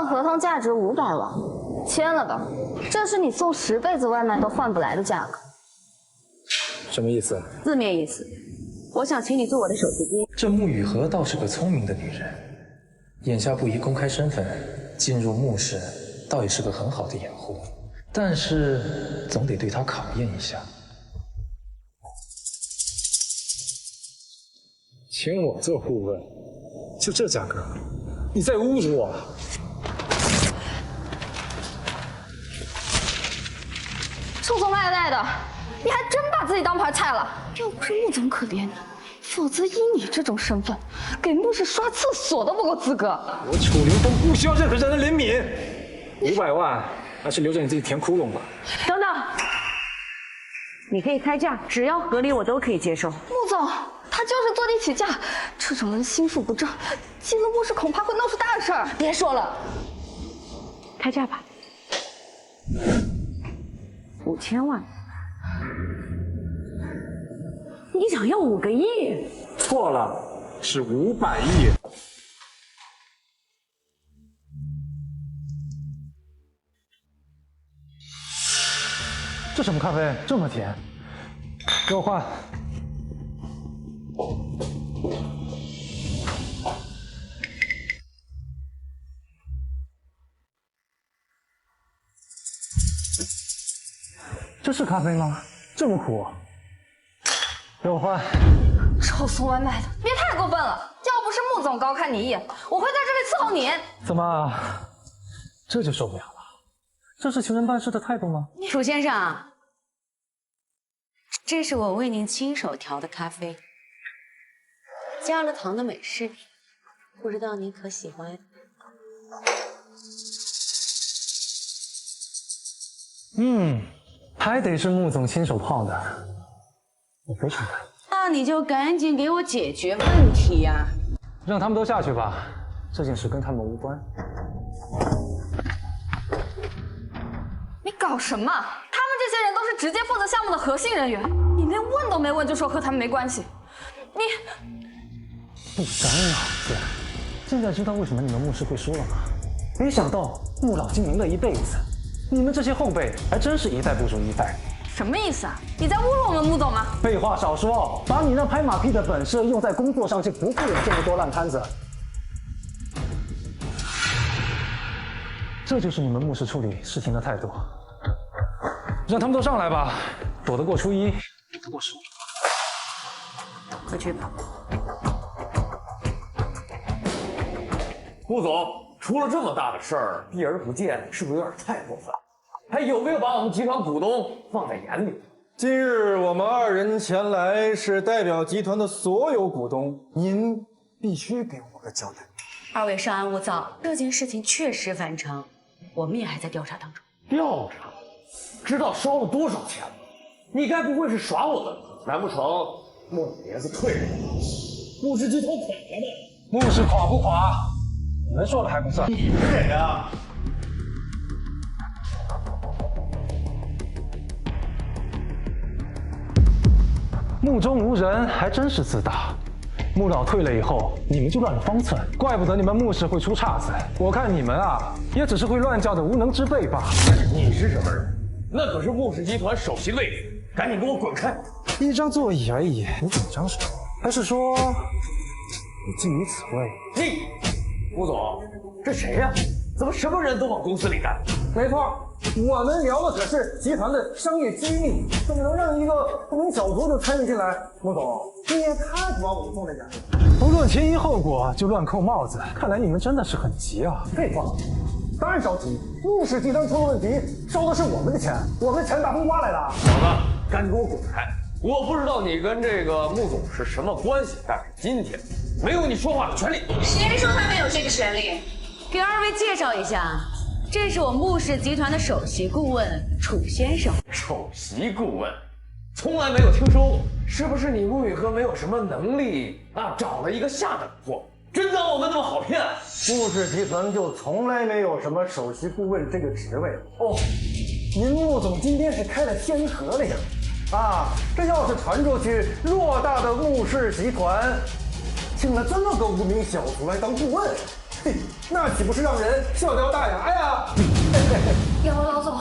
份合同价值500万，签了吧。这是你送10辈子外卖都换不来的价格。什么意思？字面意思，我想请你做我的手续机。这穆雨禾倒是个聪明的女人，眼下不宜公开身份，进入穆氏倒也是个很好的掩护。但是总得对她考验一下。请我做顾问，就这价格，你在侮辱我！送送外带的，你还真把自己当盘菜了。要不是穆总可怜你，否则以你这种身份，给穆氏刷厕所都不够资格。我楚凌风不需要任何人的怜悯，500万还是留着你自己填窟窿吧。等等，你可以开价，只要合理，我都可以接受。穆总，他就是坐地起价，这种人心术不正，进了穆氏恐怕会闹出大事儿。别说了，开价吧，5000万。你想要5个亿？错了，是500亿。这什么咖啡这么甜？给我换。这是咖啡吗？这么苦？给我换。臭送外卖的，别太过分了！要不是穆总高看你一眼，我会在这里伺候你。怎么，这就受不了了？这是求人办事的态度吗？楚先生，这是我为您亲手调的咖啡，加了糖的美式，不知道您可喜欢？还得是穆总亲手泡的，我非常满意。那你就赶紧给我解决问题呀！让他们都下去吧，这件事跟他们无关。你搞什么？他们这些人都是直接负责项目的核心人员，你连问都没问就说和他们没关系，你不长脑子！现在知道为什么你们穆氏会输了吗？没想到穆老经营了一辈子，你们这些后辈还真是一代不如一代。什么意思啊？你在侮辱我们穆总吗？废话少说，把你那拍马屁的本事用在工作上，就不会有这么多烂摊子。这就是你们穆氏处理事情的态度。让他们都上来吧，躲得过初一，躲得过15。回去吧。穆总，出了这么大的事儿，避而不见，是不是有点太过分？还有没有把我们集团股东放在眼里？今日我们2人前来，是代表集团的所有股东，您必须给我个交代。2位稍安勿躁，这件事情确实反常，我们也还在调查当中。调查？知道烧了多少钱吗？你该不会是耍我们吧？难不成穆老爷子退了？穆氏集团垮了吗？穆氏垮不垮，你们说了还不算。对呀。目中无人，还真是自大。穆老退了以后，你们就乱了方寸，怪不得你们穆氏会出岔子。我看你们啊，也只是会乱叫的无能之辈罢了。你是什么人？那可是穆氏集团首席的位置，赶紧给我滚开！一张座椅而已，你紧张什么？还是说你觊觎此位？你，穆总，这谁呀？怎么什么人都往公司里干？没错，我们聊的可是集团的商业机密，怎么能让一个不明小卒就参与进来？穆总，你也太不把我们放在眼里了。不论前因后果就乱扣帽子，看来你们真的是很急啊！废话，当然着急。穆氏集团出了问题，收的是我们的钱，我们钱大风刮来的。小子，赶紧给我滚开！我不知道你跟这个穆总是什么关系，但是今天没有你说话的权利。谁说他没有这个权利？给2位介绍一下，这是我穆氏集团的首席顾问楚先生。首席顾问，从来没有听说过，是不是你穆雨禾没有什么能力啊？找了一个下等货，真当我们那么好骗？穆氏集团就从来没有什么首席顾问这个职位哦。您穆总今天是开了先河了呀！啊，这要是传出去，偌大的穆氏集团请了这么个无名小卒来当顾问，嘿，那岂不是让人笑掉大牙呀？两位老总，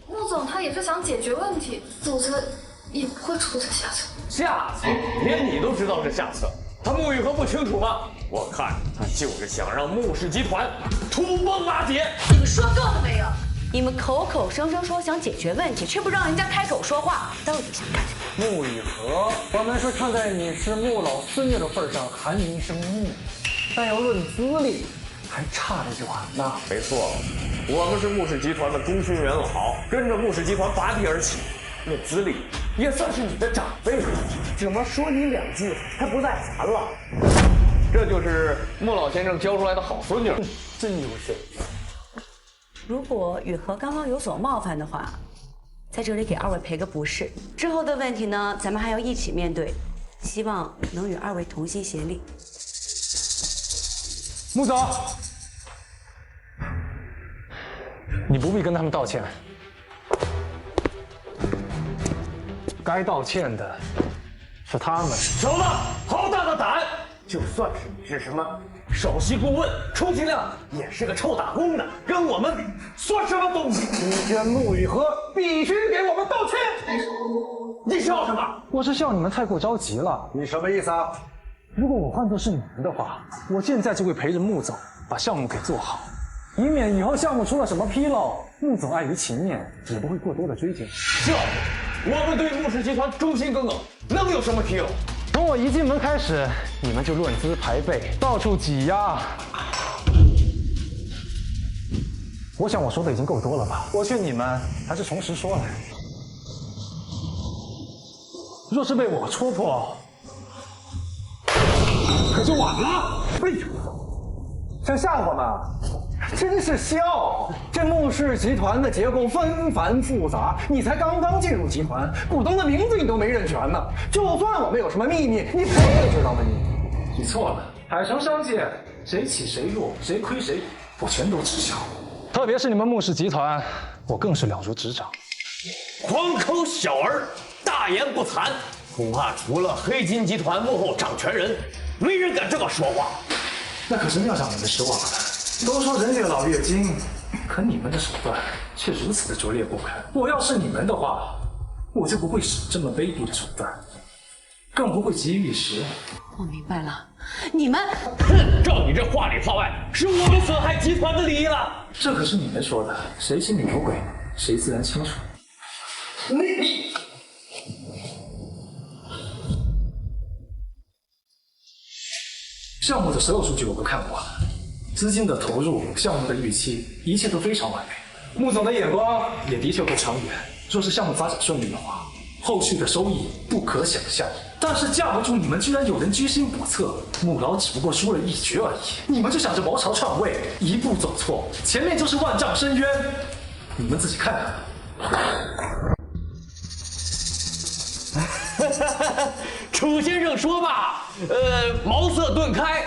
穆总他也是想解决问题，否则也不会出这下策。下策？连你都知道是下策，他穆雨禾不清楚吗？我看他就是想让穆氏集团土崩瓦解。你们说够了没有？你们口口声声说想解决问题，却不让人家开口说话，到底想干什么？穆雨禾，我们是看在你是穆老孙女的份上喊你一声穆，但要论资历，还差得远呢。没错，我们是穆氏集团的功勋元老，跟着穆氏集团拔地而起，论资历也算是你的长辈了。怎么说你两句还不耐烦了？这就是穆老先生教出来的好孙女，真优秀。如果雨禾刚刚有所冒犯的话，在这里给二位赔个不是。之后的问题呢，咱们还要一起面对，希望能与二位同心协力。穆总，你不必跟他们道歉，该道歉的是他们。小子，好大的胆！就算是你是什么首席顾问，充其量也是个臭打工的，跟我们算什么东西？今天穆雨禾必须给我们道歉！你笑什么？我是笑你们太过着急了。你什么意思啊？如果我换作是你们的话，我现在就会陪着穆总把项目给做好，以免以后项目出了什么纰漏，穆总碍于情面也不会过多的追究。这，我们对穆氏集团忠心耿耿，能有什么纰漏？从我一进门开始，你们就论资排辈，到处挤压。我想我说的已经够多了吧？我劝你们还是从实说来。若是被我戳破，可就晚了。哎呦，想吓我们？真是笑！这穆氏集团的结构纷繁复杂，你才刚刚进入集团，股东的名字你都没认全呢。就算我们有什么秘密，你配知道吗你？你错了，海城商界谁起谁落，谁亏谁，我全都知晓。特别是你们穆氏集团，我更是了如指掌。狂口小儿，大言不惭，恐怕除了黑金集团幕后掌权人，没人敢这么说话。那可是要让你们失望了。都说人越老越精，可你们的手段却如此的拙劣不堪。我要是你们的话，我就不会使这么卑鄙的手段，更不会急于一时。我明白了，你们，照你这话里话外，是我们损害集团的利益了。这可是你们说的，谁心里有鬼，谁自然清楚。你。项目的所有数据我都看过了，资金的投入、项目的预期，一切都非常完美。穆总的眼光也的确够长远。若是项目发展顺利的话，后续的收益不可想象。但是架不住你们居然有人居心叵测，穆老只不过输了一局而已，你们就想着谋朝篡位，一步走错，前面就是万丈深渊。你们自己看看。楚先生说吧，茅塞顿开，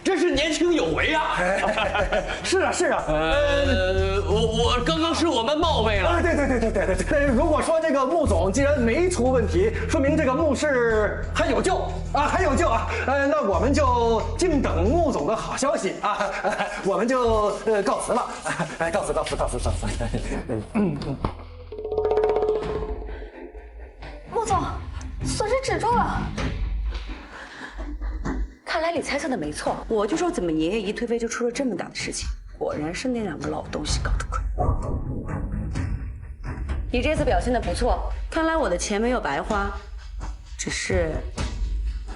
真是年轻有为啊！是啊，是啊。我刚刚是我们冒昧了。对。如果说这个穆总既然没出问题，说明这个穆氏还有救啊，还有救啊！那我们就静等穆总的好消息啊！我们就告辞了，告辞。穆总，损失止住了。看来你猜测的没错，我就说怎么爷爷一退位就出了这么大的事情，果然是那两个老东西搞的鬼。你这次表现的不错，看来我的钱没有白花。只是，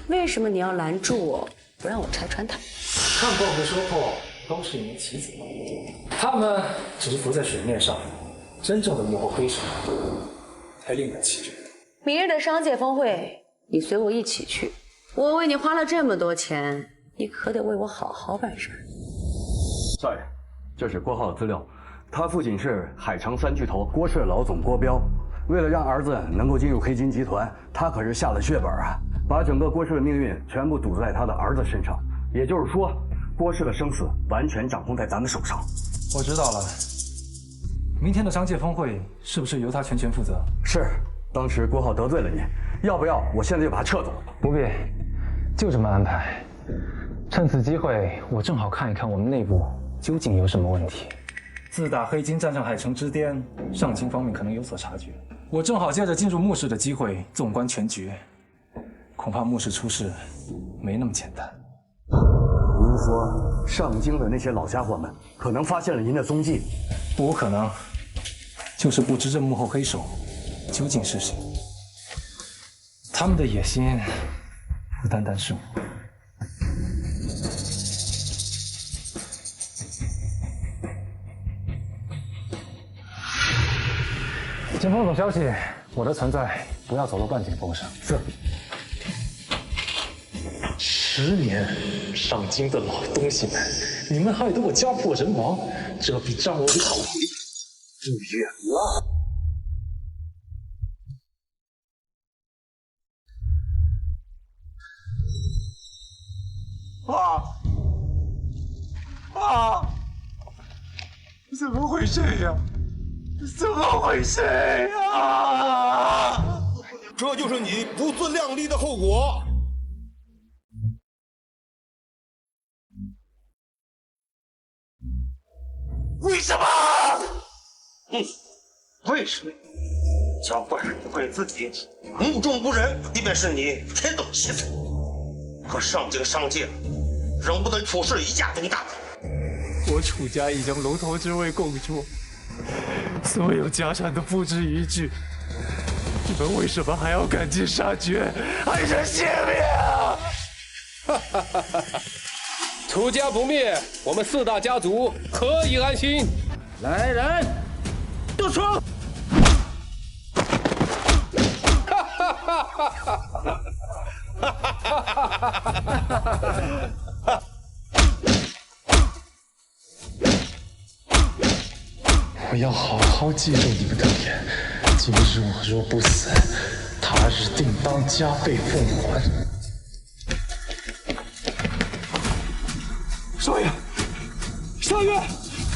为什么你要拦住我，不让我拆穿他？看破和说破都是一名棋子，他们只是浮在水面上，真正的幕后黑手才令人气绝。明日的商界峰会，你随我一起去。我为你花了这么多钱，你可得为我好好办事。少爷，这是郭浩的资料，他父亲是海城三巨头郭氏老总郭彪，为了让儿子能够进入黑金集团，他可是下了血本啊，把整个郭氏的命运全部赌在他的儿子身上。也就是说，郭氏的生死完全掌控在咱们手上。我知道了，明天的商界峰会是不是由他全权负责？是，当时郭浩得罪了你，要不要我现在就把他撤走？不必，就这么安排。趁此机会，我正好看一看我们内部究竟有什么问题。自打黑金站上海城之巅，上京方面可能有所察觉，我正好借着进入幕氏的机会，纵观全局。恐怕幕氏出事没那么简单。您说上京的那些老家伙们可能发现了您的踪迹？不可能，就是不知这幕后黑手究竟是谁。他们的野心不单单是我。警方总消息，我的存在不要走漏半点风声。是。10年，上京的老东西们，你们害得我家破人亡，这比占我的土地不远了。怎么回事呀？怎么回事呀？这就是你不自量力的后果。为什么？为什么？教坏人怪自己，目中无人，即便是你，天都稀碎。可上京商界，仍不能处事一家独大。我楚家已将龙头之位供出，所有家产都付之一炬。你们为什么还要赶尽杀绝，害人性命啊？楚家不灭，我们4大家族可以安心。来人，动手！我要好好记住你们的脸，今日我若不死，他日定当加倍奉还。少爷，少爷，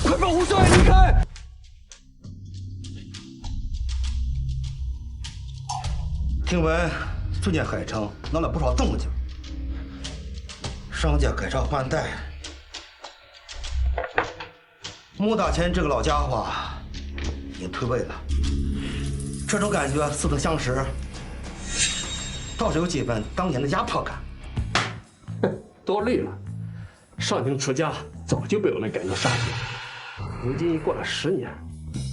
快放胡少爷离开！听闻最近海城闹了不少动静，商家改朝换代，穆大钱这个老家伙已经退位了。这种感觉似曾相识，倒是有几分当年的压迫感。多虑了，上京楚家早就被我们赶尽杀绝。如今已过了10年，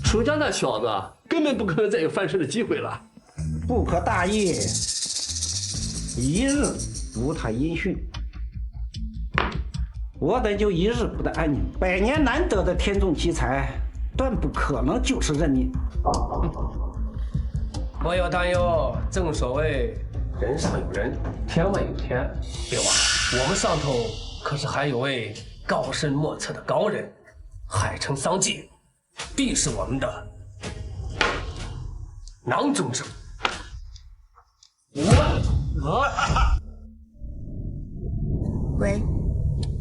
楚家那小子根本不可能再有翻身的机会了。不可大意，一日如他音讯，我等就一日不得安宁。100年难得的天纵奇才，断不可能就此任命。莫要担忧，正所谓人上有人，天外有天。别忘了，我们上头可是还有位高深莫测的高人，海城桑介，必是我们的囊中之物。喂，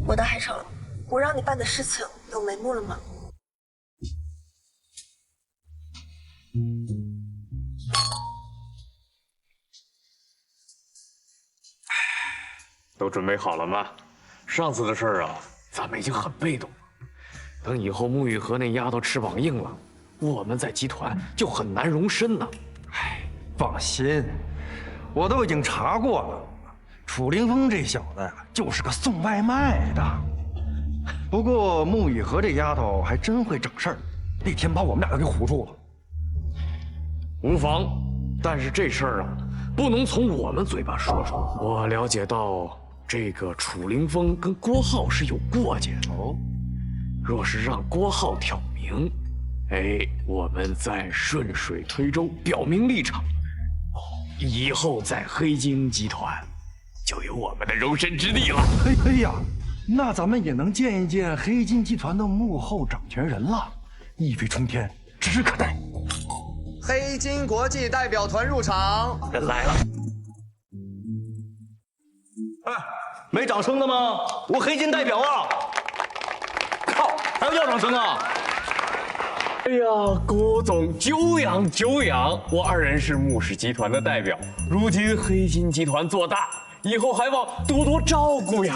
我到海城了，我让你办的事情有眉目了吗？都准备好了吗？上次的事儿啊，咱们已经很被动了。等以后沐雨河那丫头翅膀硬了，我们在集团就很难容身呢。放心，我都已经查过了，楚凌风这小子呀，就是个送外卖的。不过沐雨河这丫头还真会整事儿，那天把我们俩都给唬住了。无妨，但是这事儿啊，不能从我们嘴巴说出。我了解到，这个楚凌风跟郭浩是有过节哦。若是让郭浩挑明，我们再顺水推舟，表明立场，以后在黑金集团就有我们的容身之地了。哎呀，那咱们也能见一见黑金集团的幕后掌权人了，一飞冲天指日可待。黑金国际代表团入场，人来了。没掌声的吗？我黑金代表啊！靠，还要掌声啊！哎呀，郭总久仰久仰，我2人是穆氏集团的代表。如今黑金集团做大，以后还望多多照顾呀。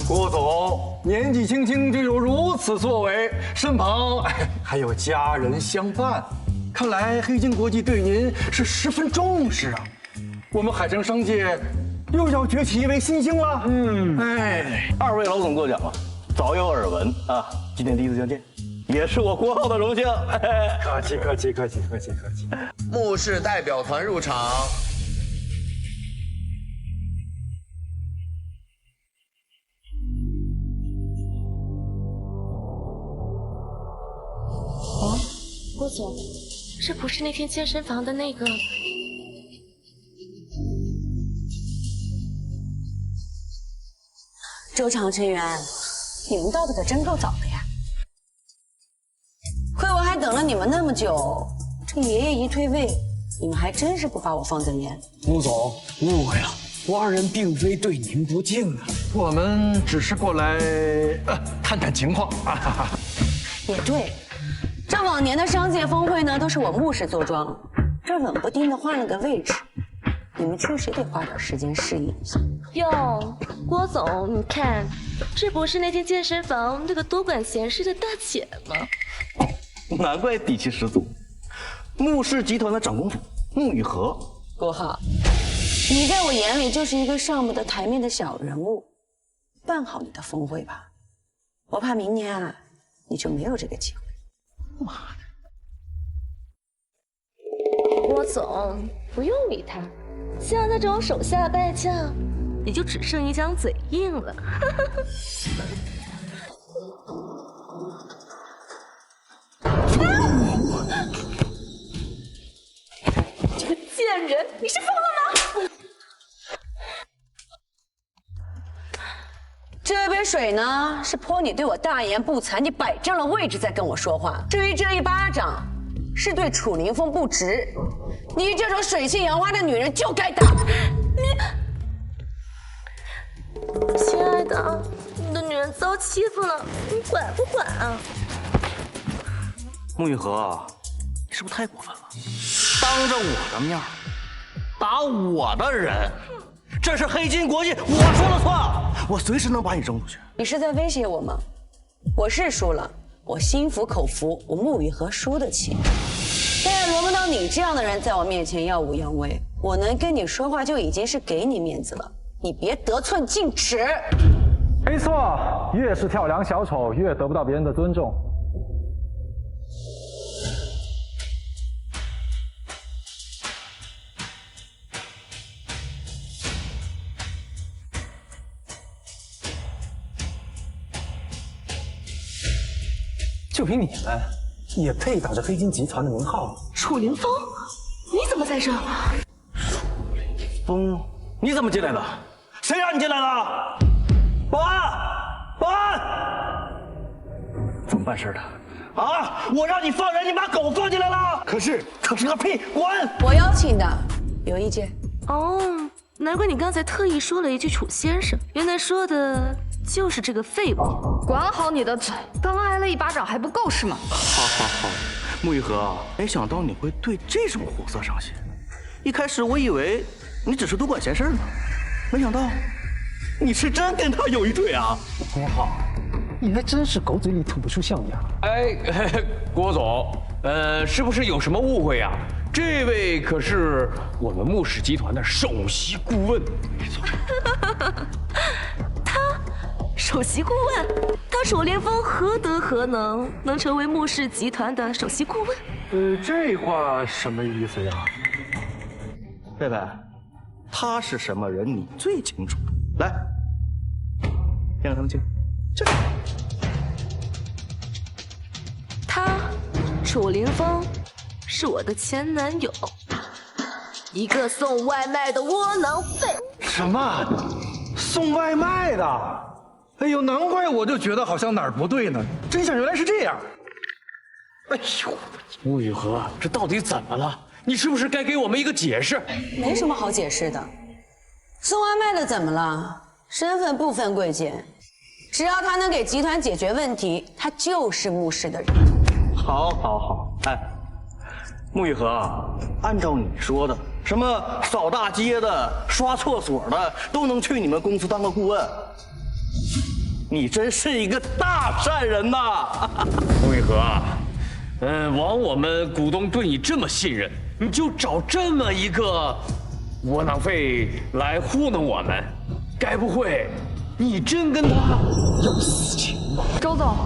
郭总年纪轻轻就有如此作为，身旁还有家人相伴，看来黑金国际对您是十分重视啊。我们海城商界又要崛起一位新星了。二位老总过奖了，早有耳闻啊，今天第一次相见，也是我郭浩的荣幸。客气客气客气客气客气。目视代表团入场。郭总，这不是那天健身房的那个？周长、陈元，你们到的可真够早的呀！亏我还等了你们那么久，这爷爷一退位，你们还真是不把我放在眼里。陆总误会了，我二人并非对您不敬啊，我们只是过来探探情况。也对。这往年的商界峰会呢，都是我牧师坐庄，这冷不丁的换了个位置，你们确实得花点时间适应一下。哟，郭总，你看，这不是那天健身房那个多管闲事的大姐吗？难怪底气十足。穆氏集团的长公主穆雨禾，郭浩，你在我眼里就是一个上不得台面的小人物，办好你的峰会吧，我怕明年啊，你就没有这个机会。妈的！郭总，不用理他，像那种手下败将，也就只剩一张嘴硬了。这个贱人，你是疯了吗？这杯水呢，是泼你对我大言不惭，你摆正了位置再跟我说话。至于这一巴掌，是对楚凌风不值。你这种水性杨花的女人就该打。亲爱的，你的女人遭欺负了，你管不管啊？穆雨禾，你是不是太过分了？当着我的面打我的人，这是黑金国际，我说了算。我随时能把你扔出去。你是在威胁我吗？我是输了，我心服口服，我穆雨禾输得起。但也轮不到你这样的人在我面前耀武扬威。我能跟你说话就已经是给你面子了，你别得寸进尺。没错，越是跳梁小丑，越得不到别人的尊重。就凭你们，也配打着黑金集团的名号？楚凌风，你怎么在这？风，你怎么进来的？谁让你进来的？保安，保安，怎么办事的？啊！我让你放人，你把狗放进来了。可是个屁！滚！我邀请的，有意见？哦，难怪你刚才特意说了一句楚先生，原来说的就是这个废物。管好你的嘴，刚挨了一巴掌还不够是吗？好，穆雨禾，没想到你会对这种货色上心。一开始我以为你只是多管闲事呢，没想到你是真跟他有一腿啊！郭浩，你还真是狗嘴里吐不出象牙。哎，郭总，是不是有什么误会呀？这位可是我们穆氏集团的首席顾问。没错。他首席顾问，他楚凌风何德何能，能成为穆氏集团的首席顾问？这话什么意思呀？贝贝，他是什么人你最清楚。来，先让他们进。他，楚凌风，是我的前男友，一个送外卖的窝囊废。什么？送外卖的？哎呦，难怪我就觉得好像哪儿不对呢。真相原来是这样。哎呦，穆雨禾，这到底怎么了？你是不是该给我们一个解释？没什么好解释的。送外卖的怎么了？身份不分贵贱，只要他能给集团解决问题，他就是穆氏的人。好，哎，穆雨禾，按照你说的，什么扫大街的、刷厕所的，都能去你们公司当个顾问。你真是一个大善人呐！陆一河，枉我们股东对你这么信任，你就找这么一个窝囊废来糊弄我们，该不会你真跟他有私情吧？周总，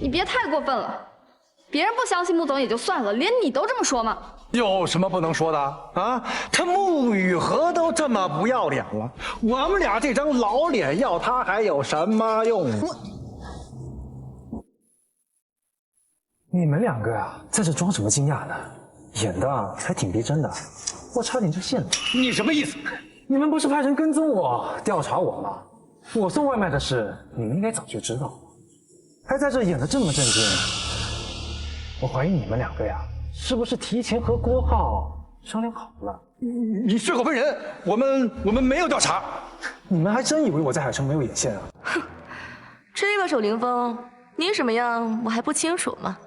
你别太过分了。别人不相信穆总也就算了，连你都这么说吗？有什么不能说的啊？他穆雨禾都这么不要脸了，我们俩这张老脸要他还有什么用？你们两个呀，在这装什么惊讶呢？演的还挺逼真的，我差点就信了。你什么意思？你们不是派人跟踪我、调查我吗？我送外卖的事，你们应该早就知道，还在这演得这么震惊。我怀疑你们两个呀，是不是提前和郭浩商量好了？你血口喷人！我们没有调查，你们还真以为我在海城没有眼线啊？哼，这个守凌风，你什么样我还不清楚吗？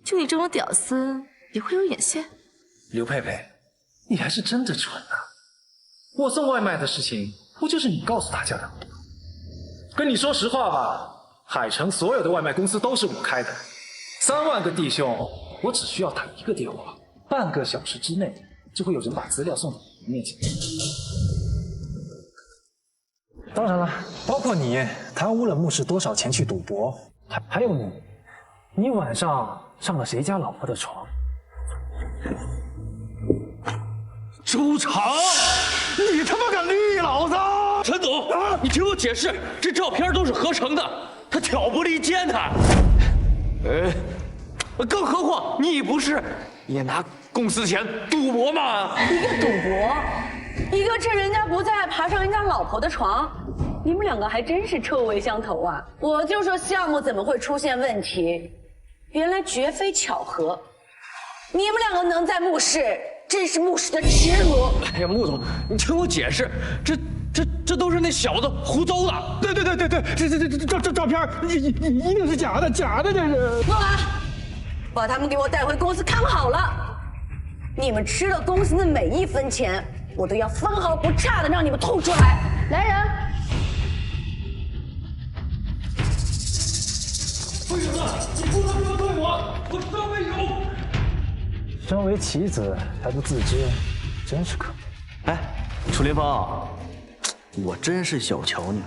就你这种屌丝也会有眼线？刘佩佩，你还是真的蠢啊！我送外卖的事情不就是你告诉大家的吗？跟你说实话吧，海城所有的外卖公司都是我开的，3万个弟兄，我只需要打1个电话，半个小时之内就会有人把资料送到你面前。当然了，包括你贪污了穆氏多少钱去赌博，还有你晚上上了谁家老婆的床？周长，你他妈敢绿老子！陈总，你听我解释，这照片都是合成的，他挑拨离间他。更何况你不是也拿公司钱赌博吗？一个赌博，一个趁人家不在爬上人家老婆的床，你们两个还真是臭味相投啊！我就说项目怎么会出现问题，原来绝非巧合。你们两个能在穆氏，真是穆氏的耻辱！哎呀，穆总，你听我解释，这都是那小子胡诌的。对，这照片一定是假的，这是。诺兰，把他们给我带回公司看好了。你们吃了公司的每1分钱，我都要分毫不差的让你们吐出来。来人！为什么你不能这么对我？我知道为什么。身为棋子还不自知，真是可恶。哎，楚林峰，我真是小瞧你了。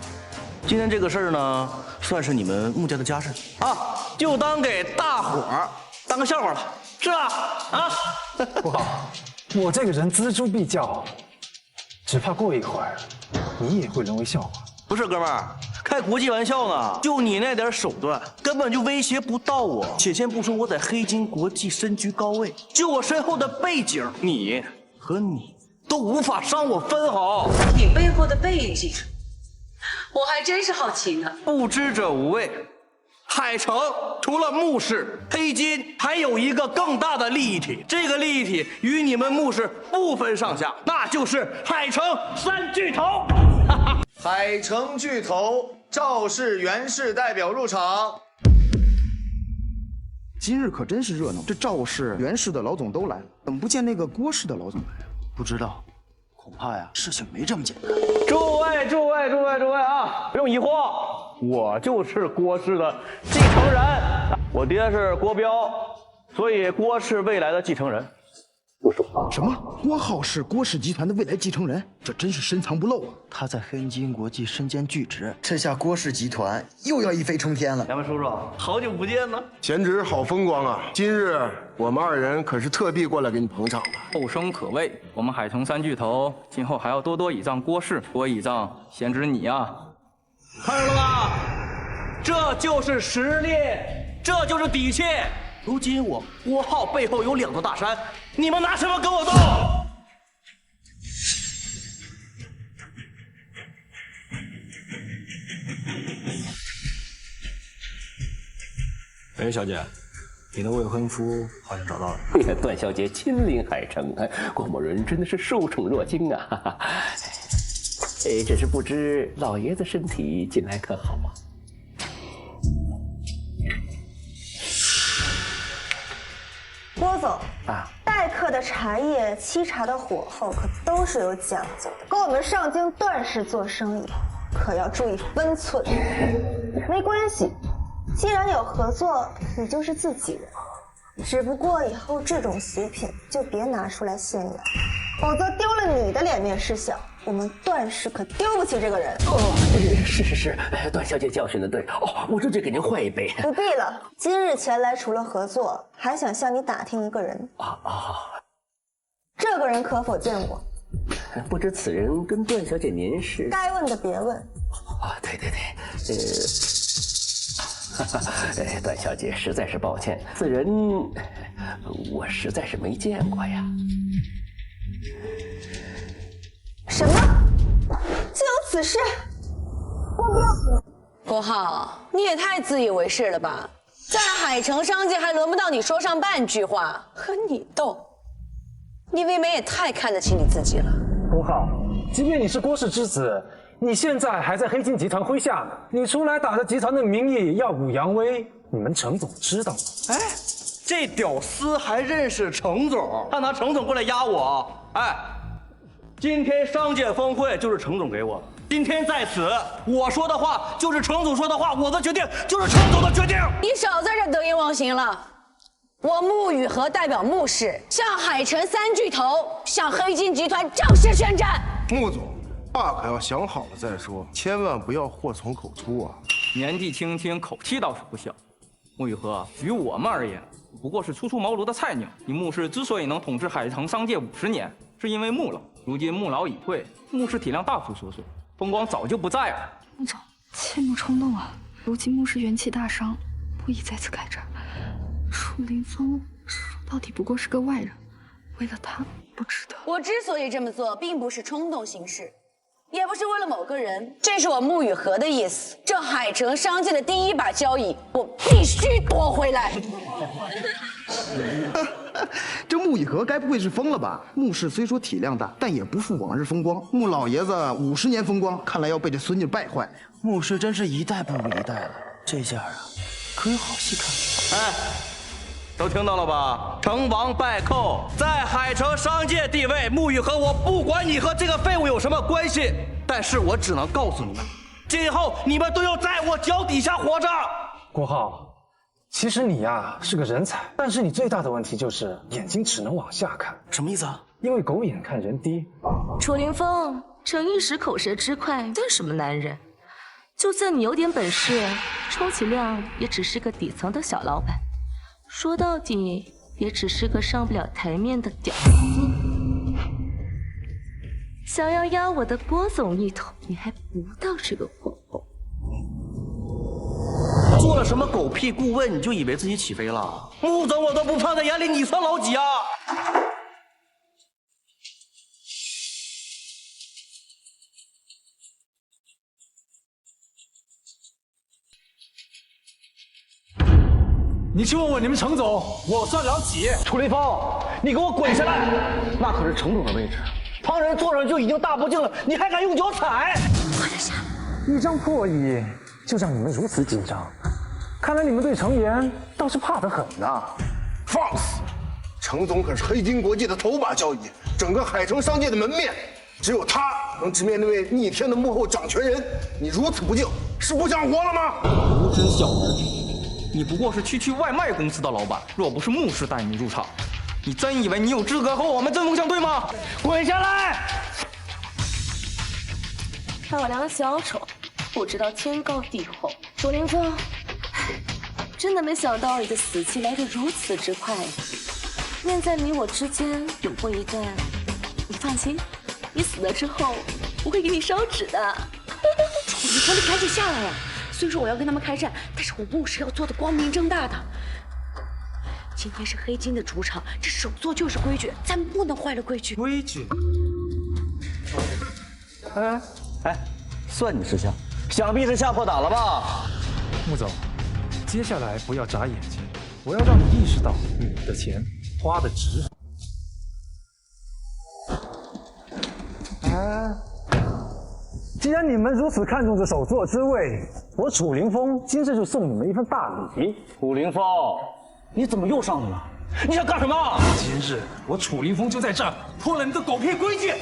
今天这个事儿呢，算是你们穆家的家事啊，就当给大伙儿当个笑话了，是吧？啊，不好，我这个人锱铢必较，只怕过一会儿你也会沦为笑话。不是，哥们儿，开国际玩笑呢？就你那点手段，根本就威胁不到我。且先不说我在黑金国际身居高位，就我身后的背景，你和你都无法伤我分毫。你背后的背景，我还真是好奇呢。不知者无畏。海城除了穆氏、黑金，还有一个更大的利益体，这个利益体与你们穆氏不分上下，那就是海城3巨头。海城巨头，赵氏、袁氏代表入场。今日可真是热闹，这赵氏、袁氏的老总都来了，怎么不见那个郭氏的老总来啊？不知道，恐怕呀，事情没这么简单。诸位啊，不用疑惑，我就是郭氏的继承人，我爹是郭彪，所以郭氏未来的继承人就是我。什么？郭浩是郭氏集团的未来继承人？这真是深藏不露啊！他在黑金国际身兼巨职，这下郭氏集团又要一飞冲天了。两位叔叔，好久不见呢！贤侄好风光啊！今日我们2人可是特地过来给你捧场的。后生可畏，我们海城3巨头今后还要多多倚仗郭氏，多倚仗贤侄你啊！看着了吧，这就是实力，这就是底气。如今我郭浩背后有2座大山，你们拿什么跟我斗？哎，小姐，你的未婚夫好像找到了。哎呀，段小姐亲临海城，郭某人真的是受宠若惊啊！哎，只是不知老爷子身体近来可好啊？郭总啊，待客热的茶叶、沏茶的火候可都是有讲究的。跟我们上京段氏做生意，可要注意分寸。没关系，既然有合作，你就是自己人。只不过以后这种俗品就别拿出来炫耀，否则丢了你的脸面事小，我们段氏可丢不起这个人。是，段小姐教训的对。我这就给您换一杯。不必了，今日前来除了合作，还想向你打听一个人。这个人可否见过？不知此人跟段小姐您是？该问的别问。对，段小姐实在是抱歉，此人我实在是没见过呀。什么？竟有此事？国浩，你也太自以为是了吧！在海城商界还轮不到你说上半句话，和你斗，你未免也太看得起你自己了。国浩，即便你是郭氏之子，你现在还在黑金集团麾下呢。你出来打着集团的名义耀武扬威，你们程总知道吗？哎，这屌丝还认识程总，他拿程总过来压我。哎，今天商界峰会就是程总给我，今天在此，我说的话就是程总说的话，我的决定就是程总的决定。你少在这得意忘形了。我穆雨禾代表穆氏向海城三巨头、向黑金集团正式宣战。穆总，话可要想好了再说，千万不要祸从口出啊！年纪轻轻，口气倒是不小。穆雨禾，于我们而言，不过是初出茅庐的菜鸟。你穆氏之所以能统治海城商界50年，是因为穆老。如今穆老已退，穆氏体量大幅缩水，风光早就不在了。穆总，切莫冲动啊！如今穆氏元气大伤，不宜再次开战。楚林峰说到底不过是个外人，为了他不值得。我之所以这么做，并不是冲动行事，也不是为了某个人，这是我穆雨禾的意思。这海城商界的第一把交椅，我必须夺回来。这穆雨禾该不会是疯了吧？穆氏虽说体量大，但也不复往日风光。穆老爷子50年风光，看来要被这孙女败坏。穆氏真是一代不如一代了，这下啊，可有好戏看。哎，都听到了吧？成王败寇，在海城商界地位，穆雨禾我不管你和这个废物有什么关系，但是我只能告诉你们，今后你们都要在我脚底下活着。国浩，其实你呀是个人才，但是你最大的问题就是眼睛只能往下看。什么意思啊？因为狗眼看人低。楚凌风，逞一时口舌之快，算什么男人？就算你有点本事，充其量也只是个底层的小老板。说到底，也只是个上不了台面的屌丝。想要压我的郭总一头，你还不到这个火候。做了什么狗屁顾问，你就以为自己起飞了？穆总我都不放在眼里，你算老几啊？你去问问你们程总，我算老几？楚林峰，你给我滚下来！那可是程总的位置，旁人坐上就已经大不敬了，你还敢用脚踩？快点下！一张破亿就让你们如此紧张，看来你们对程岩倒是怕得很呐。放肆！程总可是黑金国际的头把交椅，整个海城商界的门面，只有他能直面那位逆天的幕后掌权人。你如此不敬，是不想活了吗？无知小人！你不过是区外卖公司的老板，若不是穆氏带你入场，你真以为你有资格和我们针锋相对吗？滚下来！看我两个小丑，不知道天高地厚。楚凌风，真的没想到你的死期来得如此之快。念在你我之间有过一段，你放心，你死了之后，我会给你烧纸的。楚凌风，你赶紧下来呀！虽说我要跟他们开战，但是我穆氏要做的光明正大的。今天是黑金的主场，这手做就是规矩，咱不能坏了规矩。规矩？哎，算你识相，想必是吓破胆了吧？穆总，接下来不要眨眼睛，我要让你意识到你的钱花得值。既然你们如此看重这首座之位，我楚凌风今日就送你们一份大礼。楚凌风，你怎么又上来了？你想干什么？今日我楚凌风就在这儿破了你的狗屁规矩！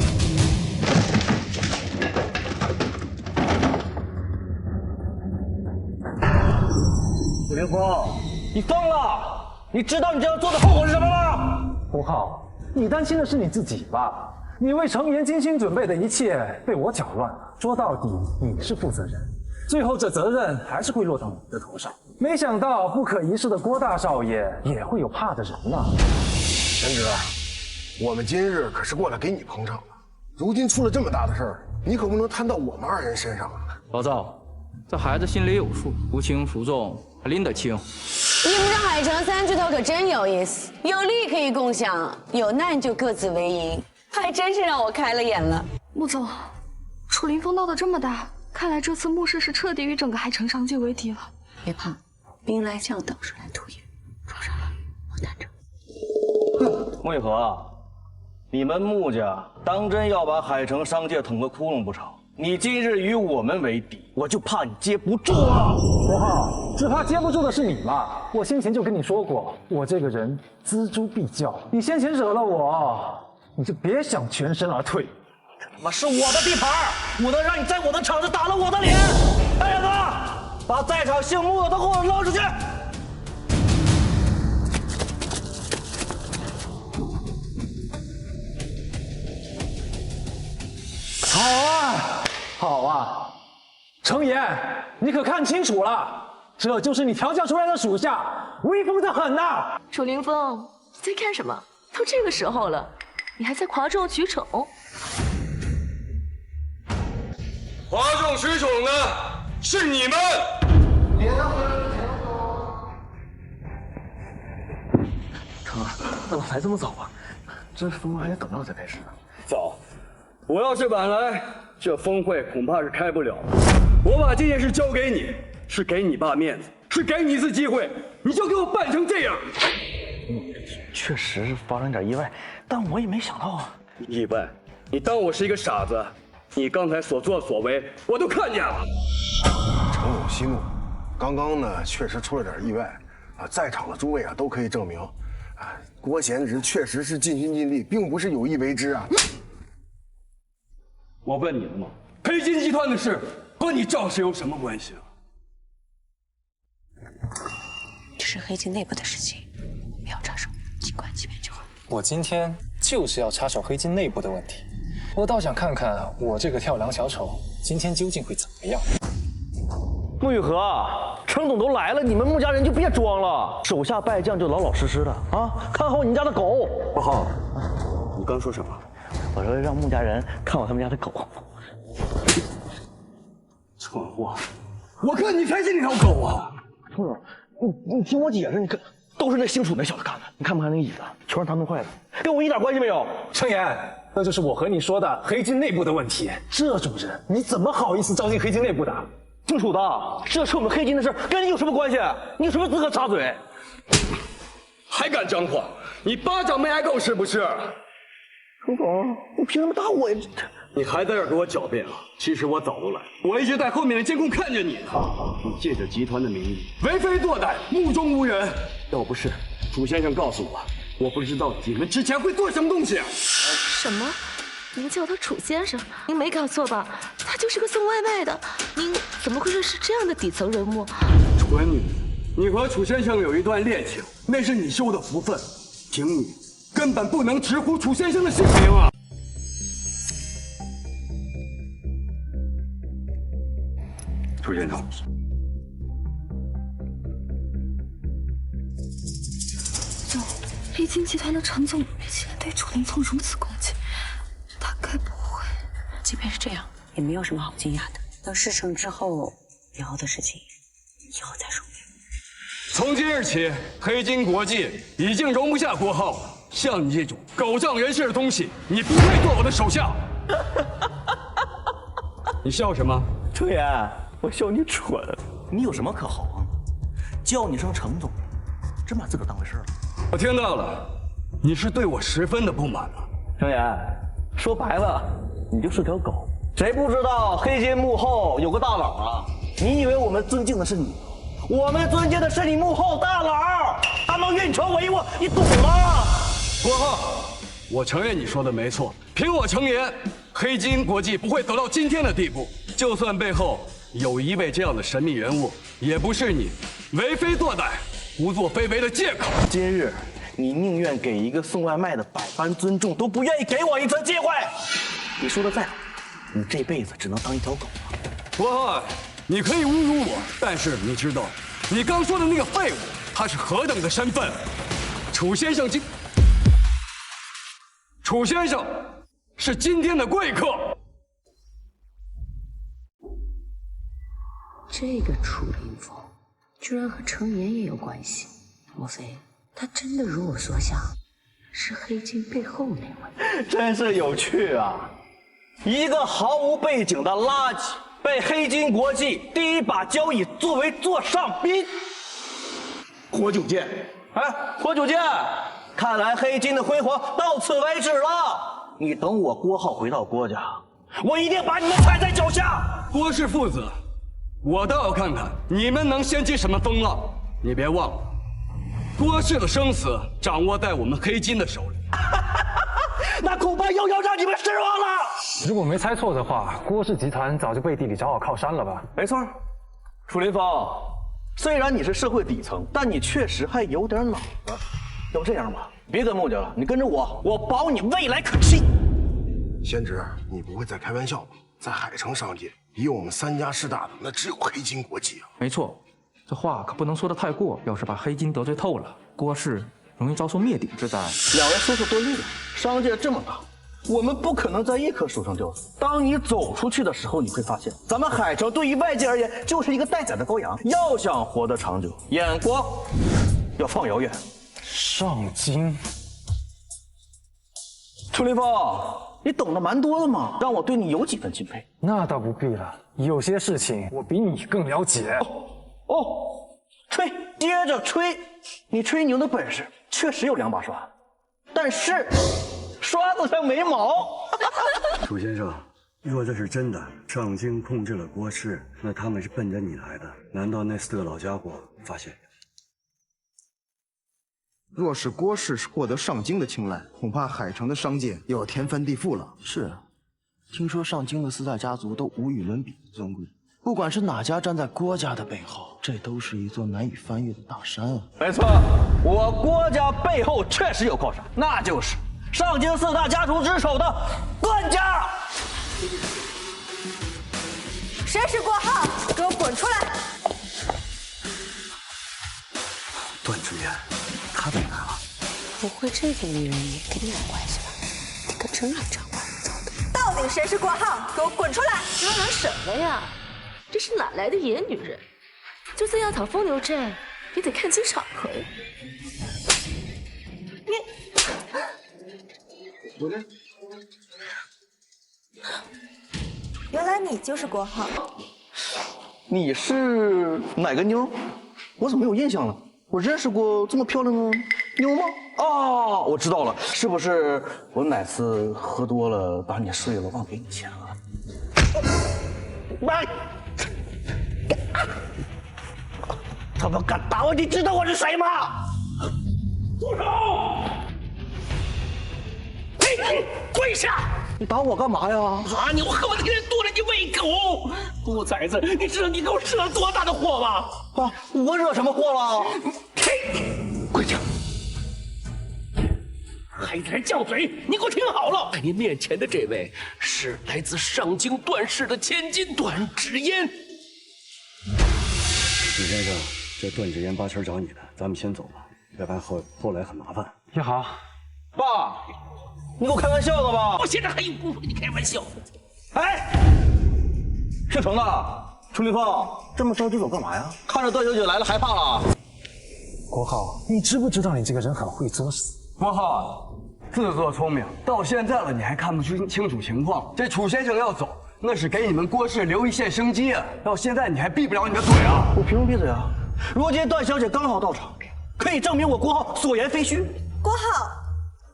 楚凌风，你疯了！你知道你这样做的后果是什么吗？洪浩，你担心的是你自己吧？你为程岩精心准备的一切被我搅乱了，说到底你是负责人，最后这责任还是会落到你的头上。没想到不可一世的郭大少爷也会有怕的人呐。玄哲，我们今日可是过来给你捧场的，如今出了这么大的事儿，你可不能摊到我们二人身上啊！老赵，这孩子心里有数，孰轻孰重他拎得清。你们这海城三巨头可真有意思，有利可以共享，有难就各自为营，还真是让我开了眼了。穆总，楚凌风闹得这么大，看来这次穆氏是彻底与整个海城商界为敌了。别怕，兵来将挡，水来土掩，撞上了我担着。穆雨禾，你们穆家当真要把海城商界捅个窟窿不成？你今日与我们为敌，我就怕你接不住啊！洪浩，只怕接不住的是你吧？我先前就跟你说过，我这个人锱铢必较，你先前惹了我，你就别想全身而退。这他妈是我的地盘，我能让你在我的场子打了我的脸？大眼子，把在场姓穆的都给我捞出去！好啊，好啊，程岩，你可看清楚了，这就是你调教出来的属下，威风得很呐！楚凌风，你在干什么？都这个时候了，你还在哗众取宠？哗众取宠的是你们！成儿，怎么来这么早啊？这峰会还得等到才开始呢。早，我要是晚来，这峰会恐怕是开不了。我把这件事交给你，是给你爸面子，是给你一次机会，你就给我办成这样。确实发生点意外，但我也没想到啊。意外？你当我是一个傻子？你刚才所作所为，我都看见了。程勇息怒，刚刚呢确实出了点意外啊，在场的诸位啊都可以证明，啊，郭贤侄确实是尽心尽力，并不是有意为之啊。我问你了吗？黑金集团的事和你赵氏有什么关系啊？这是黑金内部的事情，不要插手，静观其变就好。我今天就是要插手黑金内部的问题，我倒想看看我这个跳梁小丑今天究竟会怎么样。穆雨禾，程总都来了，你们穆家人就别装了，手下败将就老老实实的啊，看好你家的狗。不好，你刚说什么？我说让穆家人看好他们家的狗。蠢货，我看你才是那条狗啊！程总，你听我解释，你看，都是那姓楚那小子干的，你看不看那个椅子，全是他弄坏的，跟我一点关系没有。程岩，那就是我和你说的黑金内部的问题。这种人，你怎么好意思招进黑金内部的？姓楚的，这是我们黑金的事，跟你有什么关系？你有什么资格插嘴？还敢张狂？你巴掌没挨够是不是？程总，你凭什么打我呀？你还在这儿给我狡辩啊？其实我早都来，我一直在后面的监控看着你呢。你借着集团的名义为非作歹，目中无人。要不是楚先生告诉我，我不知道你们之前会做什么东西。什么？您叫他楚先生？您没搞错吧？他就是个送外卖的。您怎么会认识这样的底层人物？蠢女，你和楚先生有一段恋情，那是你修的福分，请你根本不能直呼楚先生的姓名啊！楚先生，总，黑金集团的陈总竟然对楚凌风如此攻击，他该不会……即便是这样，也没有什么好惊讶的。等事成之后，以后的事情以后再说。从今日起，黑金国际已经容不下郭浩了。像你这种狗仗人势的东西，你不配做我的手下。你笑什么？程岩，我笑你蠢。你有什么可豪横的？叫你声程总，真把自个儿当回事了？我听到了，你是对我十分的不满了。程岩，说白了，你就是条狗。谁不知道黑金幕后有个大佬啊？你以为我们尊敬的是你？我们尊敬的是你幕后大佬，他们运运筹帷幄，你懂吗？郭浩，我承认你说的没错。凭我成言，黑金国际不会走到今天的地步。就算背后有一位这样的神秘人物，也不是你为非作歹、胡作非为的借口。今日你宁愿给一个送外卖的百般尊重，都不愿意给我一次机会。你说的再好，你这辈子只能当一条狗。郭浩，你可以侮辱我，但是你知道，你刚说的那个废物，他是何等的身份？楚先生是今天的贵客。这个楚凌风，居然和程岩也有关系。莫非他真的如我所想，是黑金背后那位？真是有趣啊！一个毫无背景的垃圾，被黑金国际第一把交椅作为座上宾。活久见，活久见！看来黑金的辉煌到此为止了。你等我郭浩回到郭家，我一定把你们踩在脚下。郭氏父子，我倒要看看你们能掀起什么风浪。你别忘了，郭氏的生死掌握在我们黑金的手里。那恐怕又要让你们失望了。如果没猜错的话，郭氏集团早就背地里找好靠山了吧？没错，楚林峰，虽然你是社会底层，但你确实还有点脑子。要不这样吧，别跟木家了，你跟着我，我保你未来可期。贤侄，你不会在开玩笑吧？在海城商界，比我们3家势大的那只有黑金国际啊！没错，这话可不能说得太过，要是把黑金得罪透了，郭氏容易遭受灭顶之灾。两位说说多虑了，商界这么大，我们不可能在一棵树上吊死。当你走出去的时候，你会发现，咱们海城对于外界而言就是一个待宰的羔羊。要想活得长久，眼光要放遥远。上京，楚林峰，你懂得蛮多的嘛，让我对你有几分敬佩。那倒不必了，有些事情我比你更了解。吹，接着吹，你吹牛的本事确实有2把刷，但是刷子上没毛。楚先生，若这是真的，上京控制了郭氏，那他们是奔着你来的。难道那4个老家伙发现？若是郭氏获得上京的青睐，恐怕海城的商界又要天翻地覆了。是，听说上京的4大家族都无与伦比的尊贵，不管是哪家站在郭家的背后，这都是一座难以翻越的大山啊！没错，我郭家背后确实有靠山，那就是上京4大家族之首的段家。谁是郭浩？给我滚出来！段志远，他怎么来了？不会这个女人也跟你有关系吧？你可真是长歪了糟的。到底谁是郭浩？给我滚出来！嚷嚷什么呀？这是哪来的野女人？就算要讨风流债，也得看清场合呀。原来你就是郭浩。你是哪个妞？我怎么没有印象了？我认识过这么漂亮的妞吗？哦，我知道了，是不是我哪次喝多了把你睡了，忘给你钱了？他们敢打我，你知道我是谁吗？住手！嘿，跪下！你打我干嘛呀？啊！你我恨不得天天剁了你胃口！兔崽子，你知道你给我惹了多大的祸吗？啊！我惹什么祸了？嘿，跪下！还在犟嘴！你给我听好了，你面前的这位是来自上京段氏的千金段志嫣。许先生，这段志嫣8成找你的，咱们先走吧，要不然后来很麻烦。也好，爸，你给我开玩笑的吧？我现在还有功夫跟你开玩笑？哎，姓程的，楚立峰，这么着急走干嘛呀？看着段小姐来了，害怕了？郭浩，你知不知道你这个人很会作死？郭浩，自作聪明，到现在了你还看不清楚情况。这楚先生要走，那是给你们郭氏留一线生机啊！到现在你还闭不了你的嘴啊！我凭什么闭嘴啊？如今段小姐刚好到场，可以证明我郭浩所言非虚。郭浩，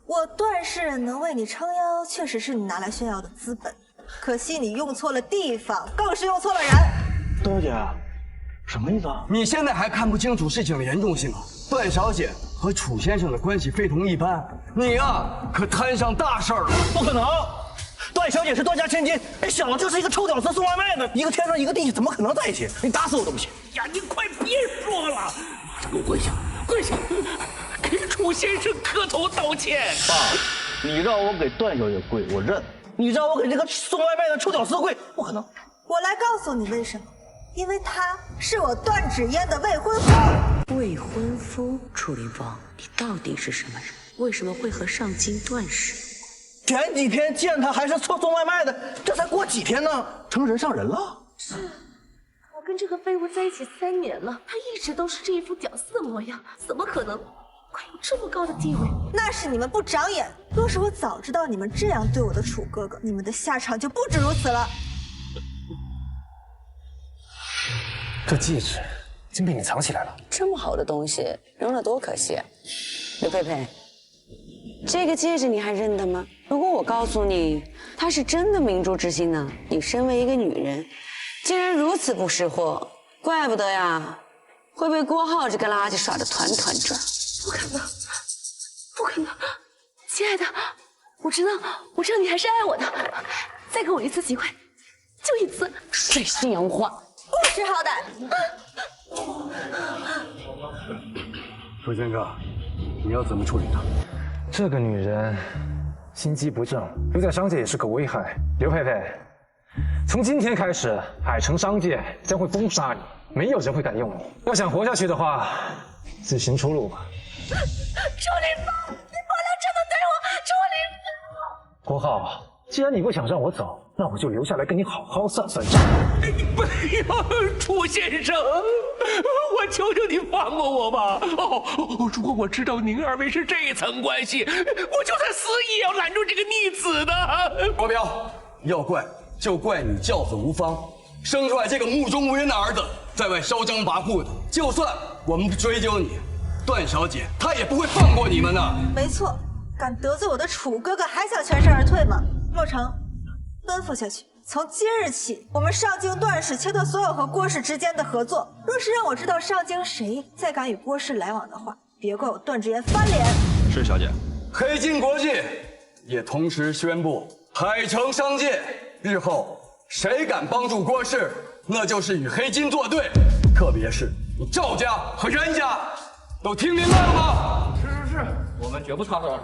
我段氏能为你撑腰，确实是你拿来炫耀的资本。可惜你用错了地方，更是用错了人。段小姐，什么意思啊？你现在还看不清楚事情的严重性啊！段小姐和楚先生的关系非同一般，你呀可摊上大事儿了。不可能，段小姐是段家千金，小的就是一个臭屌丝送外卖的，一个天上一个地下，怎么可能在一起？你打死我都不信！呀，你快别说了，给我跪下，跪下，给楚先生磕头道歉。爸，你让我给段小姐跪，我认；你让我给这个送外卖的臭屌丝跪，不可能。我来告诉你为什么，因为他是我段芷嫣的未婚夫。未婚夫，楚凌风，你到底是什么人？为什么会和上京段氏？前几天见他还是送外卖的，这才过几天呢，成人上人了。是，我跟这个废物在一起3年了，他一直都是这一副屌丝的模样，怎么可能会有这么高的地位？那是你们不长眼。若是我早知道你们这样对我的楚哥哥，你们的下场就不止如此了。这戒指竟被你藏起来了，这么好的东西扔了多可惜啊！刘佩佩，这个戒指你还认得吗？如果我告诉你它是真的明珠之心呢？你身为一个女人，竟然如此不识货，怪不得呀，会被郭浩这个垃圾耍得团团转。不可能，不可能，亲爱的，我知道你还是爱我的，再给我一次机会，就一次。水性杨花，不识好歹。楚先生，你要怎么处理她？这个女人心机不正，留在商界也是个危害。刘佩佩，从今天开始，海城商界将会封杀你，没有人会敢用你。要想活下去的话，自寻出路吧。楚凌风，你不能这么对我，楚凌风。郭浩，既然你不想让我走，那我就留下来跟你好好算算账。不要，楚先生，我求求你放过我吧！如果我知道您二位是这层关系，我就算死也要拦住这个逆子的。国标，要怪就怪你教子无方，生出来这个目中无人的儿子，在外嚣张跋扈的。就算我们不追究你，段小姐她也不会放过你们的。没错，敢得罪我的楚哥哥，还想全身而退吗？洛城，吩咐下去。从今日起，我们上京段氏切断所有和郭氏之间的合作。若是让我知道上京谁再敢与郭氏来往的话，别怪我段芷嫣翻脸。是小姐。黑金国际也同时宣布，海城商界日后谁敢帮助郭氏，那就是与黑金作对。特别是你赵家和袁家，都听明白了吗？是，我们绝不插手。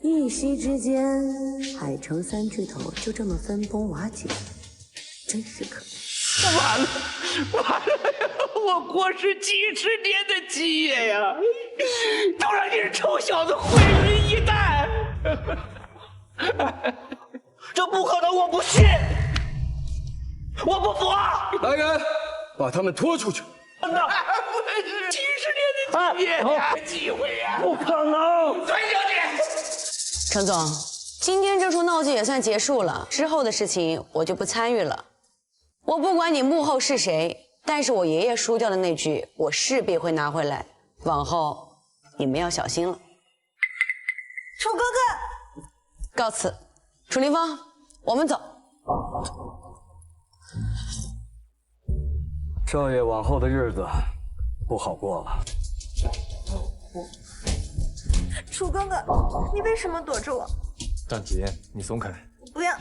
一夕之间，海城3巨头就这么分崩瓦解，真是可怜。完了，我郭氏几十年的基业呀，都让你这臭小子毁于一旦。这不可能，我不信，我不服啊！来人，把他们拖出去。几十年的基业呀，机会呀，不可能！段小姐。程总，今天这出闹剧也算结束了，之后的事情我就不参与了。我不管你幕后是谁，但是我爷爷输掉的那句，我势必会拿回来。往后你们要小心了。楚哥哥，告辞。楚凌风，我们走。少爷往后的日子不好过了。楚哥哥，你为什么躲着我？段芷嫣，你松开！不要，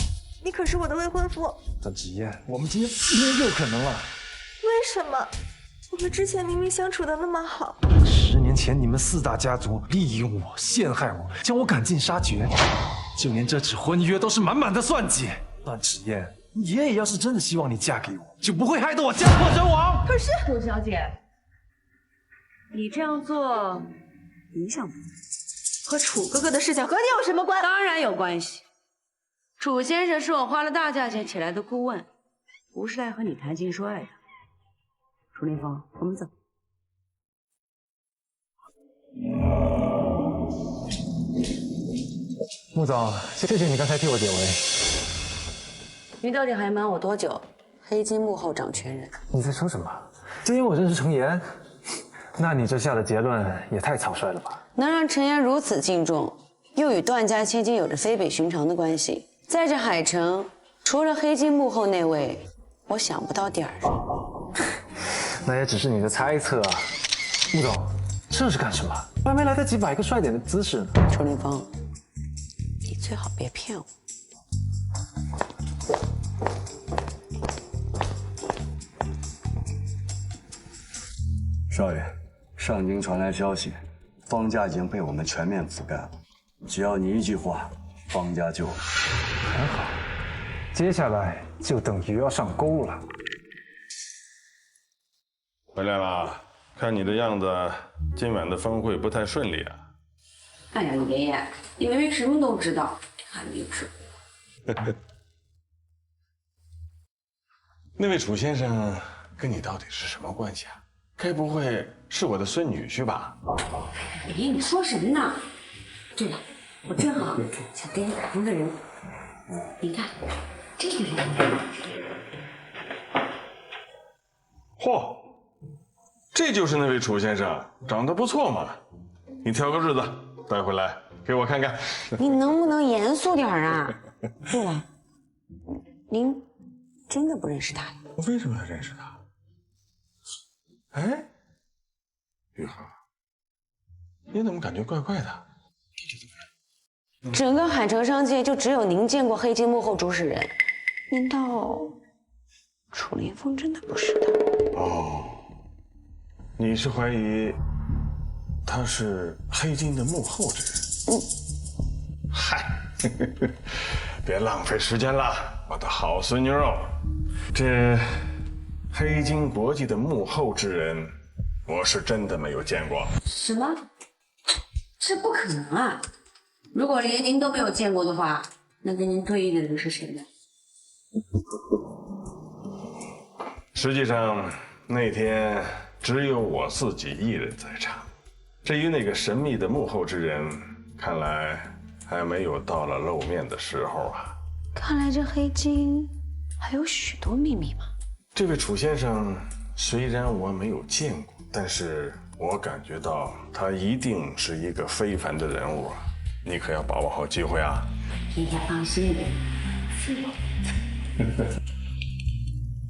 你可是我的未婚夫。段芷嫣，我们今天又可能了。为什么？我们之前明明相处的那么好。10年前你们4大家族利用我、陷害我，将我赶尽杀绝，就连这纸婚约都是满满的算计。段芷嫣，你爷爷要是真的希望你嫁给我，就不会害得我家破人亡。可是，楚小姐，你这样做影响不大。和楚哥哥的事情和你有什么关？当然有关系。楚先生是我花了大价钱请来的顾问，不是来和你谈情说爱的。楚凌风，我们走。穆总，谢谢你刚才替我解围。你到底还瞒我多久？黑金幕后掌权人。你在说什么？就因为我认识程岩？那你这下的结论也太草率了吧！能让程岩如此敬重，又与段家千金有着非比寻常的关系，在这海城，除了黑金幕后那位，我想不到第二人。那也只是你的猜测啊，穆总。这是干什么？我还没来得及摆个帅点的姿势呢。楚凌风，你最好别骗我。少爷，上京传来消息，方家已经被我们全面覆盖了。只要你一句话，方家就……很好，接下来就等鱼要上钩了。回来了，看你的样子，今晚的峰会不太顺利啊。哎呀，爷爷，你明明什么都知道，还没吃。那位楚先生跟你到底是什么关系啊？该不会是我的孙女婿吧？爷爷，你说什么呢？对了，我正好想跟你打听个人。你看，这个人。嚯，这就是那位楚先生，长得不错嘛。你挑个日子带回来给我看看。你能不能严肃点啊？对了，您真的不认识他呀？我为什么要认识他？哎，玉和，你怎么感觉怪怪的？整个海城商界就只有您见过黑金幕后主使人，难道楚凌风真的不是他？哦，你是怀疑他是黑金的幕后之人？嗨，别浪费时间了，我的好孙女肉。这黑金国际的幕后之人，我是真的没有见过。什么？这不可能啊！如果连您都没有见过的话，那跟您对应的人是谁呢？实际上那天只有我自己一人在场。至于那个神秘的幕后之人，看来还没有到了露面的时候啊。看来这黑金还有许多秘密嘛。这位楚先生虽然我没有见过，但是我感觉到他一定是一个非凡的人物啊！你可要把握好机会啊！爷爷放心，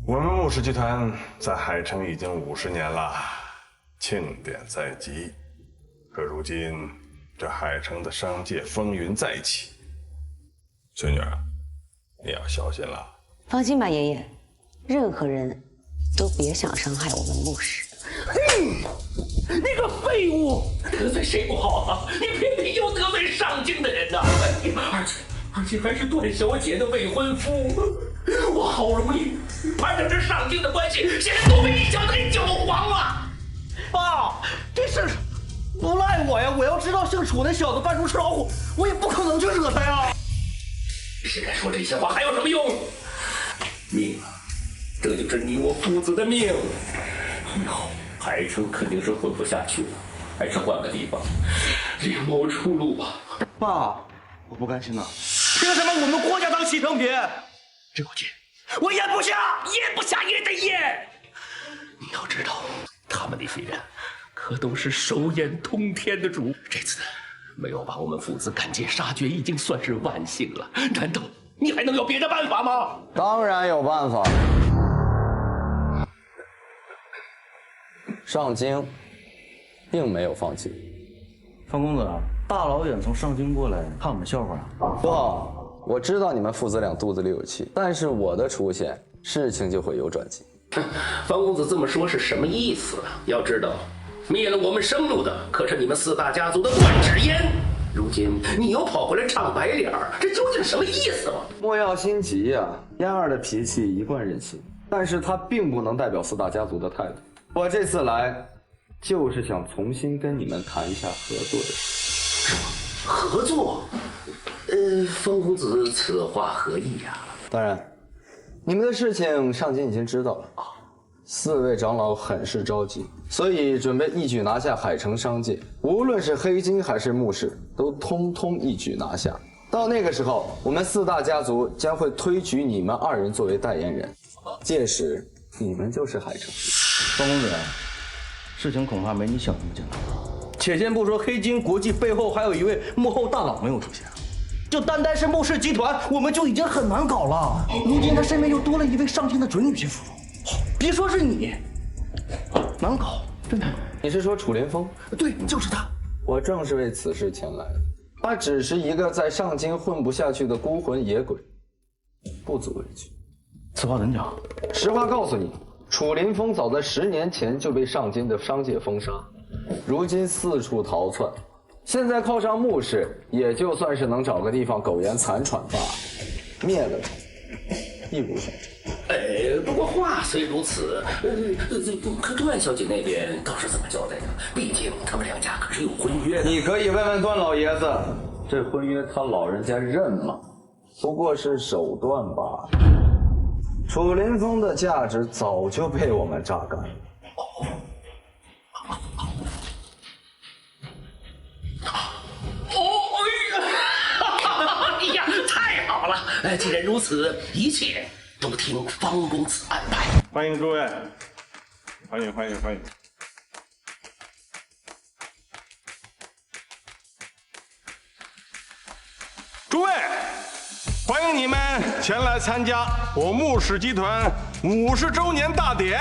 我们穆氏集团在海城已经50年了，庆典在即。可如今这海城的商界风云再起，孙女儿，你要小心了。放心吧，爷爷，任何人都别想伤害我们穆氏。你个废物，得罪谁不好啊？你偏偏又得罪上京的人呐！而且还是段小姐的未婚夫。我好容易攀着这上京的关系，现在都被你搅得给搅黄了。爸，这事不赖我呀！我要知道姓楚那小子扮猪吃老虎，我也不可能去惹他呀。现在说这些话还有什么用？命啊，这就是你我父子的命。以后海城肯定是混不下去了，还是换个地方另谋出路吧。爸，我不甘心呐！凭什么我们郭家当牺牲品？这口气我咽不下，咽不下也得咽。你要知道，他们那些人可都是手眼通天的主，这次没有把我们父子赶尽杀绝，已经算是万幸了。难道你还能有别的办法吗？当然有办法。上京并没有放弃。方公子，大老远从上京过来，看我们笑话啊？不好，我知道你们父子俩肚子里有气，但是我的出现，事情就会有转机。方公子这么说是什么意思？要知道，灭了我们生路的可是你们4大家族的段芷嫣，如今你又跑回来唱白脸儿，这究竟什么意思嘛？莫要心急呀，嫣儿的脾气一贯任性，但是她并不能代表4大家族的态度。我这次来，就是想重新跟你们谈一下合作的事。合作？方公子此话何意呀？当然，你们的事情上京已经知道了啊。4位长老很是着急，所以准备一举拿下海城商界，无论是黑金还是穆氏，都通通一举拿下。到那个时候，我们4大家族将会推举你们2人作为代言人，届时你们就是海城。方公子，事情恐怕没你想的那么简单。且先不说黑金国际背后还有一位幕后大佬没有出现，就单是穆氏集团，我们就已经很难搞了。如今他身边又多了一位上京的准女婿辅助，别说是你，难搞，真难搞。你是说楚林峰？对，就是他。我正是为此事前来的。他只是一个在上京混不下去的孤魂野鬼，不足为惧。此话怎讲？实话告诉你，楚林峰早在10年前就被上京的商界封杀，如今四处逃窜。现在靠上穆氏，也就算是能找个地方苟延残喘罢了。灭了他，一无所成。不过话虽如此，段小姐那边倒是怎么交代的？毕竟他们两家可是有婚约的。你可以问问段老爷子，这婚约他老人家认吗？不过是手段罢了。楚林峰的价值早就被我们榨干了。哎呀，太好了！既然如此，一切都听方公子安排。欢迎诸位，欢迎。诸位，欢迎你们前来参加我穆氏集团50周年大典。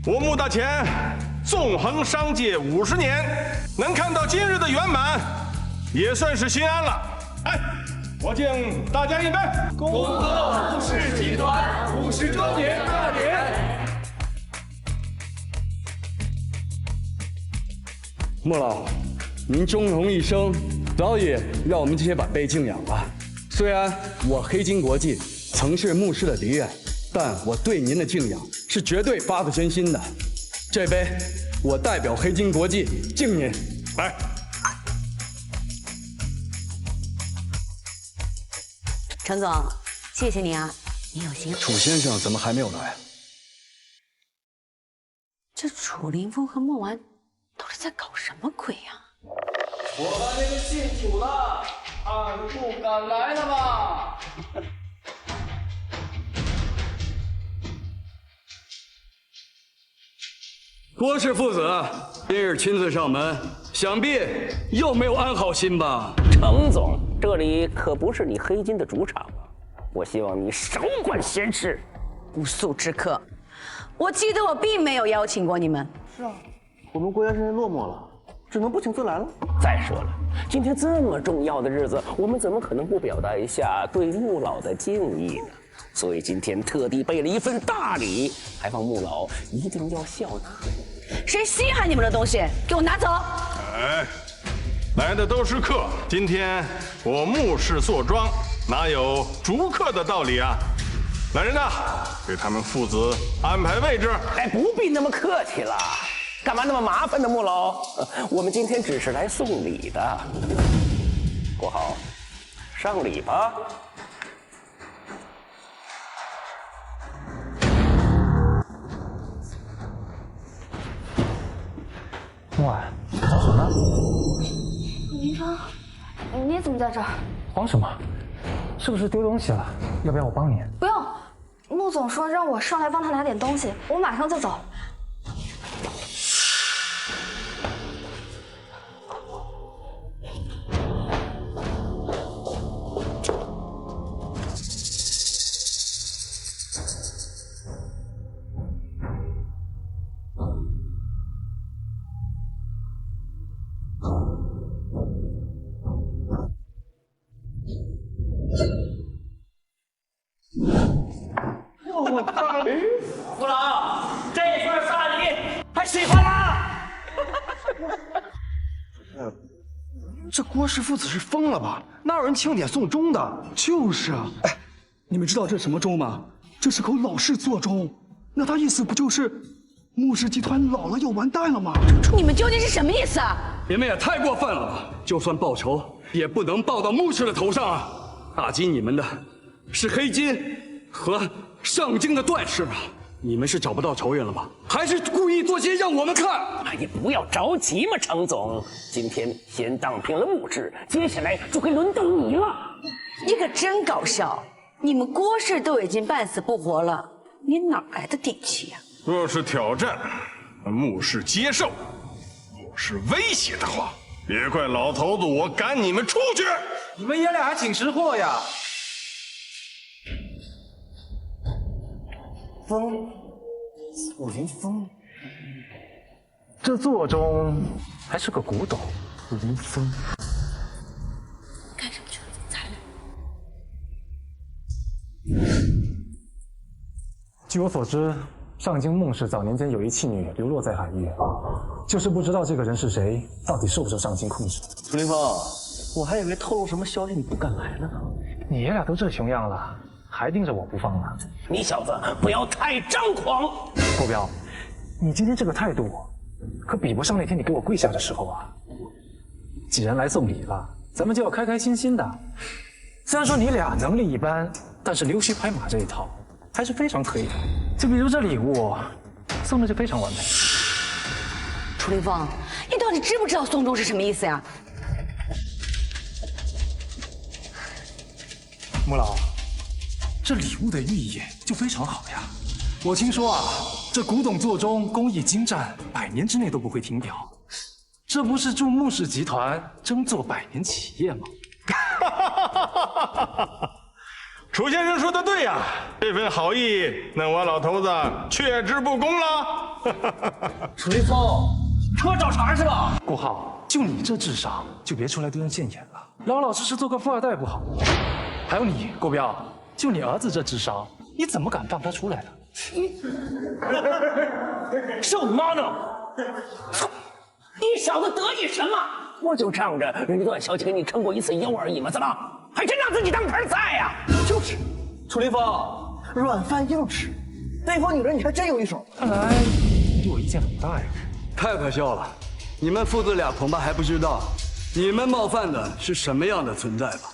我穆大钱纵横商界50年，能看到今日的圆满，也算是心安了。哎，我敬大家一杯，恭贺穆氏集团50周年大典。穆老，您峥嵘一生，早已让我们这些晚辈敬仰了。虽然我黑金国际曾是穆氏的敌人，但我对您的敬仰是绝对发自真心的。这杯，我代表黑金国际敬您。来。陈总，谢谢你啊，你有心。楚先生怎么还没有来？这楚林峰和孟完都是在搞什么鬼呀？我们那个姓楚的，二不敢来了吧？郭氏父子今日亲自上门，想必又没有安好心吧？程总，这里可不是你黑金的主场啊！我希望你少管闲事。不速之客，我记得我并没有邀请过你们。是啊，我们郭家现在落寞了，只能不请自来了。再说了，今天这么重要的日子，我们怎么可能不表达一下对穆老的敬意呢？所以今天特地备了一份大礼，还望穆老一定要笑纳。谁稀罕你们的东西？给我拿走！哎，来的都是客，今天我穆氏坐庄，哪有逐客的道理啊？来人呐，给他们父子安排位置。哎，不必那么客气了，干嘛那么麻烦呢，穆老？我们今天只是来送礼的。国豪，上礼吧。孟晚，找什么呢？林峰，你怎么在这儿？慌什么？是不是丢东西了？要不要我帮你？不用，穆总说让我上来帮他拿点东西，我马上就走。穆老，这份大礼还喜欢吗？这郭氏父子是疯了吧？哪有人庆典送钟的？就是啊，哎，你们知道这什么钟吗？这是口老式座钟，那他意思不就是穆氏集团老了要完蛋了吗？你们究竟是什么意思啊？你们也太过分了吧！就算报仇，也不能报到穆氏的头上啊！打击你们的是黑金和上京的段氏啊！你们是找不到仇人了吧？还是故意做些让我们看？哎，你不要着急嘛，程总。今天先荡平了穆氏，接下来就会轮到你了。你可真搞笑！你们郭氏都已经半死不活了，你哪来的底气呀？若是挑战，穆氏接受；若是威胁的话，别怪老头子我赶你们出去。你们爷俩还挺识货呀！风，楚林峰，这座中还是个古董，林峰。干什么去了？怎么才来？据我所知，上京孟氏早年间有一弃女流落在海域，就是不知道这个人是谁，到底受不受上京控制。楚凌风，我还以为透露什么消息你不敢来了呢。你爷俩都这熊样了，还盯着我不放呢？你小子不要太张狂。国彪，你今天这个态度，可比不上那天你给我跪下的时候啊。既然来送礼了，咱们就要开开心心的。虽然说你俩能力一般，但是溜须拍马这一套还是非常可以的。就比如这礼物，送的就非常完美。楚凌风，你到底知不知道送终是什么意思呀？穆老，这礼物的寓意就非常好呀。我听说啊，这古董座钟工艺精湛，100年之内都不会停掉。这不是祝穆氏集团争做100年企业吗？楚先生说的对呀，这份好意，那我老头子却之不恭了。楚凌风，给我找茬是吧？顾浩，就你这智商，就别出来丢人现眼了，老老实实做个富二代不好吗？还有你，国彪，就你儿子这智商，你怎么敢放他出来呢？是我妈呢！你小子得意什么？我就仗着人家段小姐给你撑过一次腰而已嘛，怎么还真拿自己当盆菜呀？就是，楚凌风，软饭硬吃，对付女人你还真有一手。看来你对我意见很大呀。太可笑了，你们父子俩恐怕还不知道，你们冒犯的是什么样的存在吧？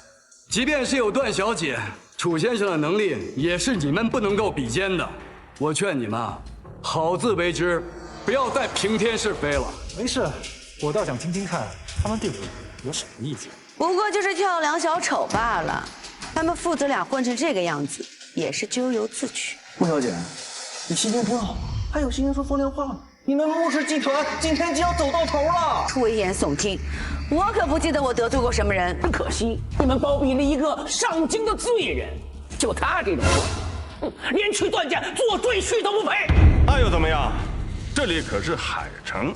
即便是有段小姐，楚先生的能力也是你们不能够比肩的。我劝你们啊，好自为之，不要再平添是非了。没事，我倒想听听看他们对我有什么意见。不过就是跳梁小丑罢了，他们父子俩混成这个样子，也是咎由自取。穆小姐，你心情挺好，还有心情说风凉话呢。你们穆氏集团今天就要走到头了。危言耸听，我可不记得我得罪过什么人。很可惜，你们包庇了一个上京的罪人，就他这种人，连去段家做赘婿都不配。那又怎么样？这里可是海城，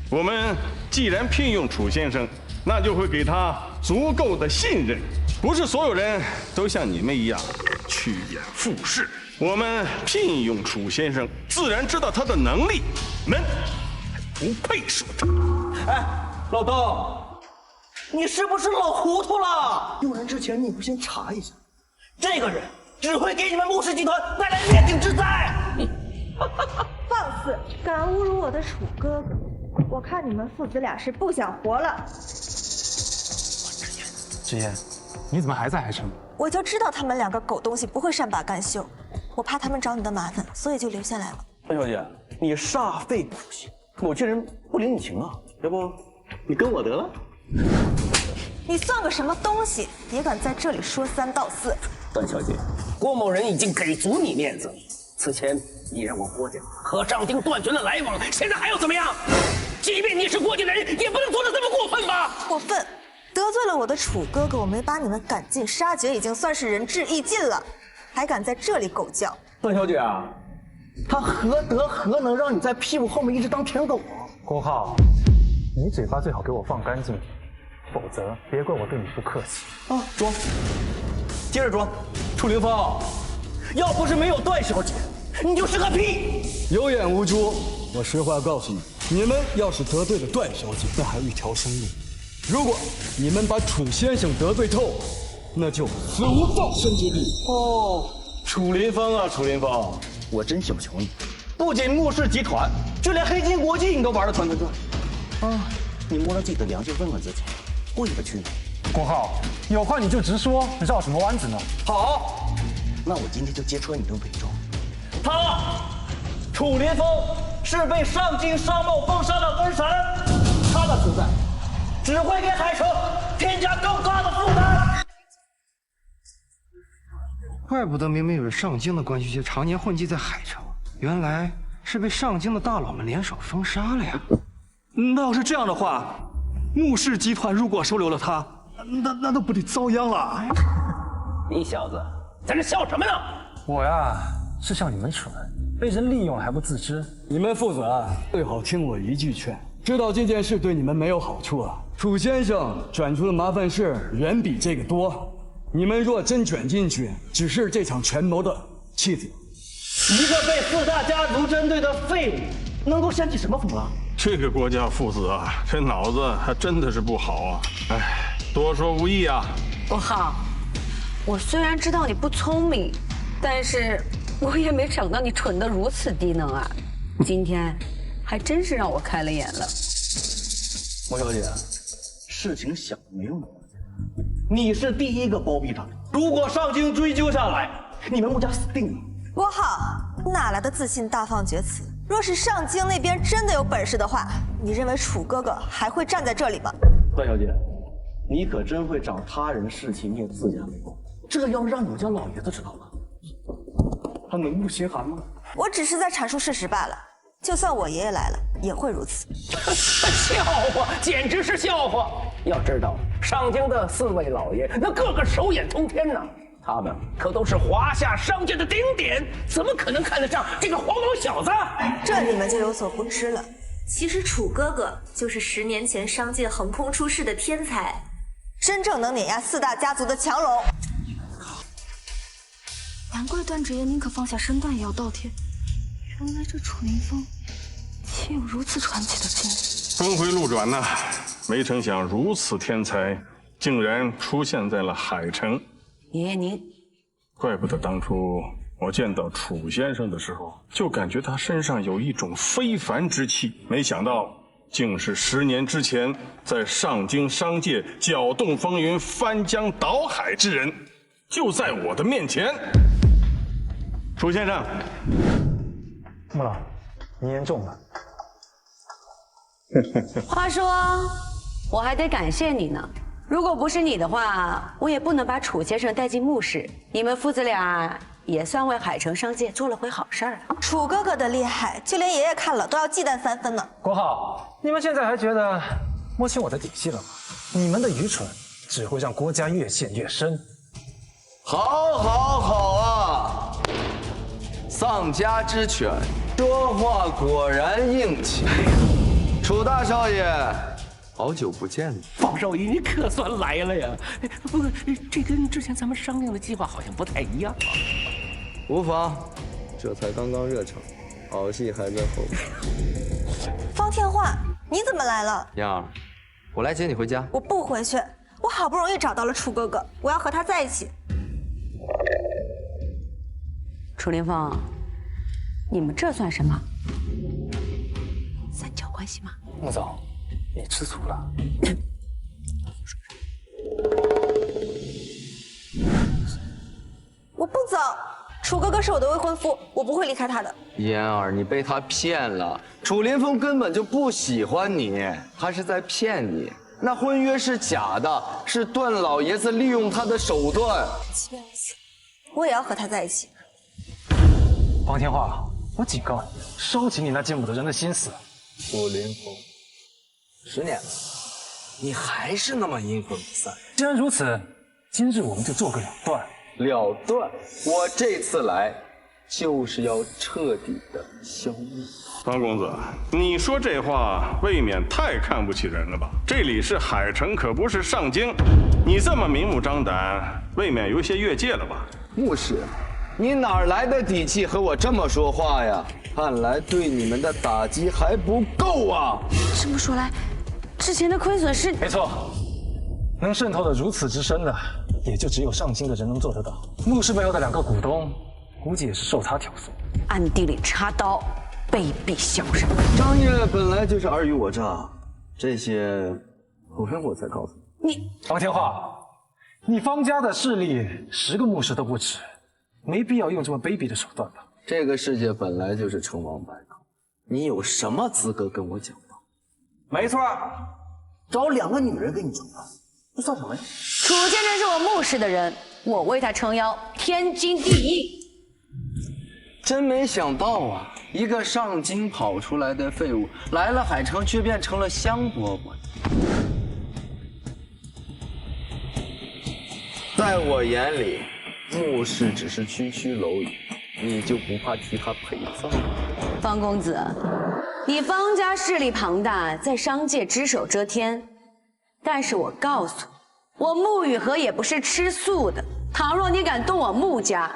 我们既然聘用楚先生，那就会给他足够的信任。不是所有人都像你们一样趋炎附势。我们聘用楚先生，自然知道他的能力，们不配说他。哎，老邓，你是不是老糊涂了？用人之前你不先查一下，这个人只会给你们穆氏集团带来灭顶之灾。放肆，敢侮辱我的楚哥哥！我看你们父子俩是不想活了。之言，你怎么还在海城？我就知道他们两个狗东西不会善罢甘休，我怕他们找你的麻烦，所以就留下来了。段小姐，你煞费苦心，某些人不领你情啊，要不你跟我得了？你算个什么东西，也敢在这里说三道四？段小姐，郭某人已经给足你面子，此前你让我郭家和上京断绝了来往，现在还要怎么样？即便你是郭家人，也不能做得这么过分吧？过分！得罪了我的楚哥哥，我没把你们赶尽杀绝，已经算是仁至义尽了，还敢在这里狗叫？段小姐啊，他何德何能让你在屁股后面一直当舔狗啊？郭浩，你嘴巴最好给我放干净点，否则别怪我对你不客气。啊，装，接着装。楚凌风，要不是没有段小姐，你就是个屁！有眼无珠，我实话告诉你，你们要是得罪了段小姐，那还有一条生路。如果你们把楚先生得罪透，那就死无葬身之地。哦，楚凌风啊，楚凌风，我真小瞧你，不仅穆氏集团，就连黑金国际你都玩得团团转。啊，你摸着自己的良心问问自己，过意不去。郭浩，有话你就直说，绕什么弯子呢？好，那我今天就揭穿你的伪装。他，楚凌风是被上京商贸封杀的瘟神，他的存在只会给海城添加更大的负担。怪不得明明有着上京的关系，却常年混迹在海城，原来是被上京的大佬们联手封杀了呀！那要是这样的话，穆氏集团如果收留了他，那都不得遭殃了？你小子在这笑什么呢？我呀是笑你们蠢，被人利用了还不自知。你们父子啊，最好听我一句劝，知道这件事对你们没有好处啊。楚先生卷出的麻烦事远比这个多，你们若真卷进去，只是这场权谋的弃子。一个被4大家族针对的废物，能够掀起什么风浪？这个国家父子啊，这脑子还真的是不好啊！哎，多说无益啊。国浩，我虽然知道你不聪明，但是我也没想到你蠢得如此低能啊！今天还真是让我开了眼了。莫小姐，事情想没有那么简单。你是第一个包庇他的，如果上京追究下来，你们穆家死定了。国浩，哪来的自信大放厥词？若是上京那边真的有本事的话，你认为楚哥哥还会站在这里吗？段小姐，你可真会长他人士气灭自家美梦，这要是让你们家老爷子知道了，他能不心寒吗？我只是在阐述事实罢了。就算我爷爷来了，也会如此。笑话，简直是笑话！要知道，上京的4位老爷，那个个手眼通天呐，他们可都是华夏商界的顶点，怎么可能看得上这个黄毛小子？这你们就有所不知了。其实楚哥哥就是10年前商界横空出世的天才，真正能碾压4大家族的强龙。难怪段直言宁可放下身段也要倒贴，原来这楚凌风岂有如此传奇的经历？峰回路转呐，没成想如此天才竟然出现在了海城。爷爷您，怪不得当初我见到楚先生的时候，就感觉他身上有一种非凡之气，没想到竟是10年之前在上京商界搅动风云、翻江倒海之人，就在我的面前。楚先生，穆老，你言重了。话说，我还得感谢你呢。如果不是你的话，我也不能把楚先生带进墓室。你们父子俩也算为海城商界做了回好事儿了。楚哥哥的厉害，就连爷爷看了都要忌惮3分呢。国浩，你们现在还觉得摸清我的底细了吗？你们的愚蠢只会让国家越陷越深。好啊！丧家之犬，说话果然硬气。楚大少爷，好久不见了。方少爷，你可算来了呀！不过这跟之前咱们商量的计划好像不太一样啊。无妨，这才刚刚热场，好戏还在后面。方天画，你怎么来了？燕儿，我来接你回家。我不回去，我好不容易找到了楚哥哥，我要和他在一起。楚凌风，你们这算什么？三角关系吗？穆总，你吃醋了。我不走，楚哥哥是我的未婚夫，我不会离开他的。嫣儿，你被他骗了。楚凌风根本就不喜欢你，他是在骗你。那婚约是假的，是段老爷子利用他的手段。即便如此，我也要和他在一起。黄天化，我警告你，收起你那见不得人的心思。楚凌风，10年了，你还是那么阴魂不散。既然如此，今日我们就做个了断。了断！我这次来就是要彻底的消灭。方公子，你说这话未免太看不起人了吧？这里是海城，可不是上京，你这么明目张胆，未免有些越界了吧？牧师，你哪来的底气和我这么说话呀？看来对你们的打击还不够啊！这么说来，之前的亏损是……没错，能渗透的如此之深的，也就只有上京的人能做得到。牧师背后的2个股东，估计也是受他挑唆，暗地里插刀，卑鄙小人。商业本来就是尔虞我诈，这些我才告诉你。方天化，你方家的势力10个牧师都不止，没必要用这么卑鄙的手段吧？这个世界本来就是成王败寇，你有什么资格跟我讲道？没错，找2个女人给你讲道，这算什么呀？楚先生是我牧师的人，我为他撑腰，天经地义。真没想到啊，一个上京跑出来的废物，来了海城却变成了香饽饽。在我眼里，牧氏只是区区蝼蚁，你就不怕替他陪葬？方公子，你方家势力庞大，在商界只手遮天，但是我告诉你，我穆雨禾也不是吃素的。倘若你敢动我穆家，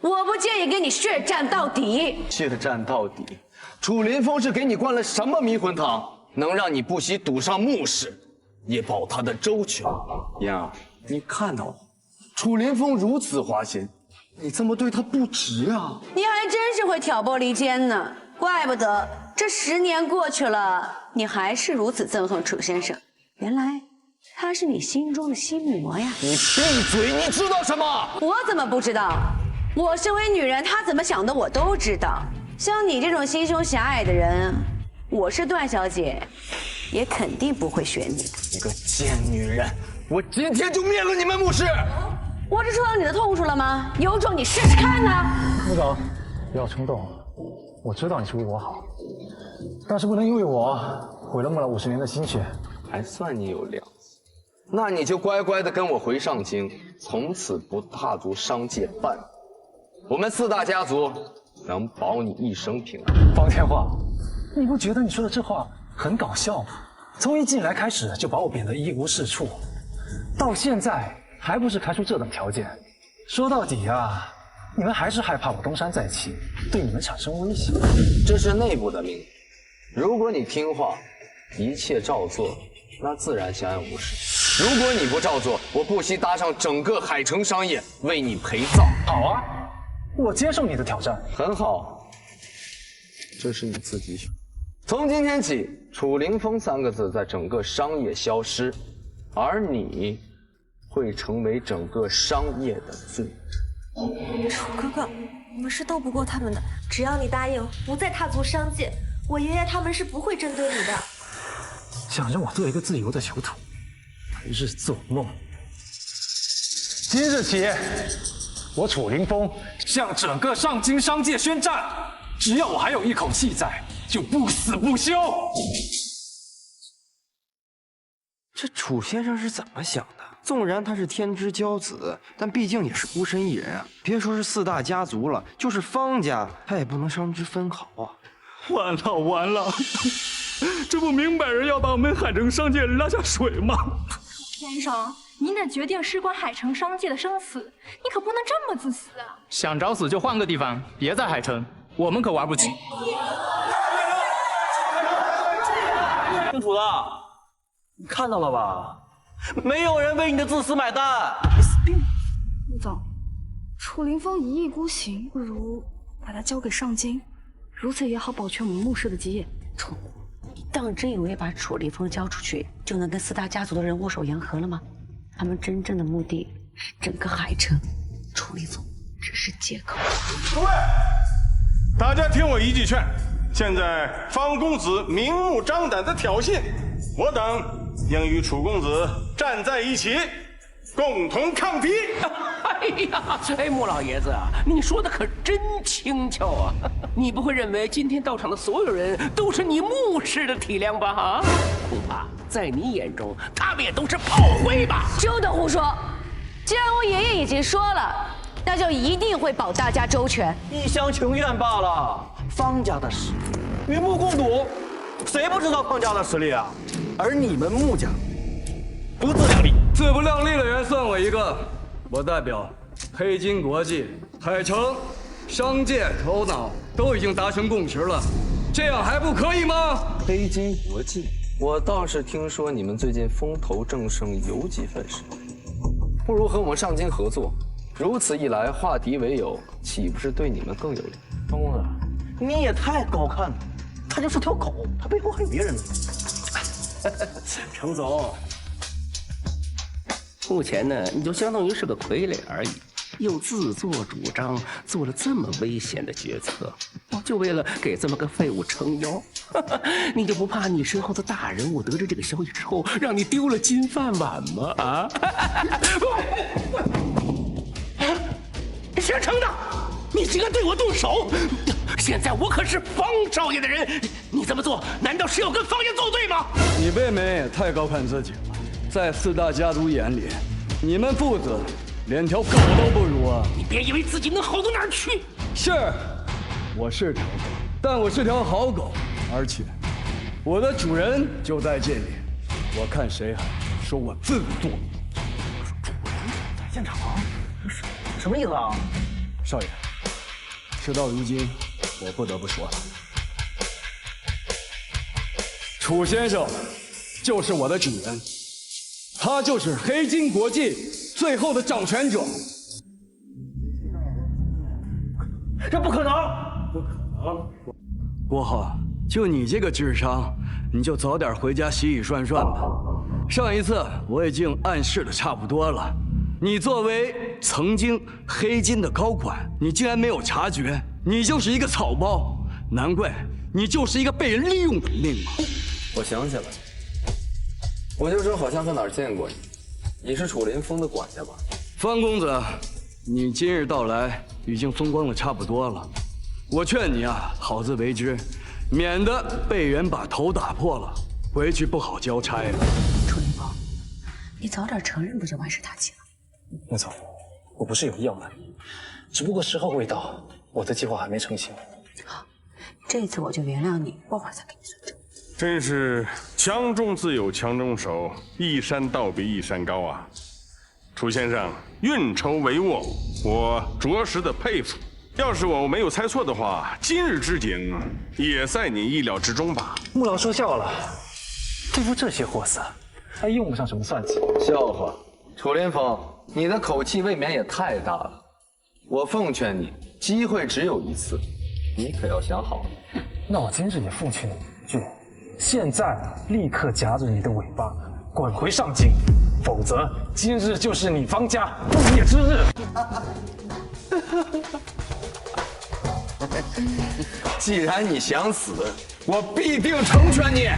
我不介意跟你血战到底。血战到底？楚林峰是给你灌了什么迷魂汤，能让你不惜赌上穆氏，也保他的周全？妍儿，你看到了，楚林峰如此花心，你这么对他不值啊！你还真是会挑拨离间呢，怪不得这10年过去了，你还是如此憎恨楚先生。原来他是你心中的心魔呀！你闭嘴！你知道什么？我怎么不知道？我身为女人，她怎么想的我都知道。像你这种心胸狭隘的人，我是段小姐，也肯定不会选你。你个贱女人！我今天就灭了你们穆氏！我这戳到你的痛处了吗？有种你试试看呢！穆总，不要冲动，我知道你是为我好，但是不能因为我毁了穆老50年的心血。还算你有良心，那你就乖乖的跟我回上京，从此不踏足商界半步。我们4大家族能保你一生平安。方天画，你不觉得你说的这话很搞笑吗？从一进来开始就把我贬得一无是处，到现在还不是开出这等条件？说到底啊，你们还是害怕我东山再起，对你们产生威胁。这是内部的命令，如果你听话，一切照做，那自然相安无事。如果你不照做，我不惜搭上整个海城商业为你陪葬。好啊，我接受你的挑战。很好，这是你自己选。从今天起，楚凌风3个字在整个商业消失，而你会成为整个商业的罪人。楚哥哥，我们是斗不过他们的，只要你答应不再踏足商界，我爷爷他们是不会针对你的。想让我做一个自由的囚徒，白日做梦。今日起，我楚凌风向整个上京商界宣战，只要我还有一口气在，就不死不休。这楚先生是怎么想的？纵然他是天之骄子，但毕竟也是孤身一人啊。别说是4大家族了，就是方家，他也不能伤之分毫啊。完了完了，这不明摆着要把我们海城商界拉下水吗？先生，您的决定事关海城商界的生死，你可不能这么自私啊！想找死就换个地方，别在海城，我们可玩不起。清楚了，你看到了吧？没有人为你的自私买单。穆总，楚凌风一意孤行，不如把他交给上京，如此也好保全我们穆氏的基业。楚，你当真以为把楚凌风交出去就能跟4大家族的人握手言和了吗？他们真正的目的是整个海城，楚凌风只是借口。各位，大家听我一句劝，现在方公子明目张胆的挑衅，我等应与楚公子站在一起，共同抗敌。哎呀，穆老爷子啊，你说的可真轻巧啊！你不会认为今天到场的所有人都是你穆氏的体量吧？啊，恐怕在你眼中，他们也都是炮灰吧？休得胡说！既然我爷爷已经说了，那就一定会保大家周全。一厢情愿罢了。方家的实力与穆共睹，谁不知道方家的实力啊？而你们穆家不自量力，自不量力的人算我一个。我代表黑金国际、海城、商界头脑都已经达成共识了，这样还不可以吗？黑金国际，我倒是听说你们最近风头正盛，有几分实力，不如和我们上京合作。如此一来，化敌为友，岂不是对你们更有利？东子，你也太高看了，他就是条狗，他背后还有别人呢。程总，目前呢，你就相当于是个傀儡而已，又自作主张做了这么危险的决策，就为了给这么个废物撑腰。你就不怕你身后的大人物得知这个消息之后，让你丢了金饭碗吗？啊！姓程的，你竟然对我动手！现在我可是方少爷的人，你这么做难道是要跟方爷作对吗？你未免也太高看自己了，在4大家族眼里，你们父子连条狗都不如啊！你别以为自己能好到哪儿去，是，我是城主，但我是条好狗，而且我的主人就在这里。我看谁还说我自作。在现场？什么意思啊？少爷，事到如今，我不得不说了，楚先生就是我的主人，他就是黑金国际最后的掌权者。这不可能！不可能！郭浩，就你这个智商，你就早点回家洗洗涮涮吧。上一次我已经暗示的差不多了，你作为曾经黑金的高管，你竟然没有察觉，你就是一个草包，难怪你就是一个被人利用的命嘛。我想起来了，我就说好像在哪儿见过你，你是楚林峰的管家吧？方公子，你今日到来已经风光的差不多了，我劝你啊，好自为之，免得被人把头打破了，回去不好交差了。楚林峰，你早点承认不就万事大吉了？穆总，我不是有意要瞒你，只不过时候未到，我的计划还没成型。好，这次我就原谅你，过会儿再给你算账。真是强中自有强中手，一山倒比一山高啊！楚先生运筹帷幄，我着实的佩服。要是我没有猜错的话，今日之景也在你意料之中吧？穆老说笑了，对付这些货色，还用不上什么算计。笑话，楚林峰，你的口气未免也太大了。我奉劝你，机会只有一次，你可要想好了。那我今日也奉劝你一句，现在立刻夹着你的尾巴滚回上京，否则今日就是你方家不灭之日。既然你想死，我必定成全你。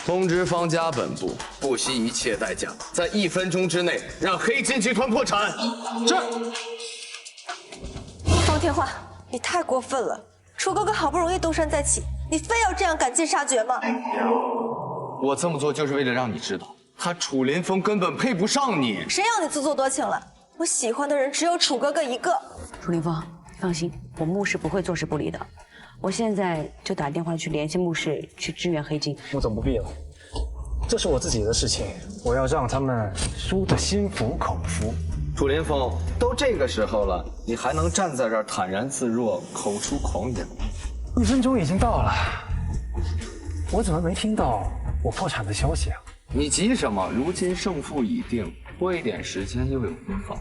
通知方家本部，不惜一切代价，在1分钟之内让黑金集团破产。是。方天画，你太过分了！楚哥哥好不容易东山再起，你非要这样赶尽杀绝吗？我这么做就是为了让你知道，他楚林峰根本配不上你。谁要你自作多情了？我喜欢的人只有楚哥哥一个。楚林峰，放心，我穆氏不会坐视不理的。我现在就打电话去联系穆氏，去支援黑金。穆总不必了，这是我自己的事情，我要让他们输得心服口服。楚林峰，都这个时候了，你还能站在这儿坦然自若，口出狂言？1分钟已经到了，我怎么没听到我破产的消息啊？你急什么？如今胜负已定，多一点时间又有何妨？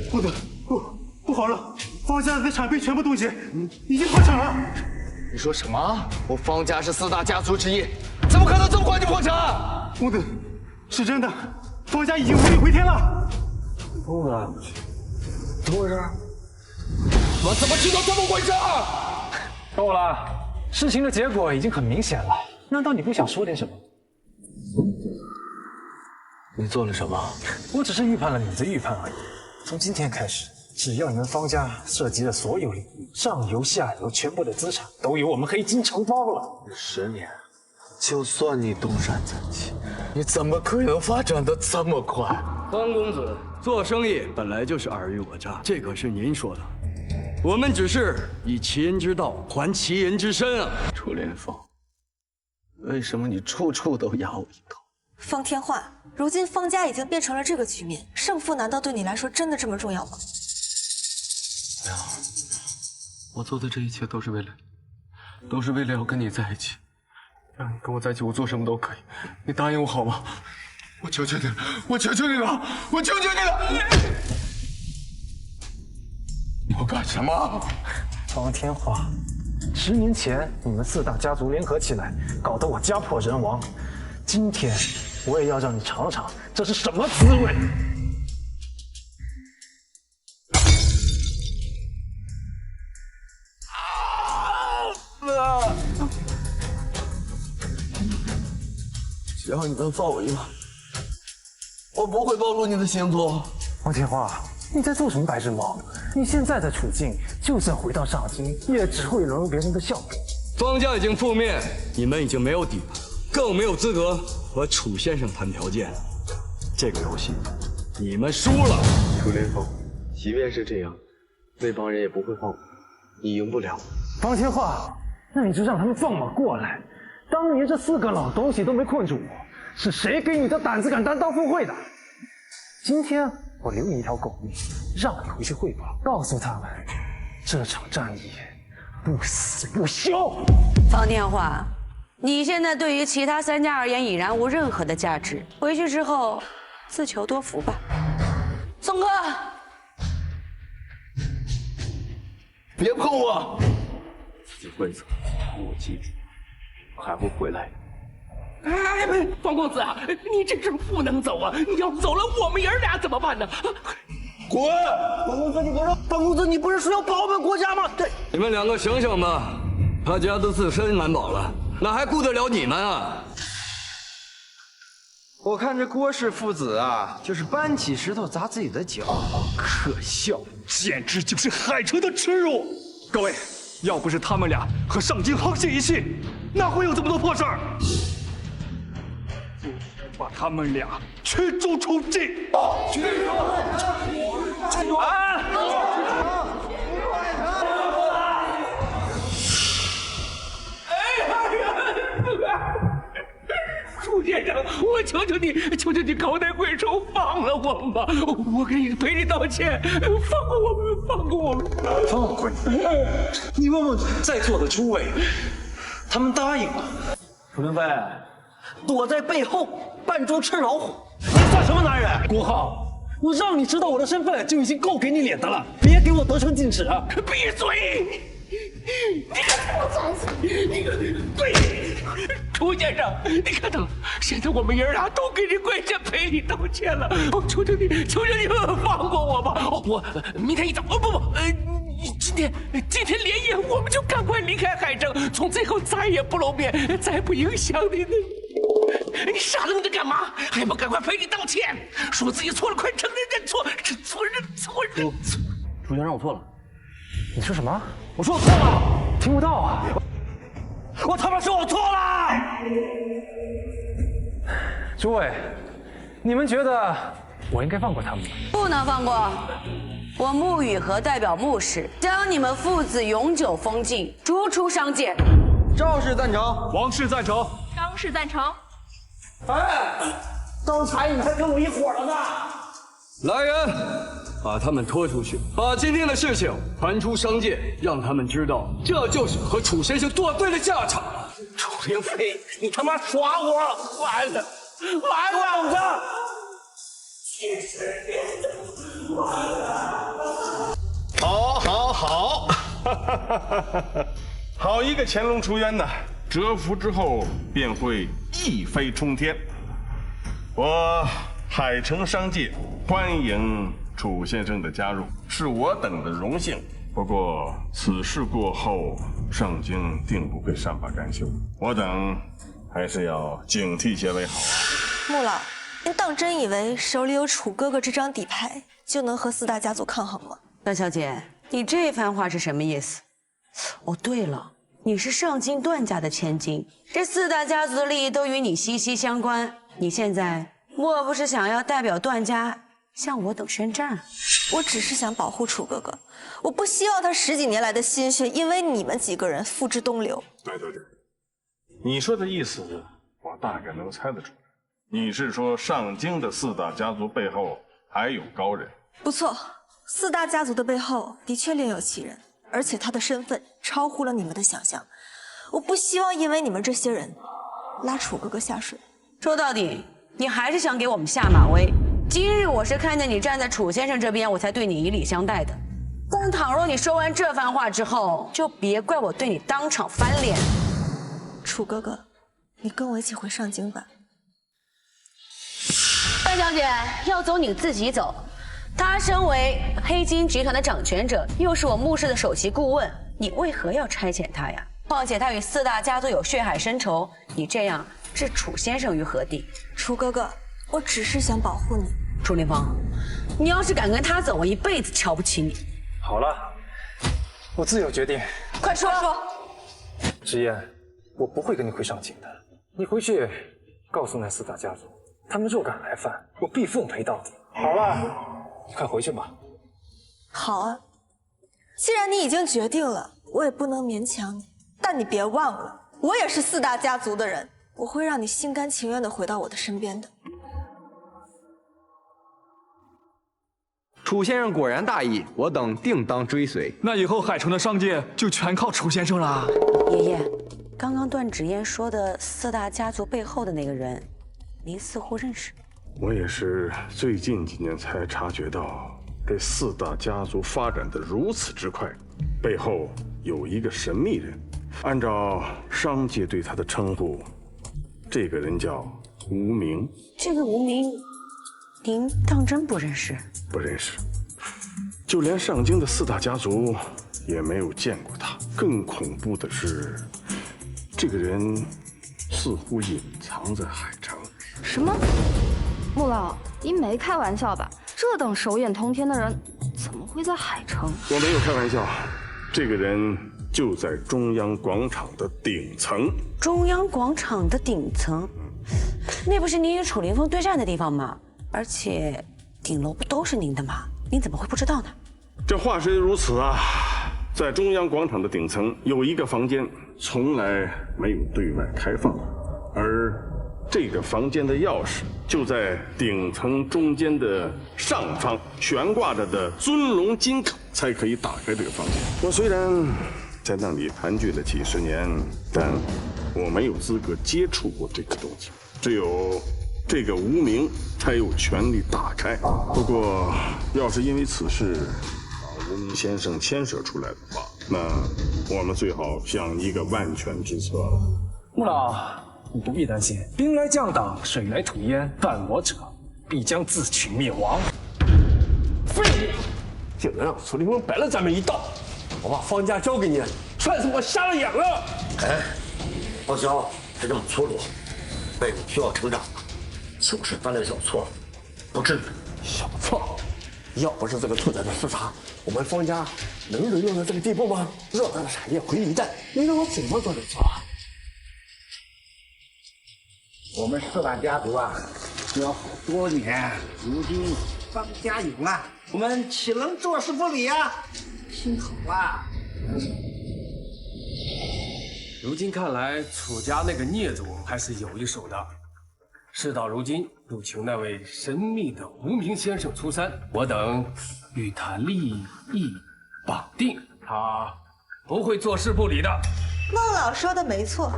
不得，不好了！方家的产品全部冻结，已经破产了。你说什么？我方家是4大家族之一，怎么可能这么快就破产？公子，是真的，方家已经无力回天了。公子，怎么回事？我怎么知道这么回事？够了，事情的结果已经很明显了，难道你不想说点什么？你做了什么？我只是预判了你的预判而已。从今天开始，只要你们方家涉及的所有领域，上游下游全部的资产都由我们黑金承包了。10年，就算你东山再起，你怎么可能发展的这么快？方公子，做生意本来就是尔虞我诈，这可是您说的。我们只是以其人之道还其人之身啊！楚林峰，为什么你处处都压我一头？方天画，如今方家已经变成了这个局面，胜负难道对你来说真的这么重要吗？没有，我做的这一切都是为了要跟你在一起，让你跟我在一起，我做什么都可以，你答应我好吗？我求求你了，我求求你了，我求求你了！你要干什么？方天画，10年前你们4大家族联合起来，搞得我家破人亡。今天我也要让你尝尝这是什么滋味。只要你能放我一马，我不会暴露你的行踪。方天画，你在做什么白日梦？你现在的处境，就算回到上京，也只会融入别人的笑柄。方家已经覆灭，你们已经没有底了，更没有资格和楚先生谈条件。这个游戏你们输了。楚林峰，即便是这样，那帮人也不会放我，你赢不了。方千鹤，那你就让他们放马过来。当年这4个老东西都没困住我，是谁给你的胆子敢担当副会的？今天我留你一条狗命，让你回去汇报，告诉他们这场战役不死不休。方天画，你现在对于其他3家而言已然无任何的价值，回去之后自求多福吧。宋哥，别碰我！自己会走，我记住，我还会回来。哎，方公子啊，你这是不能走啊！你要走了，我们爷儿俩怎么办呢？滚！方公子，你不是说要保我们国家吗？对，你们2个醒醒吧，他家都自身难保了，哪还顾得了你们啊？我看这郭氏父子啊，就是搬起石头砸自己的脚，可笑，简直就是海城的耻辱！各位，要不是他们俩和上京沆瀣一气，哪会有这么多破事儿？把他们俩驱逐出境！驱逐！啊！楚先生，我求求你，高抬贵手，放了我们吧！我给你赔礼道歉，放过我们，放过我们！放过你？你问问在座的诸位，他们答应了。楚灵飞，躲在背后扮猪吃老虎，你算什么男人？郭浩，我让你知道我的身份就已经够给你脸的了，别给我得寸进尺啊！闭嘴！你看我惨死你！对，楚先生，你看到了，现在我们爷俩都给你跪下赔礼道歉了，我求求你放过我吧！我明天一早，今天连夜我们就赶快离开海城，从此以后再也不露面，再不影响你的。你傻愣着干嘛？还不赶快赔礼道歉，说自己错了，快承认认错，认错！楚先生，我错了。你说什么？我说我错了，听不到啊！我他妈说我错了！诸位，你们觉得我应该放过他们吗？不能放过。我穆雨禾代表穆氏，将你们父子永久封禁，逐出商界。赵氏赞成，王氏赞成，张氏赞成。哎，刚才你还跟我一伙的呢！来人，把他们拖出去，把今天的事情传出商界，让他们知道这就是和楚先生作对的下场。楚灵飞，你他妈耍我！完了！等着！好，好一个乾隆出渊呐！蛰伏之后便会一飞冲天。我海城商界欢迎楚先生的加入，是我等的荣幸。不过此事过后，上京定不会善罢甘休，我等还是要警惕些为好。穆老，您当真以为手里有楚哥哥这张底牌就能和4大家族抗衡吗？段小姐，你这番话是什么意思？哦，对了，你是上京段家的千金，这4大家族的利益都与你息息相关。你现在莫不是想要代表段家向我等宣战？我只是想保护楚哥哥，我不希望他10几年来的心血因为你们几个人付之东流。对，你说的意思我大概能猜得出来。你是说上京的4大家族背后还有高人？不错，4大家族的背后的确另有其人，而且他的身份超乎了你们的想象。我不希望因为你们这些人拉楚哥哥下水。说到底，你还是想给我们下马威。今日我是看见你站在楚先生这边，我才对你以礼相待的。但倘若你说完这番话之后，就别怪我对你当场翻脸。楚哥哥，你跟我一起回上京吧。范小姐，要走你自己走。他身为黑金集团的掌权者，又是我穆氏的首席顾问，你为何要差遣他呀？况且他与4大家族有血海深仇，你这样置楚先生于何地？楚哥哥，我只是想保护你。楚凌风，你要是敢跟他走，我一辈子瞧不起你。好了，我自有决定。快说！直言，我不会跟你回上京的。你回去告诉那4大家族，他们若敢来犯，我必奉陪到底。好了，快回去吧。好啊，既然你已经决定了，我也不能勉强你。但你别忘了，我也是4大家族的人，我会让你心甘情愿地回到我的身边的。楚先生果然大义，我等定当追随。那以后海城的商界就全靠楚先生啦。爷爷，刚刚段芷嫣说的4大家族背后的那个人，您似乎认识。我也是最近几年才察觉到，这4大家族发展的如此之快，背后有一个神秘人。按照商界对他的称呼，这个人叫无名。这个无名，您当真不认识？不认识，就连上京的4大家族也没有见过他。更恐怖的是，这个人似乎隐藏在海城。什么？穆老，您没开玩笑吧？这等手眼通天的人，怎么会在海城？我没有开玩笑，这个人就在中央广场的顶层。中央广场的顶层，那不是您与楚凌风对战的地方吗？而且顶楼不都是您的吗？您怎么会不知道呢？这话虽如此啊，在中央广场的顶层有一个房间从来没有对外开放，而这个房间的钥匙就在顶层中间的上方悬挂着的尊龙金口，才可以打开这个房间。我虽然在那里盘踞了几十年，但我没有资格接触过这个东西，只有这个无名才有权利打开。不过，要是因为此事把无名先生牵涉出来的话，那我们最好想一个万全之策。穆老，你不必担心，兵来将挡，水来土掩，犯我者必将自取灭亡。废物，竟然让楚凌风摆了咱们一道！我把方家交给你，算是我瞎了眼了。哎，老肖别这么粗鲁，辈子需要成长，就是犯了小错，不至于。小错，要不是这个兔崽子厮杀，我们方家能沦落到这个地步吗？偌大的产业毁于一旦，你让我怎么做得错？我们4大家族啊，要好多年，如今方家有了，我们岂能坐视不理啊？心好啊！如今看来，楚家那个孽种还是有一手的。事到如今，有请那位神秘的无名先生出山，我等与他利益绑定，他不会坐视不理的。孟老说的没错。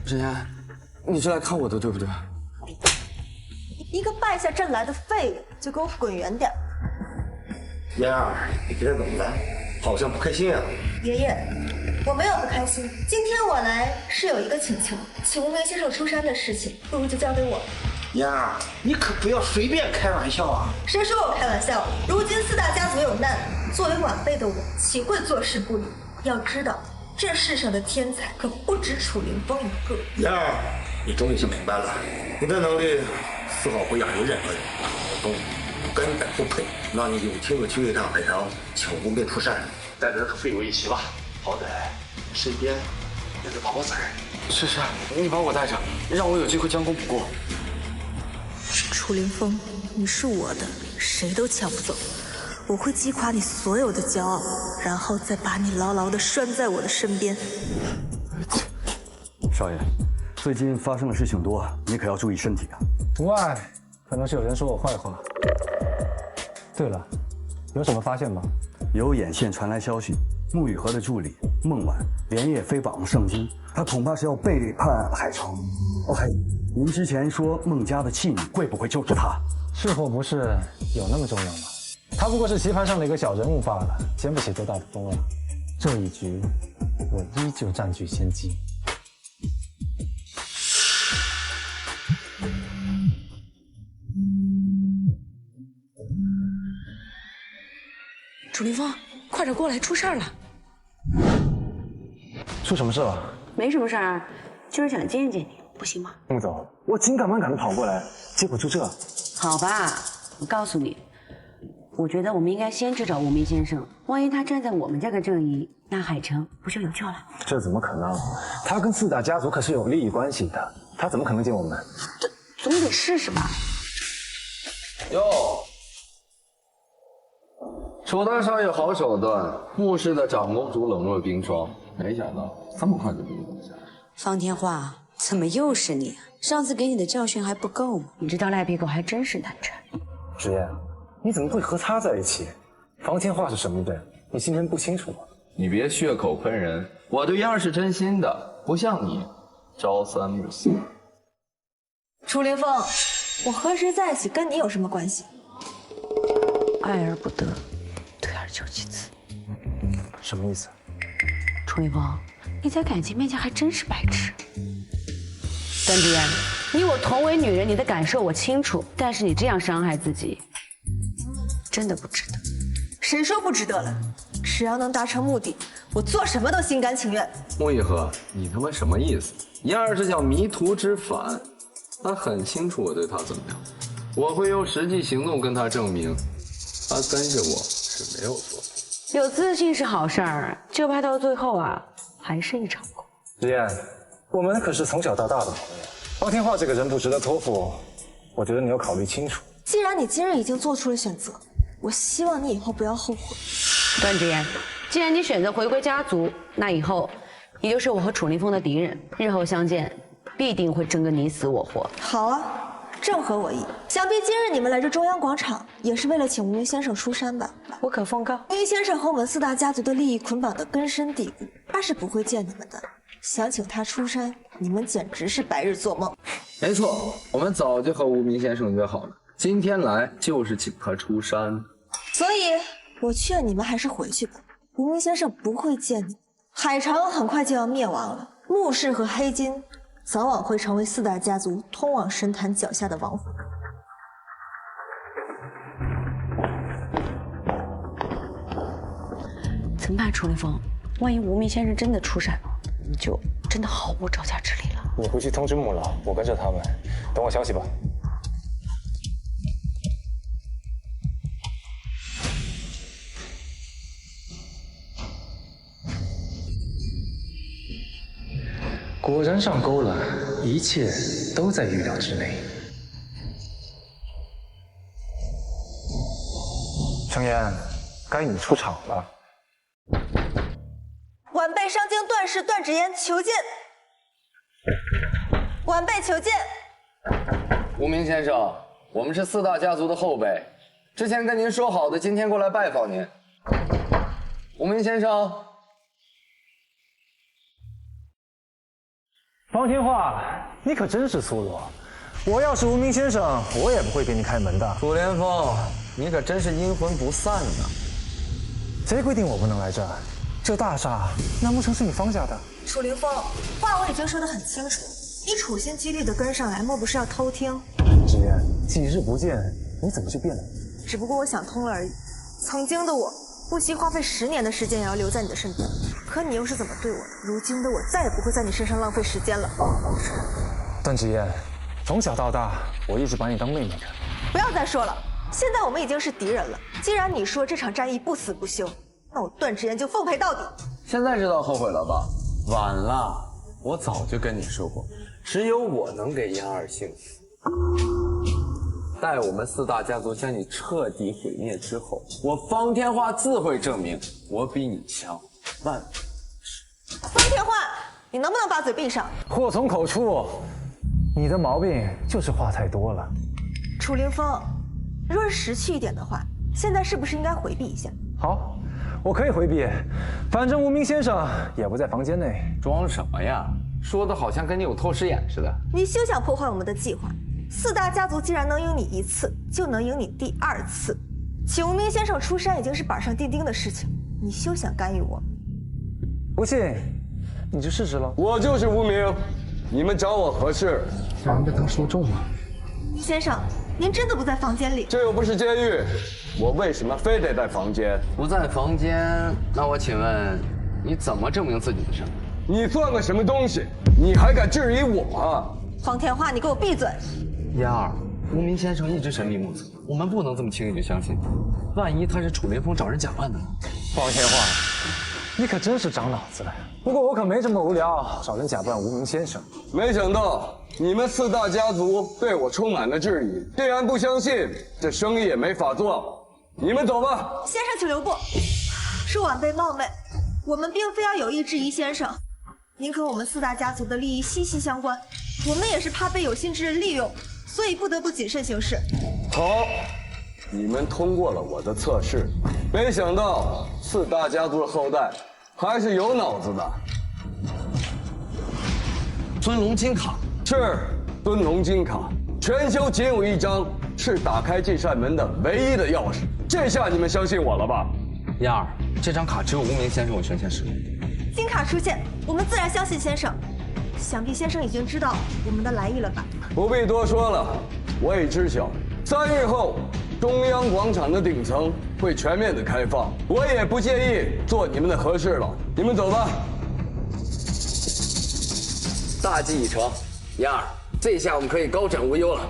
芷嫣，你是来看我的，对不对？一个败下阵来的废物，就给我滚远点！嫣儿，你今天怎么了？好像不开心啊。爷爷，我没有不开心。今天我来是有一个请求，请无名先生出山的事情，不如就交给我。嫣儿，你可不要随便开玩笑啊！谁说我开玩笑？如今4大家族有难，作为晚辈的我，岂会坐视不理？要知道，这世上的天才可不止楚凌风一个。嫣儿，你终于是明白了，你的能力丝毫不亚于任何人，东根本不配让你有听的去对战海城，请无名出山，带着和废物一起吧，好歹身边也得把我子儿。是，你把我带着，让我有机会将功补过。楚凌风，你是我的，谁都抢不走。我会击垮你所有的骄傲，然后再把你牢牢地拴在我的身边。少爷，最近发生的事情多，你可要注意身体啊。无碍，可能是有人说我坏话。对了，有什么发现吗？有眼线传来消息，沐雨荷的助理孟婉连夜飞往上京，他恐怕是要背叛海城。哦，还有，您之前说孟家的弃女会不会就是他？是或不是，有那么重要吗？他不过是棋盘上的一个小人物罢了，掀不起多大的风浪。这一局，我依旧占据先机。楚凌风，快点过来，出事儿了！出什么事了？没什么事儿，就是想见见你，不行吗？孟总，我紧赶慢赶的跑过来，结果就这。好吧，我告诉你，我觉得我们应该先去找无名先生，万一他站在我们这个阵营，那海城不就有救了？这怎么可能？他跟四大家族可是有利益关系的，他怎么可能进我们？总得试试吧。哟，楚大少爷好手段，穆氏的长公主冷若冰霜，没想到这么快就被你攻下来。方天画，怎么又是你？上次给你的教训还不够吗？你这条赖皮狗还真是难缠。芷嫣，你怎么会和他在一起？方天画是什么人？你今天不清楚吗？你别血口喷人，我对燕儿是真心的，不像你朝三暮四。楚凌风，我和谁在一起跟你有什么关系？爱而不得，退而求其次。什么意思？楚凌风，你在感情面前还真是白痴。段芷嫣，你我同为女人，你的感受我清楚，但是你这样伤害自己，真的不值得。谁说不值得了？只要能达成目的，我做什么都心甘情愿。穆一禾，你他妈什么意思？燕儿这叫迷途知返，他很清楚我对他怎么样，我会用实际行动跟他证明，他跟着我是没有错的。有自信是好事儿，就怕到最后啊，还是一场空。芷嫣，我们可是从小到大的朋友，方天画这个人不值得托付，我觉得你要考虑清楚。既然你今日已经做出了选择，我希望你以后不要后悔。段芷嫣，既然你选择回归家族，那以后你就是我和楚凌风的敌人，日后相见必定会争个你死我活。好啊，正合我意。想必今日你们来这中央广场，也是为了请无名先生出山吧？无可奉告。无名先生和我们四大家族的利益捆绑得根深蒂固，他是不会见你们的。想请他出山，你们简直是白日做梦。没错，我们早就和无名先生约好了，今天来就是请他出山。所以，我劝你们还是回去吧。无名先生不会见你。海城很快就要灭亡了，穆氏和黑金早晚会成为四大家族通往神坛脚下的亡魂。怎么办，楚凌风？万一无名先生真的出山了，你就真的毫无招架之力了。你回去通知穆老，我跟着他们，等我消息吧。果然上钩了，一切都在预料之内。程岩，该你出场了。晚辈上京段氏段芷嫣求见。晚辈求见。无名先生，我们是四大家族的后辈，之前跟您说好的，今天过来拜访您。无名先生。方天画，你可真是粗鲁！我要是无名先生，我也不会给你开门的。楚连风，你可真是阴魂不散呢。谁规定我不能来这儿？这大厦难不成是你方家的？楚凌风，话我已经说得很清楚，你处心积虑地跟上来，莫不是要偷听？芷嫣，几日不见，你怎么就变了？只不过我想通了而已。曾经的我，不惜花费10年的时间也要留在你的身边，可你又是怎么对我的？如今的我再也不会在你身上浪费时间了。段芷嫣，从小到大，我一直把你当妹妹看。不要再说了，现在我们已经是敌人了。既然你说这场战役不死不休，那我段芷嫣就奉陪到底。现在知道后悔了吧？晚了，我早就跟你说过，只有我能给燕儿幸福。待我们四大家族将你彻底毁灭之后，我方天画自会证明我比你强万倍。方天画，你能不能把嘴闭上？祸从口出，你的毛病就是话太多了。楚凌风，若是识趣一点的话，现在是不是应该回避一下？好，我可以回避，反正无名先生也不在房间内。装什么呀？说的好像跟你有透视眼似的。你休想破坏我们的计划。四大家族既然能赢你1次，就能赢你第2次。请无名先生出山已经是板上钉钉的事情，你休想干预我。不信，你就试试喽。我就是无名，你们找我何事？让人被他说中了。先生，您真的不在房间里？这又不是监狱，我为什么非得在房间？不在房间，那我请问，你怎么证明自己的身份？你算个什么东西？你还敢质疑我啊？方天画，你给我闭嘴！燕儿，无名先生一直神秘莫测，我们不能这么轻易就相信，万一他是楚林峰找人假扮的呢？方千画，你可真是长脑子了。不过我可没这么无聊，找人假扮无名先生。没想到你们4大家族对我充满了质疑，既然不相信，这生意也没法做。你们走吧。先生，请留步，是晚辈冒昧，我们并非要有意质疑先生。您和我们4大家族的利益息息相关，我们也是怕被有心之人利用，所以不得不谨慎行事。好，你们通过了我的测试，没想到4大家族的后代还是有脑子的。尊龙金卡是尊龙金卡，全球仅有1张，是打开这扇门的唯一的钥匙。这下你们相信我了吧？燕儿，这张卡只有无名先生有权限使用。金卡出现，我们自然相信先生。想必先生已经知道我们的来意了吧？不必多说了，我已知晓。3日后，中央广场的顶层会全面的开放，我也不介意做你们的和事佬。你们走吧。大计已成，燕儿，这下我们可以高枕无忧了。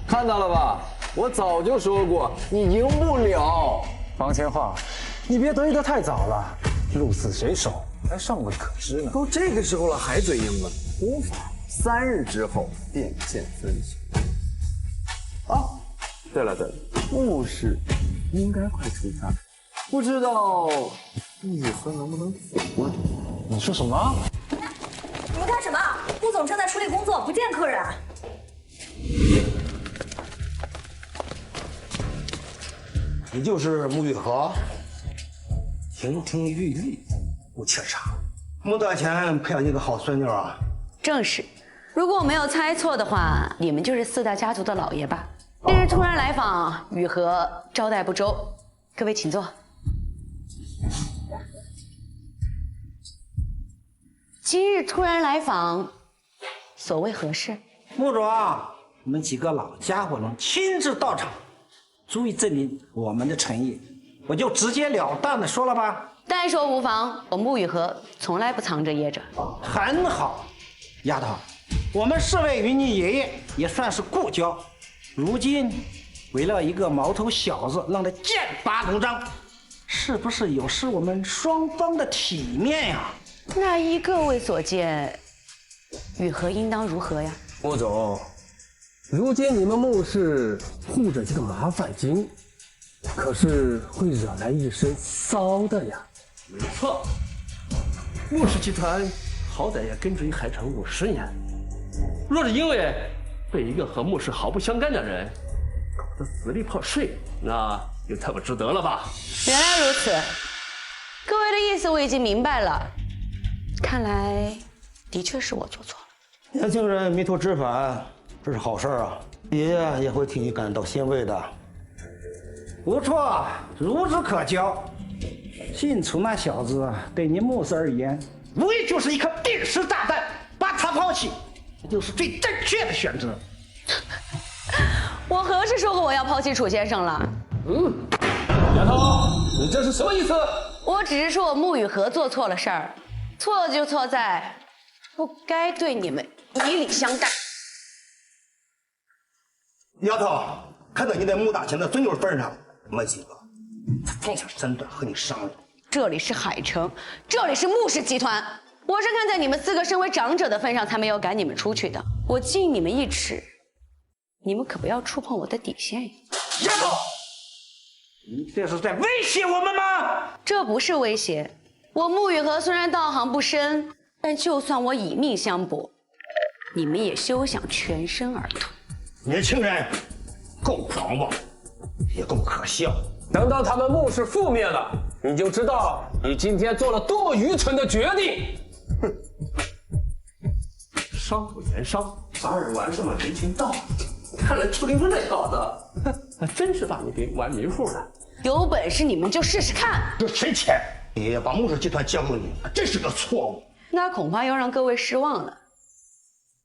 看到了吧？我早就说过，你赢不了。方千画，你别得意得太早了，鹿死谁手还尚未可知呢。都这个时候了，还嘴硬了？无妨，3日之后便见分晓。啊，对了，牧氏应该快出家，不知道玉和能不能服呢？你说什么？你们干什么？顾总正在处理工作，不见客人。你就是穆玉和？亭亭玉立，不怯场。穆大前培养一个好孙女啊。正是。如果我没有猜错的话，你们就是4大家族的老爷吧？今日突然来访，雨禾招待不周，各位请坐。今日突然来访，所谓何事？穆总，我们几个老家伙能亲自到场，足以证明我们的诚意，我就直截了当的说了吧。但说无妨，我穆雨禾从来不藏着掖着。很好，丫头，我们4位与你爷爷也算是故交，如今为了一个毛头小子让他剑拔弩张，是不是有失我们双方的体面呀？那依各位所见，雨禾应当如何呀？穆总，如今你们穆氏护着这个麻烦精，可是会惹来一身骚的呀。没错，穆氏集团好歹也跟随海城50年，若是因为被一个和穆氏毫不相干的人搞得死里破碎，那就太不值得了吧？原来如此，各位的意思我已经明白了。看来的确是我做错了。年轻人迷途知返，这是好事啊，爷爷也会替你感到欣慰的。不错，孺子可教。姓楚那小子对您穆氏而言，无疑就是一颗定时炸弹，把他抛弃，这就是最正确的选择。我何时说过我要抛弃楚先生了？丫头，你这是什么意思？我只是说我穆雨禾做错了事儿，错就错在不该对你们以礼相待。丫头，看在你在穆大前的尊重份上，我们几个放下身段和你商量。这里是海城，这里是穆氏集团，我是看在你们4个身为长者的份上才没有赶你们出去的。我敬你们1尺，你们可不要触碰我的底线呀！丫头，你这是在威胁我们吗？这不是威胁。我穆雨禾虽然道行不深，但就算我以命相搏，你们也休想全身而退。年轻人，够狂妄，也够可笑。等到他们穆氏覆灭了，你就知道你今天做了多么愚蠢的决定。哼，伤不言伤，反而玩这么人情道理。看来楚林峰那小子，还真是把你给玩迷糊了。有本事你们就试试看。这谁钱？爷爷把穆氏集团交给你，这是个错误。那恐怕要让各位失望了。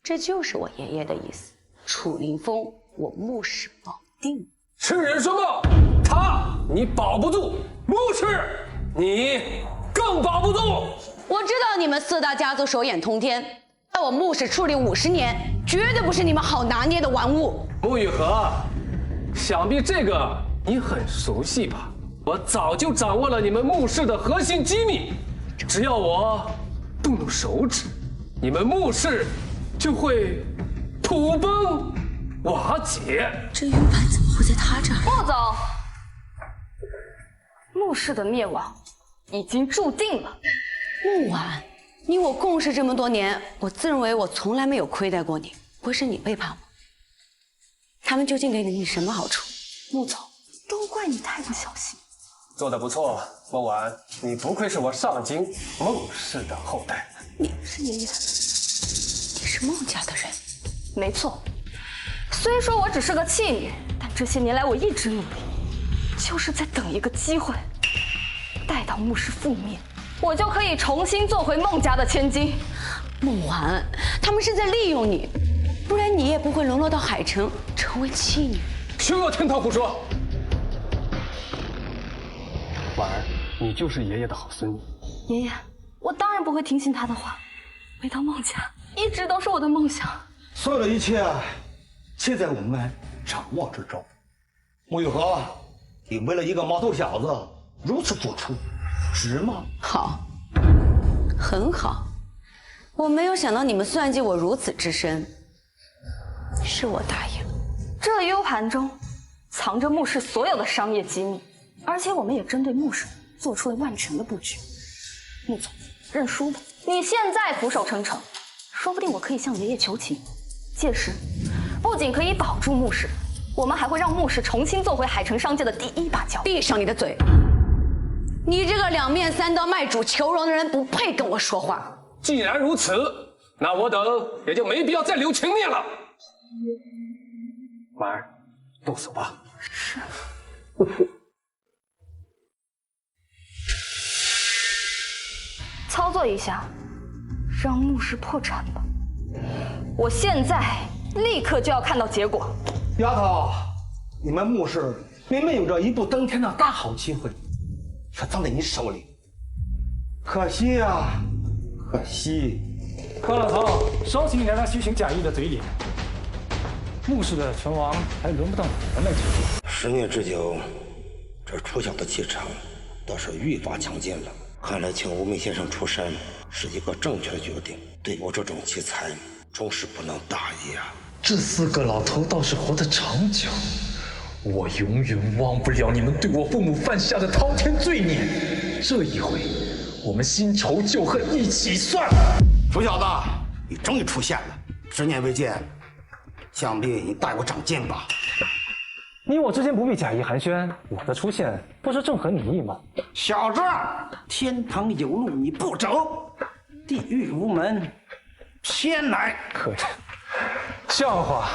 这就是我爷爷的意思。楚林峰，我穆氏保定。痴人说梦，他你保不住，穆氏你更保不住。我知道你们4大家族手眼通天，在我穆氏处理50年，绝对不是你们好拿捏的玩物。穆雨禾，想必这个你很熟悉吧？我早就掌握了你们穆氏的核心机密，只要我动动手指，你们穆氏就会土崩瓦解。这 U 盘怎么会在他这儿？穆总，穆氏的灭亡已经注定了。穆婉，你我共事这么多年，我自认为我从来没有亏待过你，不会是你背叛我？他们究竟给了你什么好处？穆总，都怪你太不小心。做得不错，穆婉，你不愧是我上京孟氏的后代。你是爷爷，你是孟家的人。没错。虽说我只是个弃女，但这些年来我一直努力，就是在等一个机会。待到穆氏覆灭，我就可以重新做回孟家的千金。穆婉，他们是在利用你，不然你也不会沦落到海城，成为弃女。休要听他胡说！婉儿，你就是爷爷的好孙女。爷爷，我当然不会听信他的话。回到孟家，一直都是我的梦想。所有的一切，尽在我们掌握之中。穆玉和，你为了一个毛头小子如此付出，值吗？好，很好。我没有想到你们算计我如此之深，是我答应了。这 U 盘中藏着穆氏所有的商业机密。而且我们也针对穆氏做出了万全的布局。穆总，认输吧。你现在俯首称臣，说不定我可以向爷爷求情。届时，不仅可以保住穆氏，我们还会让穆氏重新做回海城商界的第一把交椅。闭上你的嘴！你这个两面三刀、卖主求荣的人，不配跟我说话。既然如此，那我等也就没必要再留情面了。婉儿，动手吧。是。操作一下，让穆氏破产吧。我现在立刻就要看到结果。丫头，你们穆氏明明有着一步登天的大好机会，却葬在你手里，可惜呀，可惜。高老头，稍请你来他虚情假意的嘴脸。穆氏的存亡还轮不到你们来决定。10年之久，这楚小的气场倒是愈发强劲了。看来请无名先生出山是一个正确的决定，对我这种奇才终是不能大意啊！这4个老头倒是活得长久，我永远忘不了你们对我父母犯下的滔天罪孽。这一回，我们新仇旧恨一起算。楚小子，你终于出现了，10年未见，想必你待我长进吧？你我之间不必假意寒暄，我的出现不是正合你意吗？小子，天堂有路你不走，地狱无门偏来。可怜，笑话！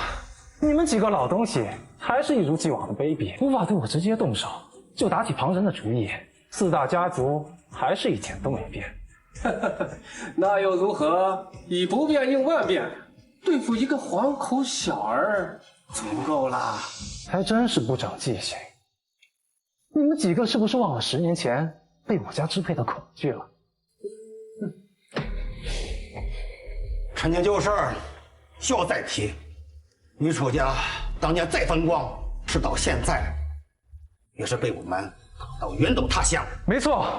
你们几个老东西还是一如既往的卑鄙，无法对我直接动手，就打起旁人的主意。4大家族还是一点都没变。那又如何？以不变应万变，对付一个黄口小儿足够了。还真是不长记性。你们几个是不是忘了10年前被我家支配的恐惧了？陈年旧事，休再提。你楚家当年再风光，直到现在，也是被我们搞到远走他乡。没错，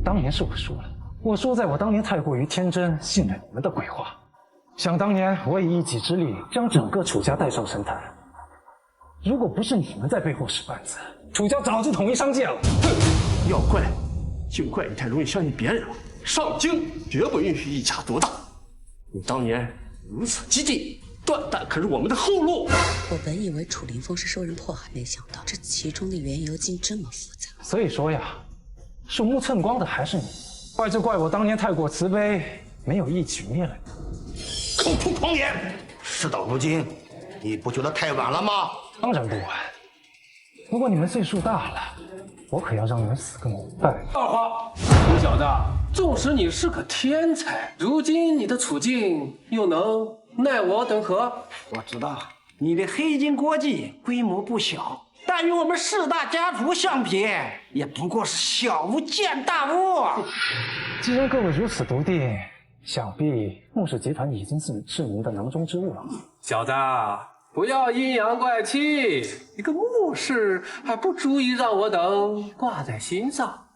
当年是我输了。我输在我当年太过于天真，信了你们的鬼话。想当年，我以一己之力将整个楚家带上神坛。如果不是你们在背后使绊子，楚家早就统一商界了。哼，要怪就怪你太容易相信别人了。上京绝不允许一家独大。你当年如此激进，断弹可是我们的后路。我本以为楚凌风是受人迫害，没想到这其中的缘由竟这么复杂。所以说呀，鼠目寸光的还是你，怪就怪我当年太过慈悲，没有一举灭了你。口出狂言！事到如今，你不觉得太晚了吗？当然不晚。不过你们岁数大了，我可要让你们死个明白。大话，楚小子，纵使你是个天才，如今你的处境又能奈我等何？我知道你的黑金国际规模不小，但与我们4大家族相比，也不过是小巫见大巫。既然各位如此笃定，想必穆氏集团已经是您的囊中之物了。小子，不要阴阳怪气，一个牧师还不足以让我等挂在心上。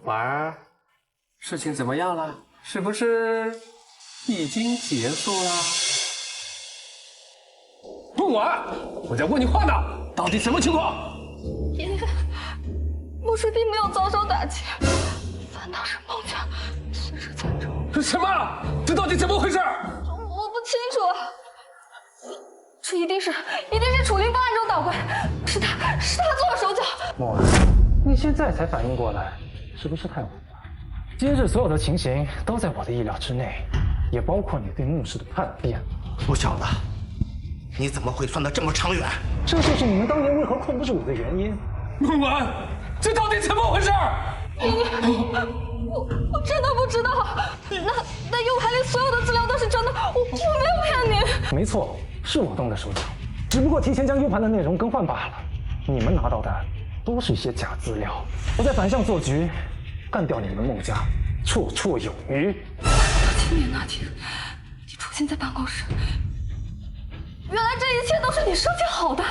婉儿，事情怎么样了？是不是已经结束了？不管，我在问你话呢，到底什么情况？爷爷，牧师并没有遭受打击，反倒是孟家损失惨重。什么？这到底怎么回事？我不清楚啊。这一定是楚林帮暗中捣鬼，是他做了手脚。莫婉，你现在才反应过来，是不是太晚了？今日所有的情形都在我的意料之内，也包括你对牧师的叛变。不晓得，你怎么会算得这么长远？这就是你们当年为何控不住我的原因。孟婉，这到底怎么回事？我真的不知道。那 U 盘里所有的资料都是真的，我没有骗你。没错，是我动的手脚，只不过提前将 U 盘的内容更换罢了。你们拿到的都是一些假资料，我在反向做局，干掉你们孟家，绰绰有余。今年那天，你出现在办公室，原来这一切都是你设计好的。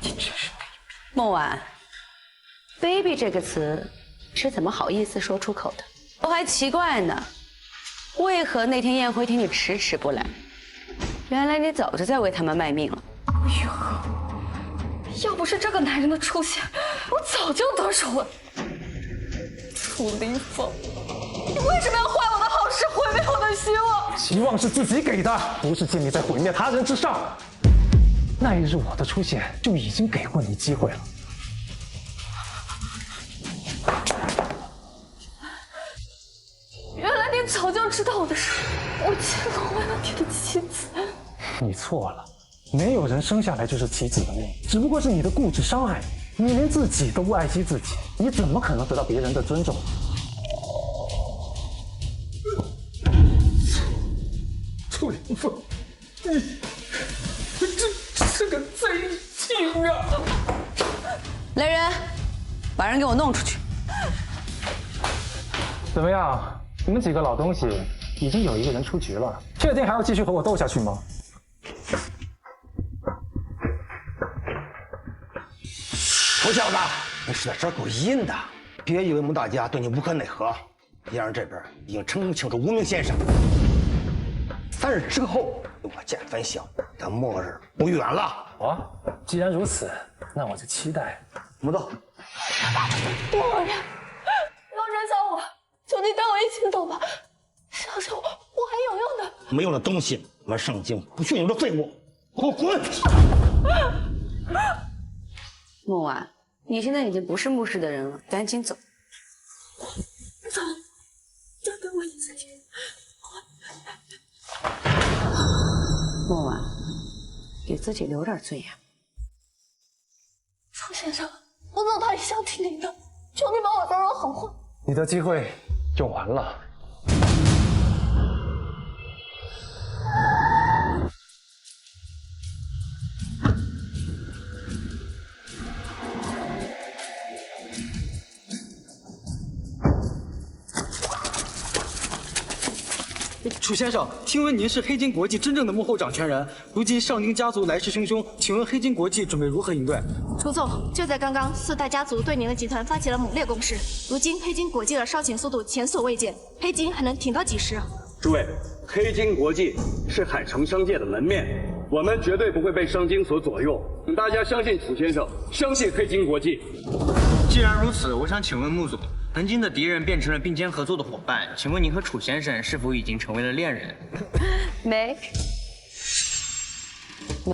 你真是孟婉 ，baby 这个词是怎么好意思说出口的？我还奇怪呢，为何那天宴会厅你迟迟不来？原来你早就在为他们卖命了。玉和，要不是这个男人的出现，我早就得手了。楚林峰，你为什么要坏我的好事，毁灭我的希望？希望是自己给的，不是建立在毁灭他人之上。那一日我的出现就已经给过你机会了。原来你早就知道我的事，我竟成为了你的妻子。你错了，没有人生下来就是妻子的命，只不过是你的固执伤害你。你连自己都不爱惜自己，你怎么可能得到别人的尊重？楚林峰，你这是个贼情啊！来人，把人给我弄出去。怎么样？你们几个老东西已经有一个人出局了，确定还要继续和我斗下去吗？臭小子，你是在这儿够阴的！别以为穆大家对你无可奈何，燕儿这边已经成功清除无名先生。3日之后，我见分晓，但末日不远了。既然如此，那我就期待。我们走。莫人，老人想我，求你带我一起走吧，相信我，我还有用的。没用的东西，我们圣经不许有这废物，给我滚！孟婉，你现在已经不是牧师的人了，赶紧走。走，再等我一次天。孟婉，给自己留点尊严。楚先生，我走他一向听您的，求你帮我说说好话。你的机会就完了。楚先生，听闻您是黑金国际真正的幕后掌权人，如今上京家族来势汹汹，请问黑金国际准备如何应对？楚总，就在刚刚，4大家族对您的集团发起了猛烈攻势，如今黑金国际的烧钱速度前所未见，黑金还能挺到几时？诸位，黑金国际是海城商界的门面，我们绝对不会被商经所左右，请大家相信楚先生，相信黑金国际。既然如此，我想请问穆总，曾经的敌人变成了并肩合作的伙伴，请问您和楚先生是否已经成为了恋人？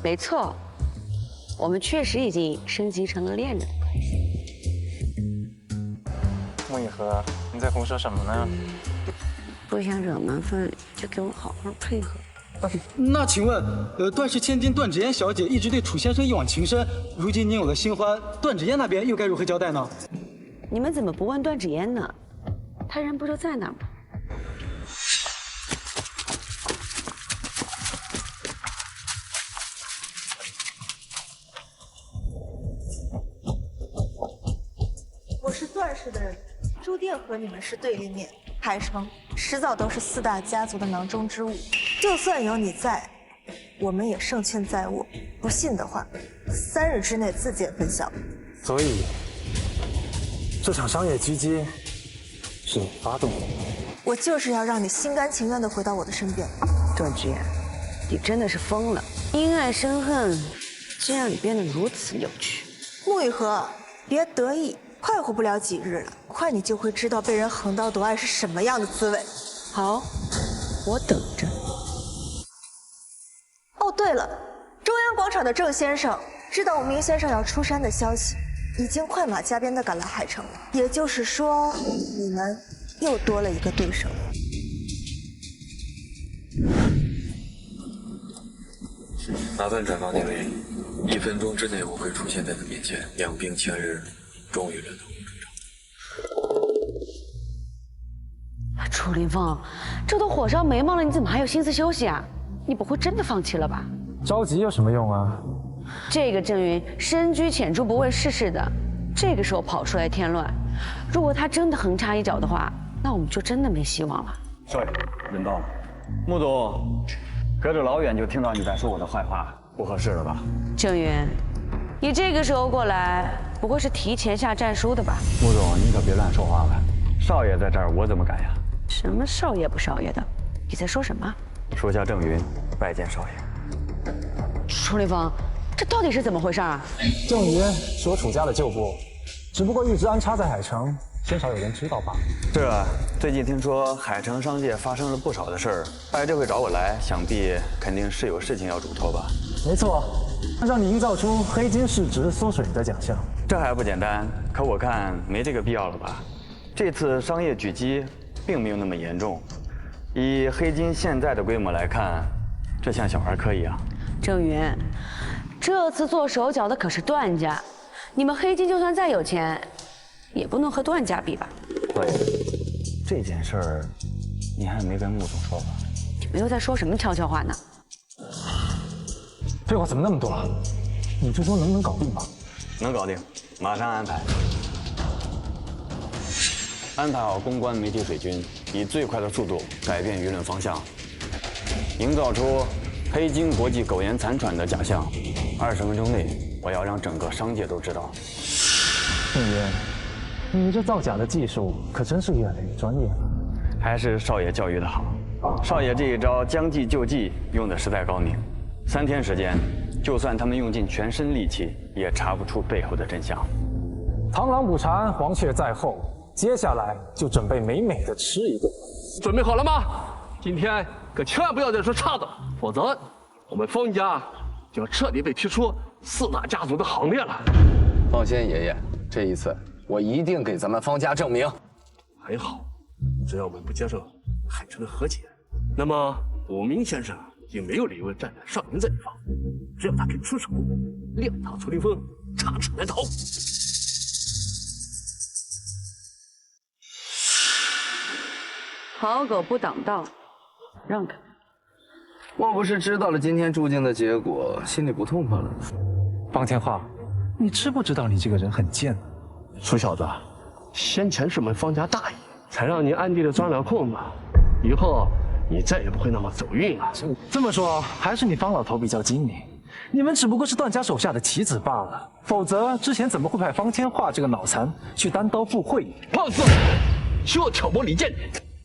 没错，我们确实已经升级成了恋人。孟雨禾，你在胡说什么呢？不想惹麻烦，就给我好好配合。那请问，段氏千金段芷嫣小姐一直对楚先生一往情深，如今您有了新欢，段芷嫣那边又该如何交代呢？你们怎么不问段芷嫣呢？她人不就在那儿吗？我是段氏的人，朱店和你们是对立面，海城迟早都是4大家族的囊中之物。就算有你在，我们也胜券在握。不信的话，3日之内自见分晓。所以，这场商业狙击是你发动的。我就是要让你心甘情愿地回到我的身边。段之言，你真的是疯了！因爱生恨，竟让你变得如此扭曲。沐雨荷，别得意，快活不了几日了，快你就会知道被人横刀夺爱是什么样的滋味。好，我等着。哦，对了，中央广场的郑先生知道吴明先生要出山的消息，已经快马加鞭地赶来海城了。也就是说，你们又多了一个对手。麻烦转告那位，1分钟之内我会出现在他面前。两兵千日，终于轮到我出场。楚林凤，这都火烧眉毛了，你怎么还有心思休息啊？你不会真的放弃了吧？着急有什么用啊？这个郑云深居浅出，不问世事的，这个时候跑出来添乱，如果他真的横插一脚的话，那我们就真的没希望了。少爷，人到了。穆总，隔着老远就听到你在说我的坏话，不合适了吧？郑云，你这个时候过来，不会是提前下战书的吧？穆总，你可别乱说话了。少爷在这儿，我怎么敢呀？什么少爷不少爷的？你在说什么？属下郑云拜见少爷。楚立峰，这到底是怎么回事啊？郑云是我楚家的旧部，只不过一直安插在海城，鲜少有人知道罢了。是啊，最近听说海城商界发生了不少的事儿，大爷这回找我来，想必肯定是有事情要嘱托吧？没错，让你营造出黑金市值缩水的假象。这还不简单，可我看没这个必要了吧？这次商业狙击并没有那么严重，以黑金现在的规模来看，这像小儿科一样。郑云，这次做手脚的可是段家，你们黑金就算再有钱，也不能和段家比吧？少爷，这件事儿你还没跟穆总说吧？你们又在说什么悄悄话呢？废话怎么那么多？你就说能不能搞定吧？能搞定，马上安排。安排好公关、媒体水军，以最快的速度改变舆论方向，营造出黑金国际苟延残喘的假象。20分钟内，我要让整个商界都知道。郑云，你这造假的技术可真是越来越专业了。还是少爷教育的好，少爷这一招将计就计用的实在高明。3天时间，就算他们用尽全身力气，也查不出背后的真相。螳螂捕蝉，黄雀在后。接下来就准备美美的吃一顿。准备好了吗？今天可千万不要再说差的，否则我们方家就要彻底被踢出4大家族的行列了。放心，爷爷，这一次我一定给咱们方家证明。还好，只要我们不接受海城的和解，那么武明先生也没有理由站在少云这一方。只要他肯出手，撂倒楚凌风，插翅难逃。好狗不挡道，让开！莫不是知道了今天注定的结果，心里不痛快了？方天昊，你知不知道你这个人很贱呢？楚小子，先前是我们方家大爷，才让您暗地里钻了空子，以后你再也不会那么走运了。这么说，还是你方老头比较精明。你们只不过是段家手下的棋子罢了，否则之前怎么会派方天画这个脑残去单刀赴会？放肆！休要挑拨离间！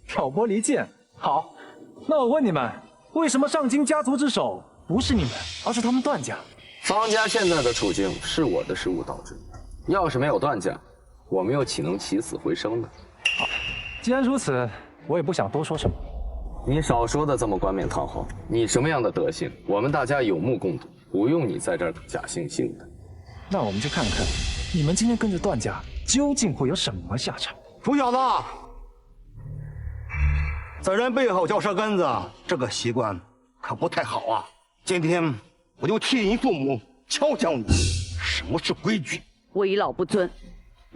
挑拨离间？好，那我问你们，为什么上京家族之首不是你们，而是他们段家？方家现在的处境是我的失误导致，要是没有段家，我们又岂能起死回生呢？好，既然如此，我也不想多说什么。你少说的这么冠冕堂皇，你什么样的德行，我们大家有目共睹，不用你在这儿假惺惺的。那我们就看看，你们今天跟着段家究竟会有什么下场？楚小子，在人背后嚼舌根子，这个习惯可不太好啊！今天我就替你父母教教你什么是规矩。为老不尊，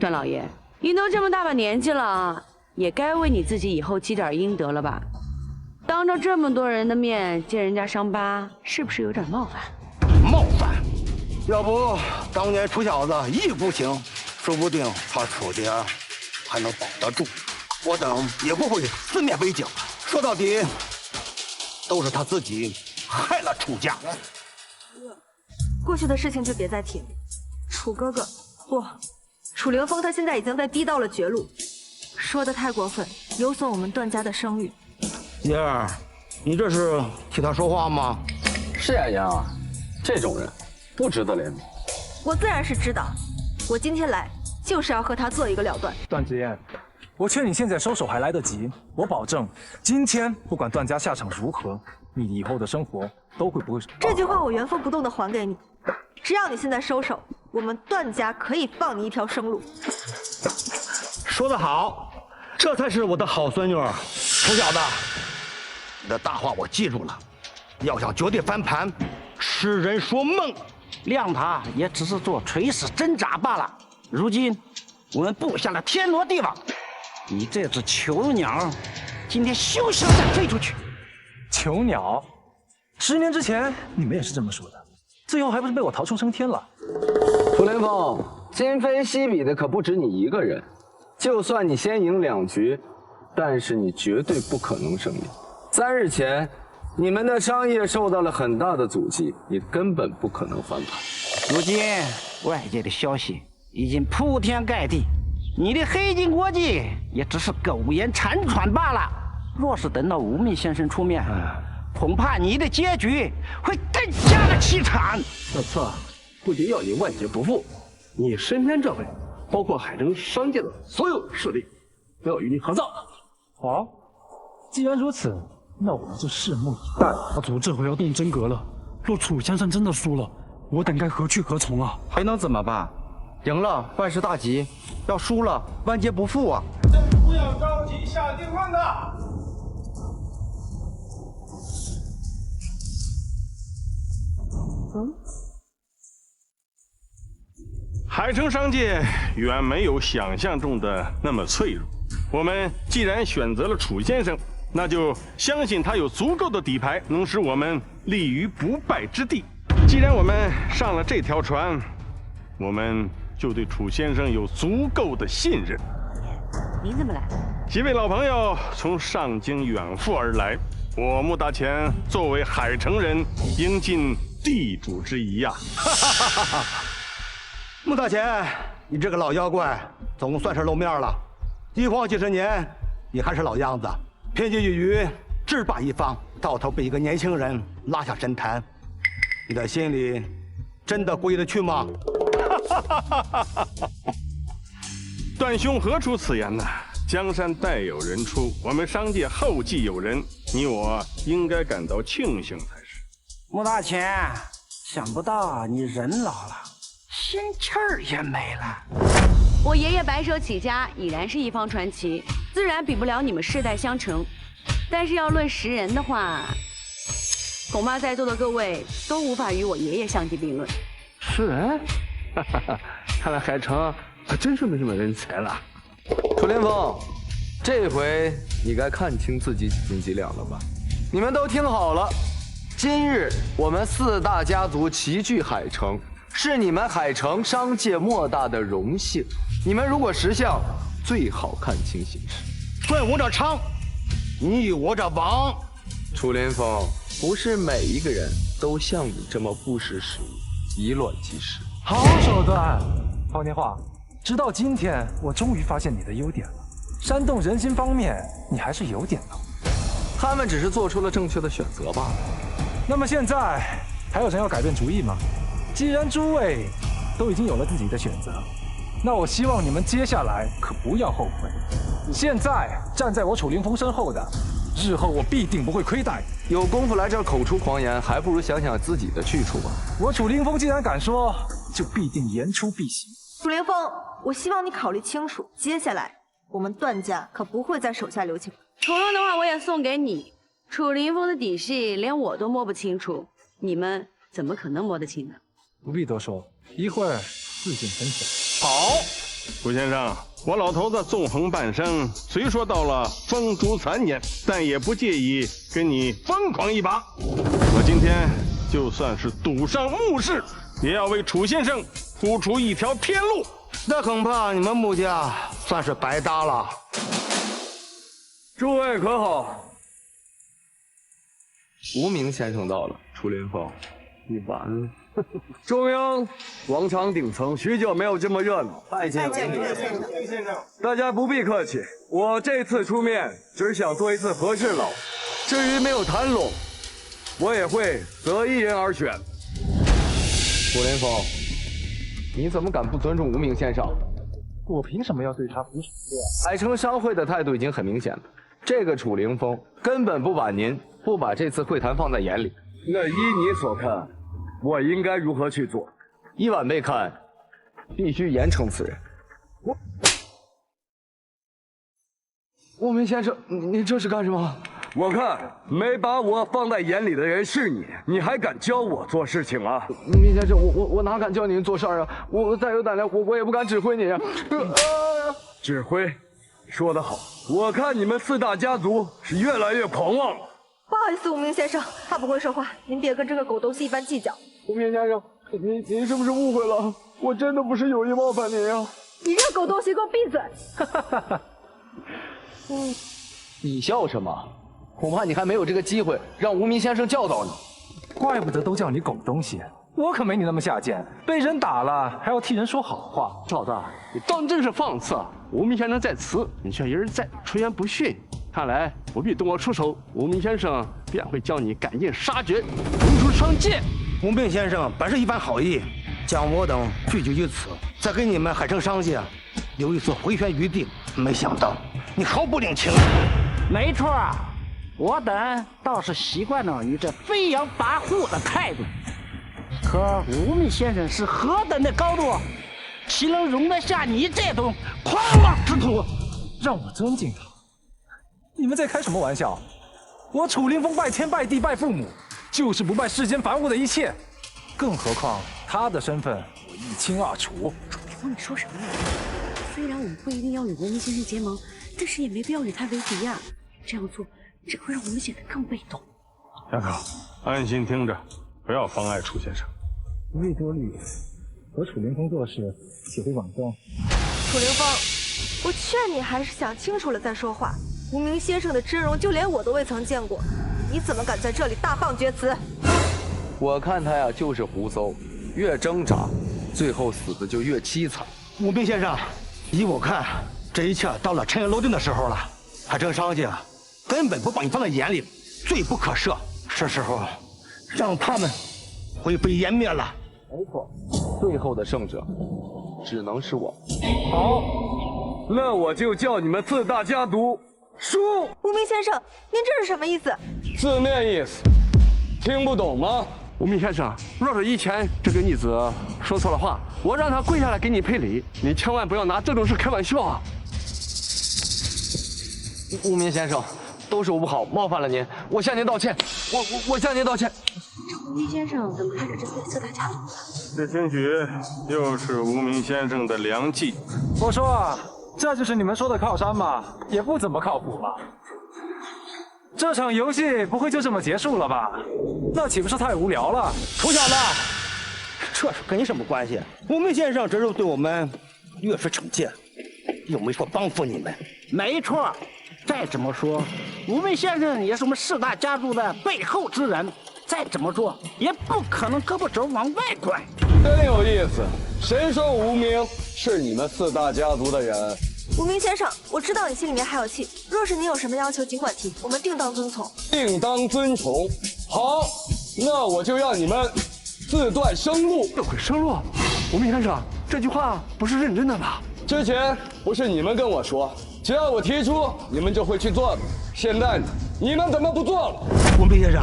段老爷，你都这么大把年纪了，也该为你自己以后积点阴德了吧？当着这么多人的面揭人家伤疤，是不是有点冒犯？冒犯？要不当年楚小子一不行，说不定他楚家还能保得住。我等也不会四面围剿。说到底，都是他自己害了楚家。过去的事情就别再提了。楚哥哥，不，楚凌风他现在已经被逼到了绝路，说的太过分，有损我们段家的声誉。爷儿，你这是替他说话吗？是呀，杨儿，这种人不值得怜悯。我自然是知道，我今天来就是要和他做一个了断。段之言，我劝你现在收手还来得及。我保证，今天不管段家下场如何，你以后的生活都会不会。这句话我原封不动的还给你，只要你现在收手，我们段家可以放你一条生路。说得好，这才是我的好孙女儿。臭小子，你的大话我记住了，要想绝对翻盘，痴人说梦。谅他也只是做垂死挣扎罢了。如今我们布下了天罗地网，你这只囚鸟，今天休想再飞出去！囚鸟，10年之前你们也是这么说的，最后还不是被我逃出升天了？楚凌风，今非昔比的可不止你一个人。就算你先赢2局，但是你绝对不可能胜利。3日前，你们的商业受到了很大的阻击，你根本不可能翻盘。如今外界的消息已经铺天盖地，你的黑金国际也只是苟延残喘罢了。若是等到无名先生出面，恐怕你的结局会更加的凄惨。小次，不仅要你万劫不复，你身边这位，包括海城商界的所有势力，都要与你合葬。好，既然如此，那我们就拭目以待。阿祖这回要动真格了，若楚先生真的输了，我等该何去何从啊？还能怎么办？赢了万事大吉，要输了万劫不复啊！不要着急下定论的。海城商界远没有想象中的那么脆弱。我们既然选择了楚先生，那就相信他有足够的底牌，能使我们立于不败之地。既然我们上了这条船，我们就对楚先生有足够的信任。你怎么来了？几位老朋友从上京远赴而来，我穆大钱作为海城人，应尽地主之谊呀！穆大钱，你这个老妖怪总算是露面了。一晃几十年，你还是老样子，偏激一隅，制霸一方，到头被一个年轻人拉下神坛，你的心里真的过意得去吗？段兄何出此言呢？江山代有人出，我们商界后继有人，你我应该感到庆幸才是。穆大钱，想不到你人老了，心气儿也没了。我爷爷白手起家已然是一方传奇，自然比不了你们世代相承。但是要论识人的话，恐怕在座的各位都无法与我爷爷相提并论。识人？看来海城还真是没什么人才了。楚凌风，这回你该看清自己几斤几两了吧？你们都听好了，今日我们4大家族齐聚海城，是你们海城商界莫大的荣幸。你们如果识相，最好看清形势。问我者昌，你与我者亡。楚凌风，不是每一个人都像你这么不识时务，以卵击石。好手段，方天画。直到今天，我终于发现你的优点了。煽动人心方面，你还是有点的。他们只是做出了正确的选择罢了。那么现在还有人要改变主意吗？既然诸位都已经有了自己的选择，那我希望你们接下来可不要后悔。现在站在我楚凌风身后的，日后我必定不会亏待。有功夫来这儿口出狂言，还不如想想自己的去处吧。我楚凌风既然敢说，就必定言出必行。楚凌风，我希望你考虑清楚，接下来我们段家可不会再手下留情。同样的话我也送给你。楚凌风的底细连我都摸不清楚，你们怎么可能摸得清呢？不必多说，一会儿自尽分享。好，楚先生，我老头子纵横半生，虽说到了风烛残年，但也不介意跟你疯狂一把。我今天就算是赌上穆氏，也要为楚先生铺出一条天路。那恐怕你们穆家算是白搭了。诸位可好？无名先生到了。楚林峰，你完了！中央广场顶层许久没有这么热闹，拜见先生。大家不必客气，我这次出面只想做一次和事佬，至于没有谈拢，我也会择一人而选。楚林峰，你怎么敢不尊重无名先生？我凭什么要对他服从？海城商会的态度已经很明显了，这个楚凌风根本不把这次会谈放在眼里。那依你所看，我应该如何去做？依晚辈看，必须严惩此人。无名先生，你这是干什么？我看没把我放在眼里的人是你，你还敢教我做事情啊？无名先生，我哪敢教您做事儿啊？我再有胆量，我也不敢指挥你啊！指挥，说得好。我看你们4大家族是越来越狂妄了。不好意思，无名先生，他不会说话，您别跟这个狗东西一般计较。无名先生，您是不是误会了？我真的不是有意冒犯您啊！你这个狗东西，给我闭嘴！你笑什么？恐怕你还没有这个机会让无名先生教导你。怪不得都叫你狗东西，我可没你那么下贱，被人打了还要替人说好话。小子，你当真是放肆！无名先生在此，你却一而再出言不逊。看来不必动我出手，无名先生便会教你赶尽杀绝，永出商界。无名先生本是一番好意，将我等聚集于此，再给你们海城商界留一次回旋余地，没想到你毫不领情。没错，我等倒是习惯了你这飞扬跋扈的态度，可无名先生是何等的高度，岂能容得下你这种狂妄之徒？让我尊敬他？你们在开什么玩笑？我楚凌风拜天拜地拜父母，就是不拜世间凡物的一切，更何况他的身份我一清二楚。楚凌风，你说什么呢？虽然我们不一定要与无名先生结盟，但是也没必要与他为敌呀。这样做只会让我们显得更被动。杨哥，安心听着，不要妨碍楚先生。不必多虑，和楚凌风做事岂会枉光？楚凌风，我劝你还是想清楚了再说话。无名先生的真容，就连我都未曾见过，你怎么敢在这里大放厥词？我看他呀，就是胡诌，越挣扎，最后死的就越凄惨。无名先生，依我看，这一切到了尘埃落定的时候了。海城商界根本不把你放在眼里，罪不可赦。是时候让他们灰飞烟灭了。没错，最后的胜者只能是我。好，那我就叫你们4大家族输。无名先生，您这是什么意思？字面意思，听不懂吗？无名先生，若是以前这个逆子说错了话，我让他跪下来给你赔礼，你千万不要拿这种事开玩笑啊！无名先生，都是我不好，冒犯了您，我向您道歉。我向您道歉。这无名先生怎么开始针对4大家族了？这兴许又是无名先生的良计。我说啊，这就是你们说的靠山吗？也不怎么靠谱吧？这场游戏不会就这么结束了吧？那岂不是太无聊了？楚小子，这事跟你什么关系？无名先生这是对我们越是惩戒，又没说帮扶你们。没错，再怎么说，无名先生也是我们4大家族的背后之人，再怎么做也不可能胳膊肘往外拐。真有意思，谁说无名是你们4大家族的人？无名先生，我知道你心里面还有气，若是您有什么要求，尽管提，我们定当遵从。定当遵从。好，那我就让你们自断生路。自毁生路？无名先生，这句话不是认真的吧？之前不是你们跟我说，只要我提出，你们就会去做的。现在你们怎么不做了？无名先生，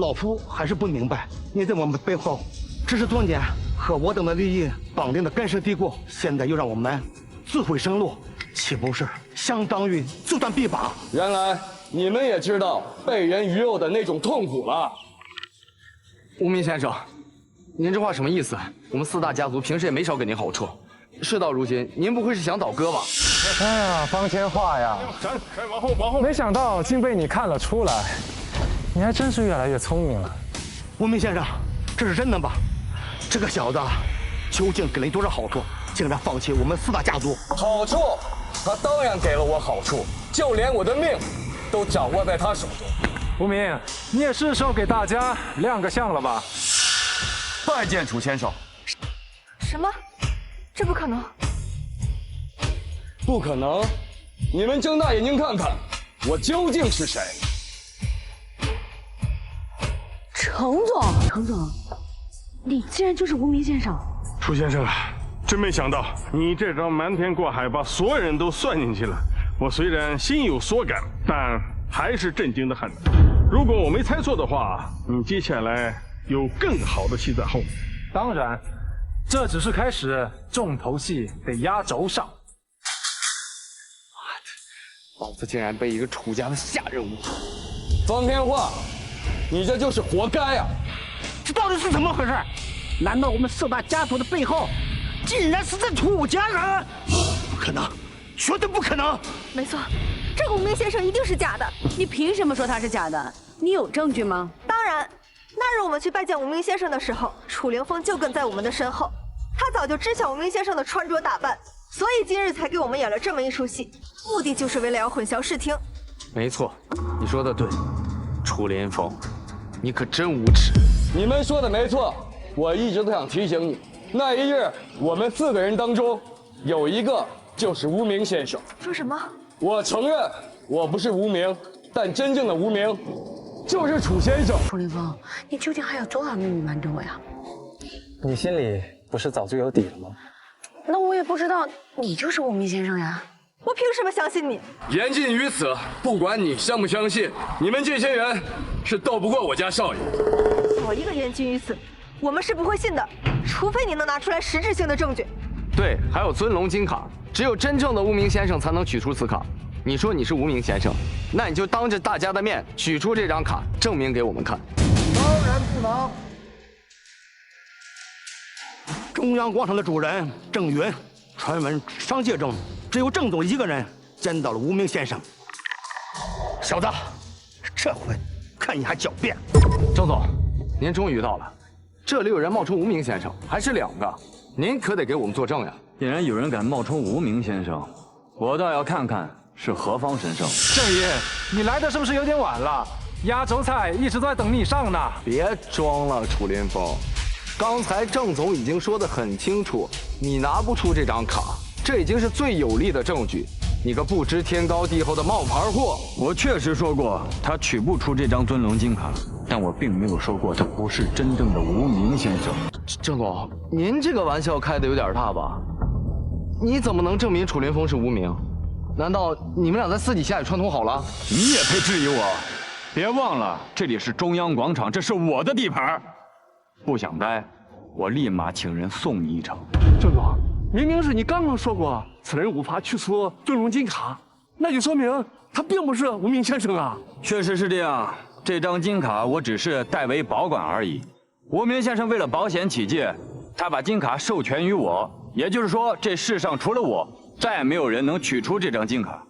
老夫还是不明白，你在我们背后只是多年和我等的利益绑定的根深蒂固，现在又让我们自毁生路，岂不是相当于自断臂膀？原来你们也知道被人鱼肉的那种痛苦了。无名先生，您这话什么意思？我们4大家族平时也没少给您好处，事到如今，您不会是想倒戈吧？哎呀，方千画呀，往后，没想到竟被你看了出来，你还真是越来越聪明了。无名先生，这是真的吗？这个小子究竟给了你多少好处，竟然放弃我们4大家族？好处，他当然给了我好处，就连我的命都掌握在他手中。无名，你也是时候给大家亮个相了吧？拜见楚先生。什么？这不可能！不可能！你们睁大眼睛看看，我究竟是谁？程总，你竟然就是无名先生！楚先生，真没想到你这招瞒天过海把所有人都算进去了。我虽然心有所感，但还是震惊的很。如果我没猜错的话，你接下来有更好的戏在后面。当然，这只是开始，重头戏得压轴上。老子竟然被一个楚家的下人侮辱！方天画，你这就是活该啊！这到底是怎么回事？难道我们四大家族的背后竟然是这楚家人？不可能，绝对不可能！没错，这个无名先生一定是假的。你凭什么说他是假的？你有证据吗？当然，那日我们去拜见无名先生的时候，楚凌风就跟在我们的身后，他早就知晓无名先生的穿着打扮，所以今日才给我们演了这么一出戏，目的就是为了要混淆视听。没错，你说的对，楚林峰，你可真无耻！你们说的没错，我一直都想提醒你，那一日我们4个人当中有一个就是无名先生。说什么？我承认我不是无名，但真正的无名就是楚先生。楚林峰，你究竟还有多少秘密瞒着我呀？你心里不是早就有底了吗？那我也不知道你就是无名先生呀。我凭什么相信你？言尽于此，不管你相不相信，你们这些人是斗不过我家少爷。我一个言尽于此，我们是不会信的，除非你能拿出来实质性的证据。对，还有尊龙金卡，只有真正的无名先生才能取出此卡。你说你是无名先生，那你就当着大家的面取出这张卡，证明给我们看。当然不能。中央广场的主人郑云，传闻商界中只有郑总一个人见到了无名先生。小子，这回看你还狡辩！郑总，您终于到了，这里有人冒充无名先生，还是2个，您可得给我们作证呀！既然有人敢冒充无名先生，我倒要看看是何方神圣。郑爷，你来的是不是有点晚了？压轴菜一直都在等你上呢。别装了，楚林峰，刚才郑总已经说得很清楚，你拿不出这张卡，这已经是最有力的证据。你个不知天高地厚的冒牌货！我确实说过他取不出这张尊龙金卡，但我并没有说过他不是真正的无名先生。郑总，您这个玩笑开得有点大吧？你怎么能证明楚林峰是无名？难道你们俩在私底下也串通好了？你也配质疑我？别忘了，这里是中央广场，这是我的地盘。不想待，我立马请人送你一程。郑总，明明是你刚刚说过此人无法取出尊龙金卡，那就说明他并不是无名先生啊。确实是这样，这张金卡我只是代为保管而已。无名先生为了保险起见，他把金卡授权于我，也就是说，这世上除了我，再也没有人能取出这张金卡。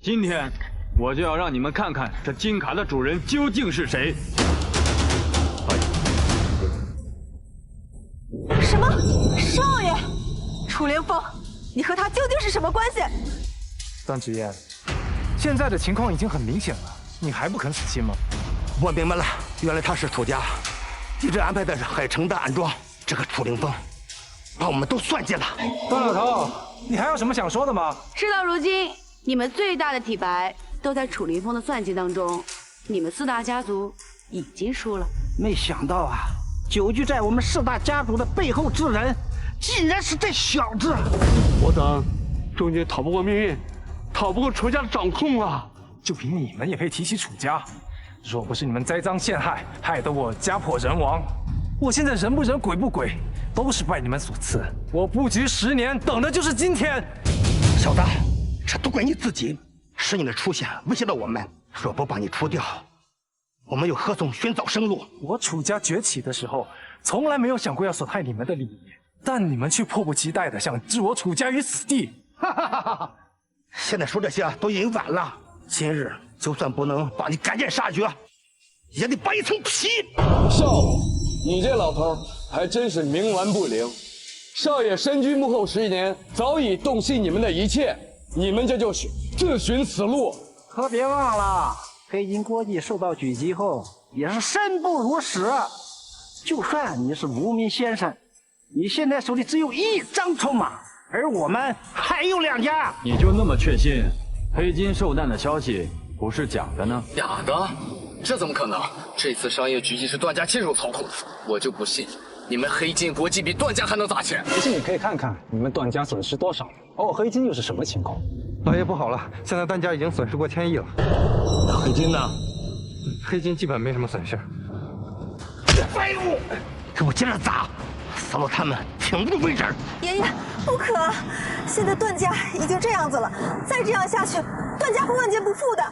今天我就要让你们看看这金卡的主人究竟是谁。什么？少爷？楚凌风，你和他究竟是什么关系？段志燕，现在的情况已经很明显了，你还不肯死心吗？我明白了，原来他是楚家，一直安排的是海城的安装。这个楚凌风，把我们都算计了。段老头，你还有什么想说的吗？事到如今，你们最大的体白都在楚凌风的算计当中，你们4大家族已经输了。没想到啊，久居在我们4大家族的背后之人，竟然是这小子！我等终究逃不过命运，逃不过楚家的掌控啊！就凭你们也配提起楚家？若不是你们栽赃陷害，害得我家破人亡，我现在人不人鬼不鬼，都是拜你们所赐。我布局10年，等的就是今天。小子，这都怪你自己，是你的出现威胁到我们。若不把你除掉，我们又何从寻早生路？我楚家崛起的时候，从来没有想过要损害你们的利益，但你们却迫不及待的想置我楚家于死地。哈哈哈哈！现在说这些都已经晚了。今日就算不能把你赶尽杀绝，也得扒一层皮。少，你这老头还真是冥顽不灵。少爷身居幕后10年，早已洞悉你们的一切，你们这就是自寻死路。可别忘了，黑金国际受到狙击后也是生不如死。就算你是无名先生，你现在手里只有1张筹码，而我们还有2家。你就那么确信黑金受难的消息不是假的呢？假的？这怎么可能？这次商业狙击是段家亲手操控的，我就不信你们黑金国际比段家还能砸钱。其实你可以看看你们段家损失多少，黑金又是什么情况？老爷不好了，现在段家已经损失过1000亿了。那黑金呢？黑金基本没什么损失。废物！给我接着砸，死了他们挺不为止。爷爷，不可！现在段家已经这样子了，再这样下去，段家会万劫不复的。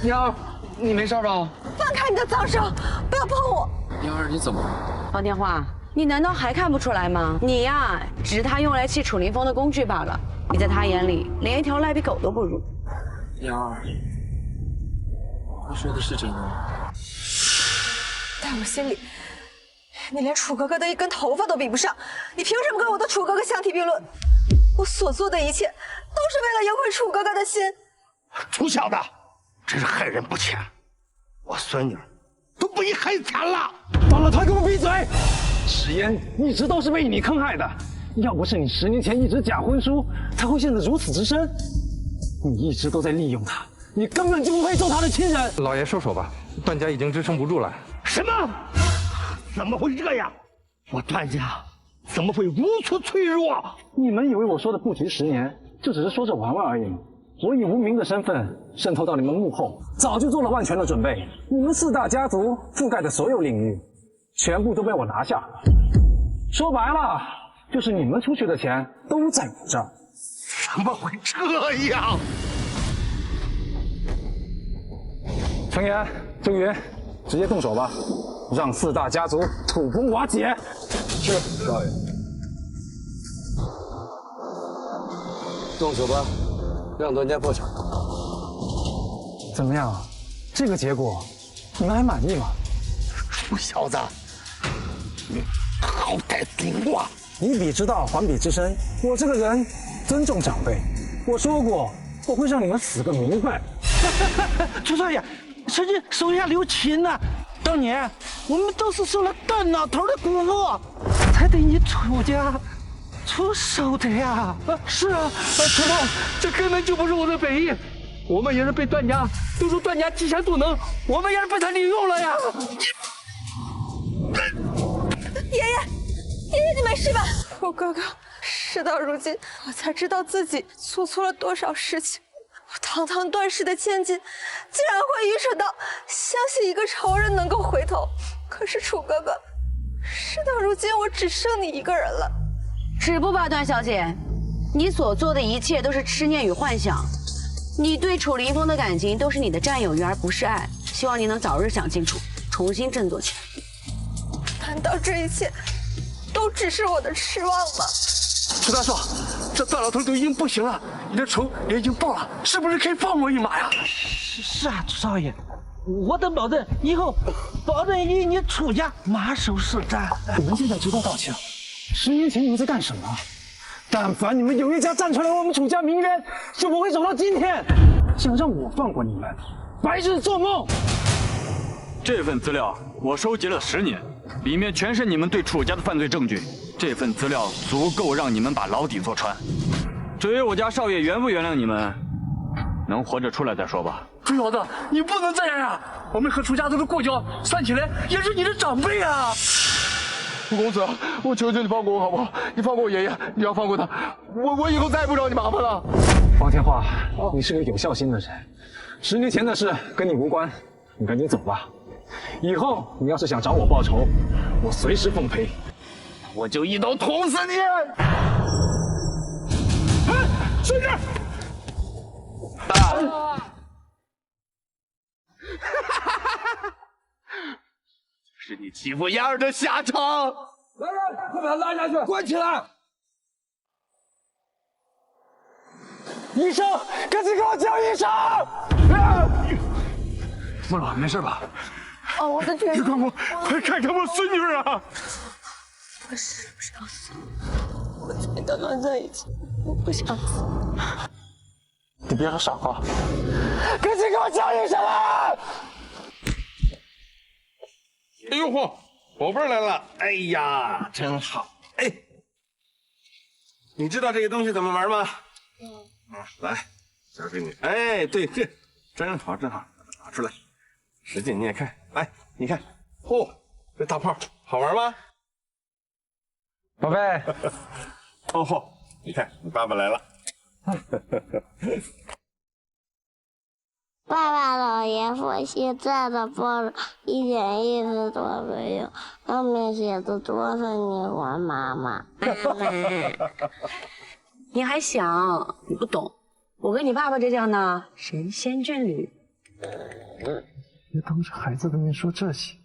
娘，你没事吧？放开你的脏手，不要碰我！娘儿，你怎么了？方天画，你难道还看不出来吗？你呀，只是他用来气楚凌风的工具罢了。你在他眼里，连一条赖皮狗都不如。娘儿，他说的是真的吗？在我心里，你连楚哥哥的一根头发都比不上，你凭什么跟我的楚哥哥相提并论？我所做的一切，都是为了赢回楚哥哥的心。楚小子，真是害人不浅，我孙女都比你还惨了。把老头给我闭嘴！史烟一直都是被你坑害的，要不是你10年前一纸假婚书，才会陷得如此之深。你一直都在利用他，你根本就不配做他的亲人。老爷收手吧，段家已经支撑不住了。什么？怎么会这样？我段家怎么会如此脆弱？你们以为我说的不局10年，就只是说着玩玩而已吗？我以无名的身份渗透到你们幕后，早就做了万全的准备。你们4大家族覆盖的所有领域，全部都被我拿下了。说白了，就是你们出去的钱都在我这儿。怎么会这样？程岩、周云，直接动手吧，让4大家族土崩瓦解。是，少爷。动手吧，让段家破产。怎么样？这个结果，你们还满意吗？楚小子，你好歹听话。以彼之道还彼之身，我这个人尊重长辈。我说过，我会让你们死个明白。楚少爷，臣妾手下留情呐。当年我们都是受了段老头的鼓舞，才对你楚家出手的呀。是啊，楚总，这根本就不是我的本意。我们也是被段家，都说段家嫉贤妒能，我们也是被他利用了呀。爷爷，你没事吧？我哥哥，事到如今，我才知道自己做错了多少事情。我堂堂段氏的千金，竟然会愚蠢到相信一个仇人能够回头。可是楚哥哥，事到如今，我只剩你一个人了。止步吧，段小姐，你所做的一切都是痴念与幻想。你对楚凌风的感情都是你的占有欲，而不是爱。希望你能早日想清楚，重新振作起来。难道这一切都只是我的痴妄吗？楚大少，这段老头都已经不行了，你的仇也已经报了，是不是可以放我一马呀？是啊，楚少爷，我等保证以后保证与你楚家马首是瞻。你们现在知道道歉了？10年前你们在干什么？但凡你们有一家站出来为我们楚家鸣冤，就不会走到今天。想让我放过你们，白日做梦！这份资料我收集了10年，里面全是你们对楚家的犯罪证据。这份资料足够让你们把牢底坐穿。至于我家少爷原不原谅你们，能活着出来再说吧。楚小子，你不能这样呀！我们和楚家族的过交，算起来也是你的长辈啊！楚公子，我求求你放过我好不好？你放过我爷爷，你要放过他，我以后再也不找你麻烦了。方天画，你是个有孝心的人，10年前的事跟你无关，你赶紧走吧。以后你要是想找我报仇，我随时奉陪。我就一刀捅死你！孙子，是你欺负燕儿的下场！来人，快把他拉下去，关起来！医生，赶紧给我叫医生！父老，没事吧？哦，我的天！别管我，快看看我孙女啊！我是不是要死？我才刚刚在一起，我不想死。你别说傻话，赶紧给我叫医生来！哎呦嚯，宝贝儿来了！哎呀，真好！哎，你知道这个东西怎么玩吗？来，交给你。哎，对，这真好，真好，拿出来，使劲你也看。来，你看，嚯，这大炮好玩吗？宝贝，哦嚯，你看，你爸爸来了。爸爸老爷父现在的报纸一点意思都没有，上面写的多是你还妈妈。你还小，你不懂。我跟你爸爸这叫呢神仙眷侣。别当着孩子的面说这些。